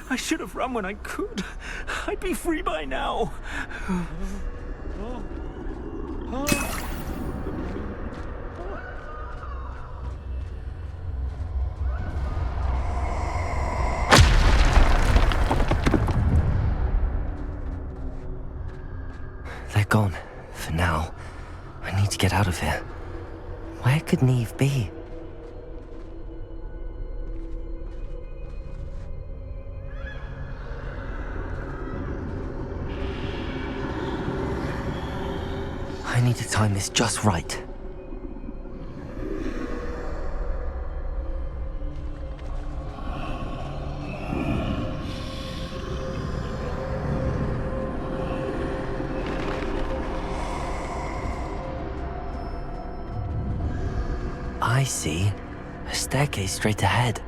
I should have run when I could. I'd be free by now. They're gone. For now. I need to get out of here. Where could Neve be? I need to time this just right. I see. A staircase straight ahead.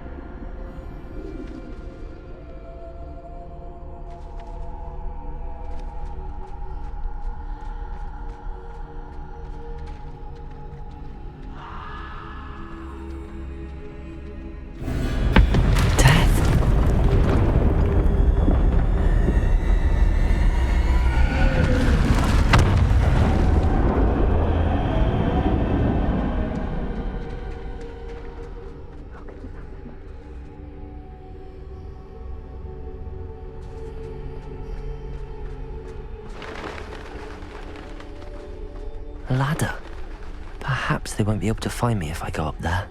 ladder. Perhaps they won't be able to find me if I go up there.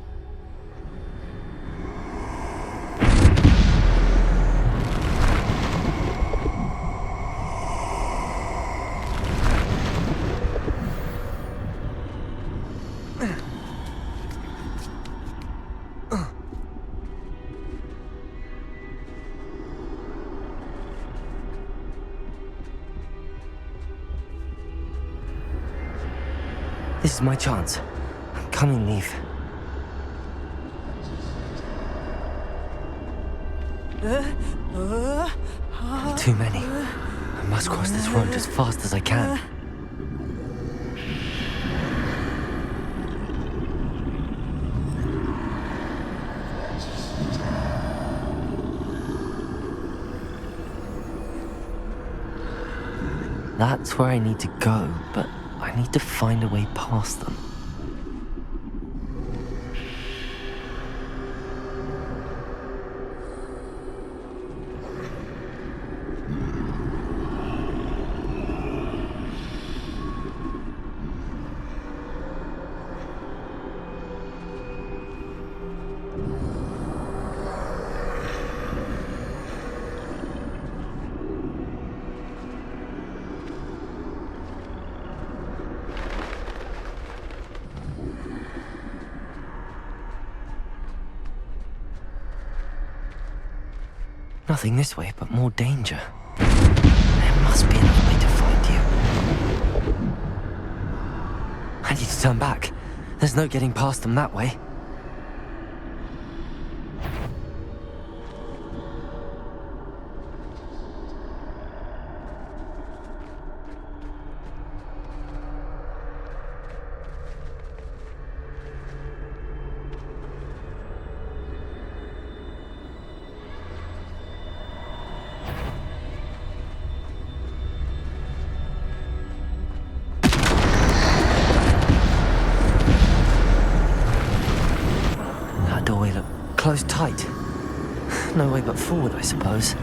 This is my chance. Come and leave. Too many. I must cross this road as fast as I can. That's where I need to go, but I need to find a way past them. Nothing this way, but more danger. There must be another way to find you. I need to turn back. There's no getting past them that way. Closed tight. No way but forward, I suppose.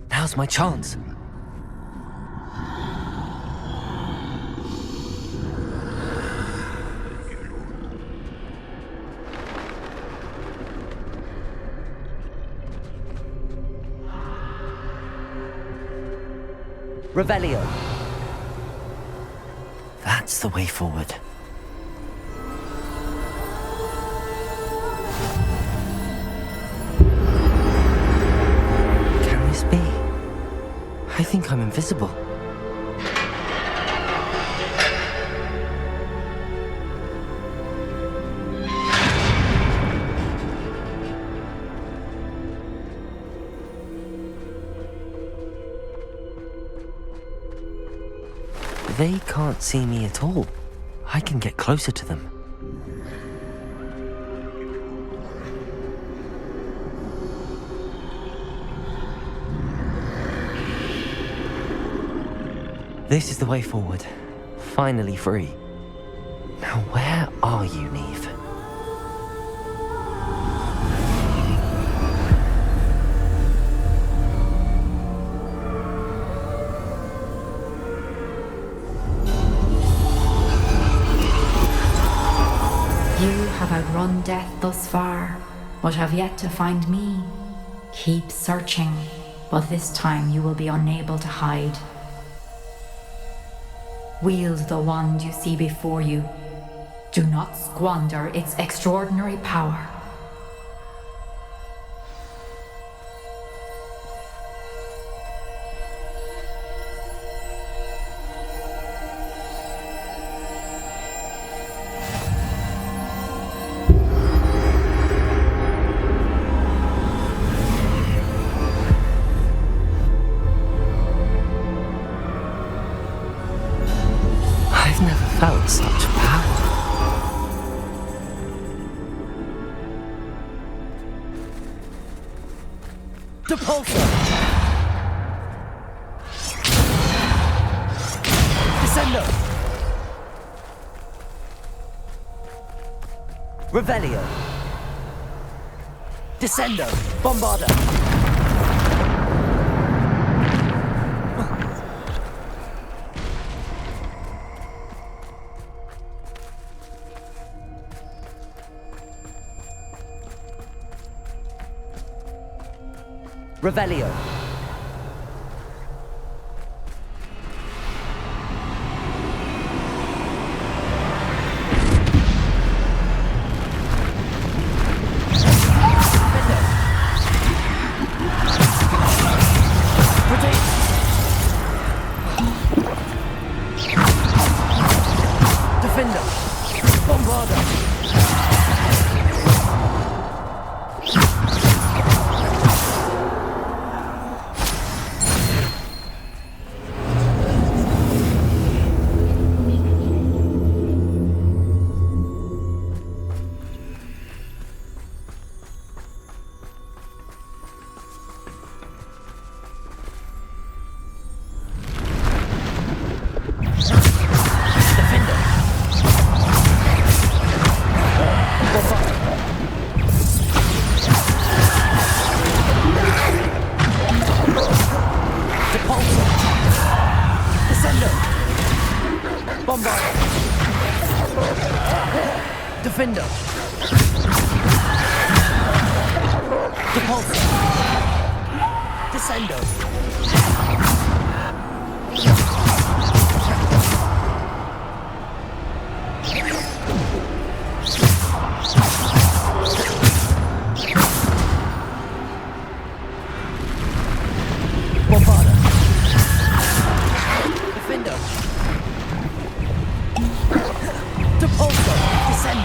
Now's my chance. Revelio. That's the way forward. Can this be? I think I'm invisible. They can't see me at all. I can get closer to them. This is the way forward. Finally free. Now where are you, Neve? You have outrun death thus far, but have yet to find me. Keep searching, but this time you will be unable to hide. Wield the wand you see before you. Do not squander its extraordinary power. Depulso! Descendo! Revelio! Descendo! Bombarda! Revelio. Defender. Bombarda. Defender. Depulso. Descendo. Bombarda. Defender. Depulso. Descendo.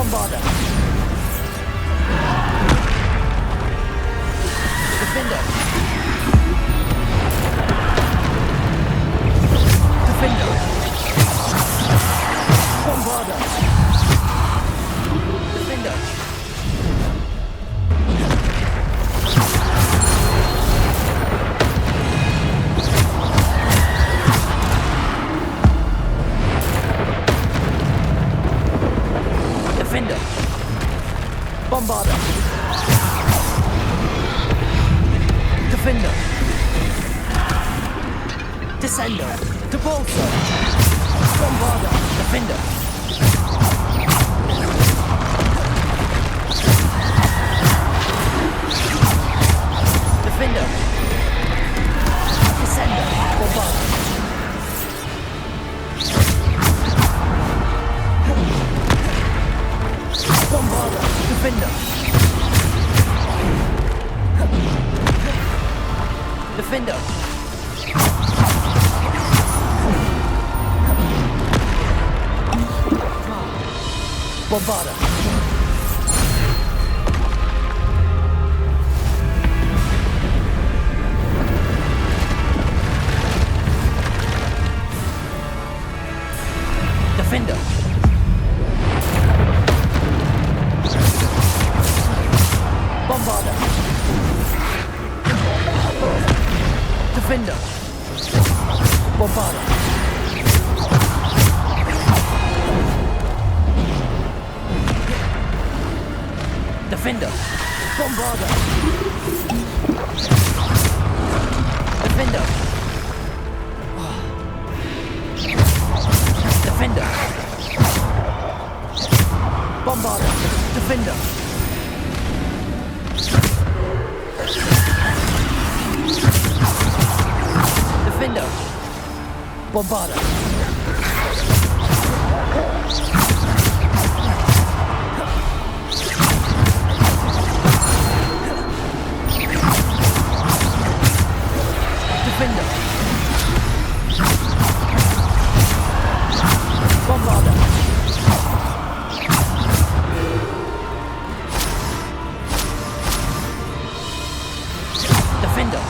Bombarda. Defender. Bombarda. Defender. Descendo. Depulso. Bombarda. Defender. Defender. Defender! Defender! Bombarda! Defender! Bombarda! Defender! Bombarda! Defender! Bombarda! Defender! Defender! Bombarda! Defender! Defender! Bombarda! Defender! Bombarda! Defender!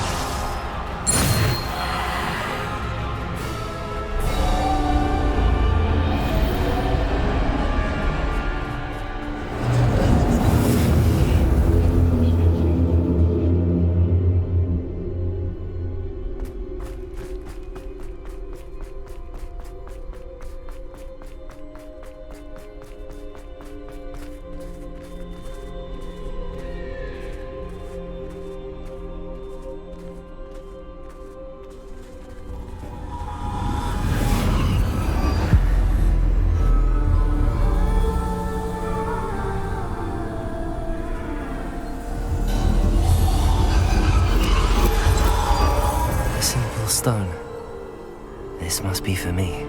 Stone. This must be for me.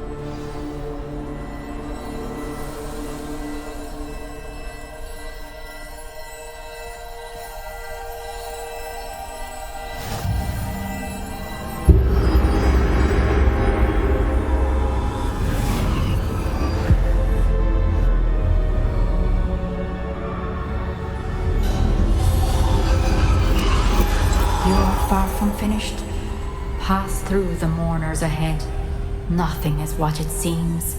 You're far from finished. Pass through the mourners ahead. Nothing is what it seems.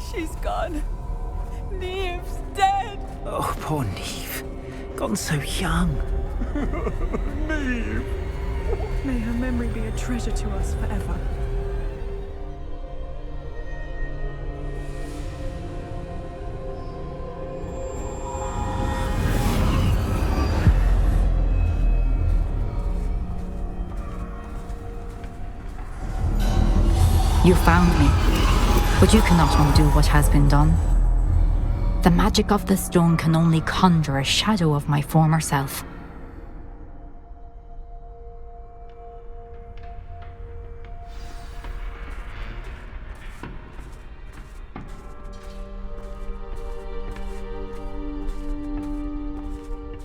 She's gone. Neve's dead. Oh, poor Neve. Gone so young. Neve. May her memory be a treasure to us forever. You found me, but you cannot undo what has been done. The magic of the stone can only conjure a shadow of my former self.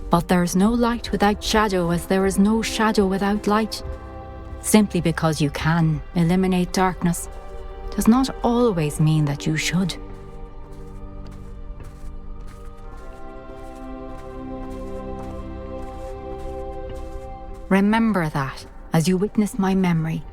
But there is no light without shadow, as there is no shadow without light. Simply because you can eliminate darkness does not always mean that you should. Remember that as you witness my memory.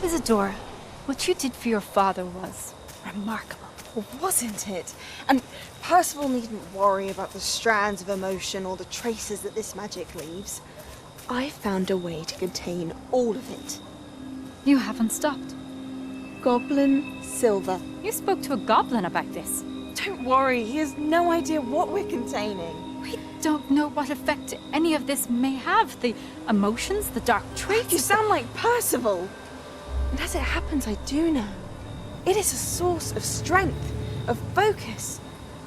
Isadora, what you did for your father was remarkable. wasn't it? And Percival needn't worry about the strands of emotion or the traces that this magic leaves. I found a way to contain all of it. You haven't stopped. Goblin Silver. You spoke to a goblin about this. Don't worry, he has no idea what we're containing. We don't know what effect any of this may have. The emotions, the dark traits. You sound like Percival. And as it happens, I do know. It is a source of strength, of focus.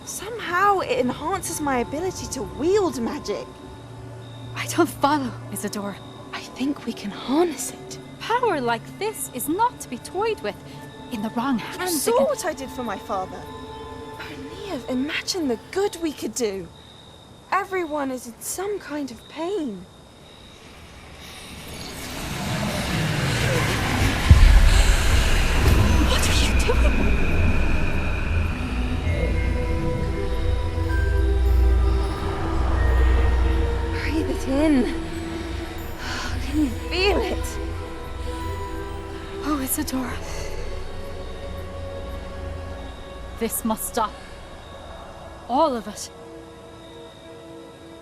Somehow it enhances my ability to wield magic. I don't follow, Isadora. I think we can harness it. Power like this is not to be toyed with. In the wrong hands. You saw what I did for my father. O'Neill, imagine the good we could do. Everyone is in some kind of pain. What are you doing? Breathe it in. Can you feel it? Oh, Isadora. This must stop. All of it.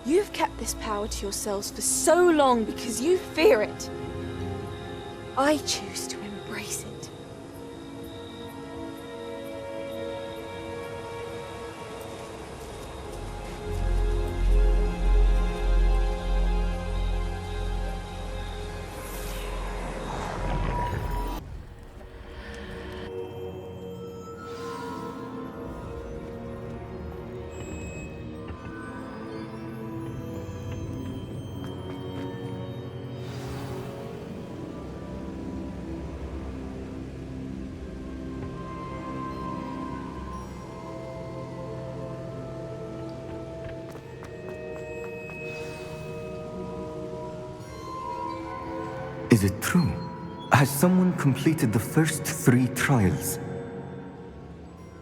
You've kept this power to yourselves for so long because you fear it. I choose to embrace it. Is it true? Has someone completed the first 3 trials?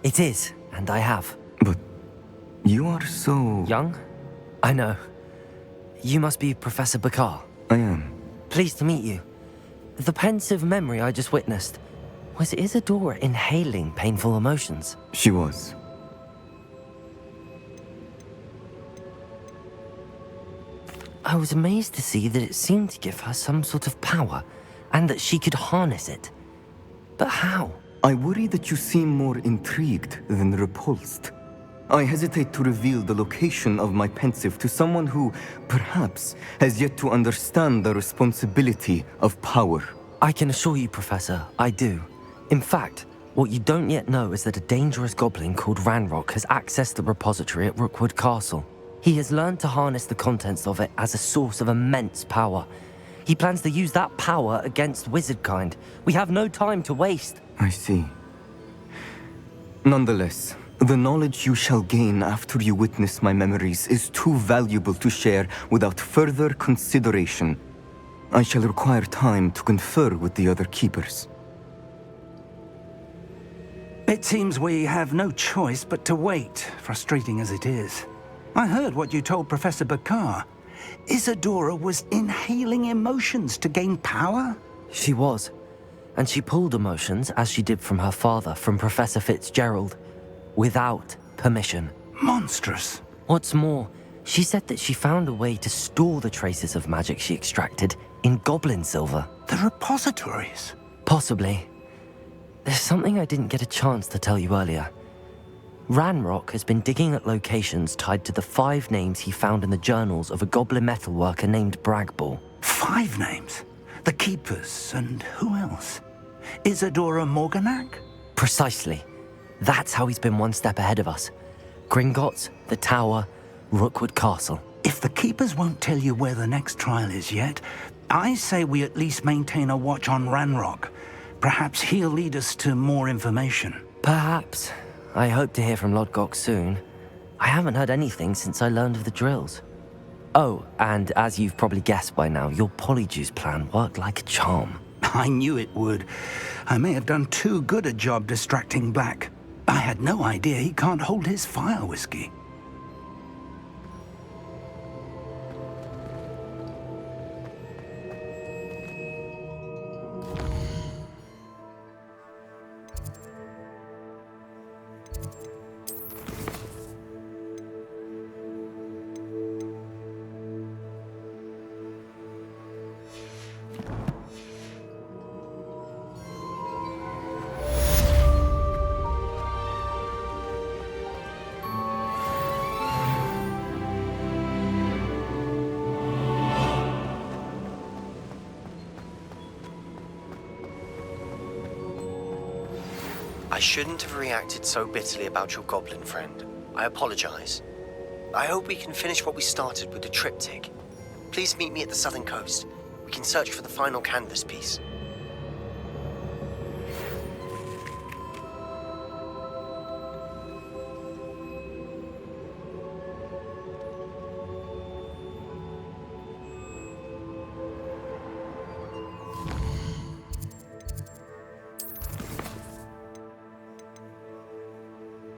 It is, and I have. But you are so... Young? I know. You must be Professor Bakar. I am. Pleased to meet you. The pensive memory I just witnessed, was Isadora inhaling painful emotions? She was. I was amazed to see that it seemed to give her some sort of power, and that she could harness it. But how? I worry that you seem more intrigued than repulsed. I hesitate to reveal the location of my pensive to someone who, perhaps, has yet to understand the responsibility of power. I can assure you, Professor, I do. In fact, what you don't yet know is that a dangerous goblin called Ranrock has accessed the repository at Rookwood Castle. He has learned to harness the contents of it as a source of immense power. He plans to use that power against wizardkind. We have no time to waste. I see. Nonetheless, the knowledge you shall gain after you witness my memories is too valuable to share without further consideration. I shall require time to confer with the other keepers. It seems we have no choice but to wait, frustrating as it is. I heard what you told Professor Bakar. Isadora was inhaling emotions to gain power? She was. And she pulled emotions, as she did from her father, from Professor Fitzgerald, without permission. Monstrous. What's more, she said that she found a way to store the traces of magic she extracted in goblin silver. The repositories? Possibly. There's something I didn't get a chance to tell you earlier. Ranrock has been digging at locations tied to the 5 names he found in the journals of a goblin metalworker named Bragball. 5 names? The Keepers, and who else? Isadora Morganac? Precisely. That's how he's been one step ahead of us. Gringotts, the Tower, Rookwood Castle. If the Keepers won't tell you where the next trial is yet, I say we at least maintain a watch on Ranrock. Perhaps he'll lead us to more information. Perhaps. I hope to hear from Lodgok soon. I haven't heard anything since I learned of the drills. Oh, and as you've probably guessed by now, your Polyjuice plan worked like a charm. I knew it would. I may have done too good a job distracting Black. I had no idea he can't hold his fire whiskey. I shouldn't have reacted so bitterly about your goblin friend. I apologize. I hope we can finish what we started with the triptych. Please meet me at the southern coast. We can search for the final canvas piece.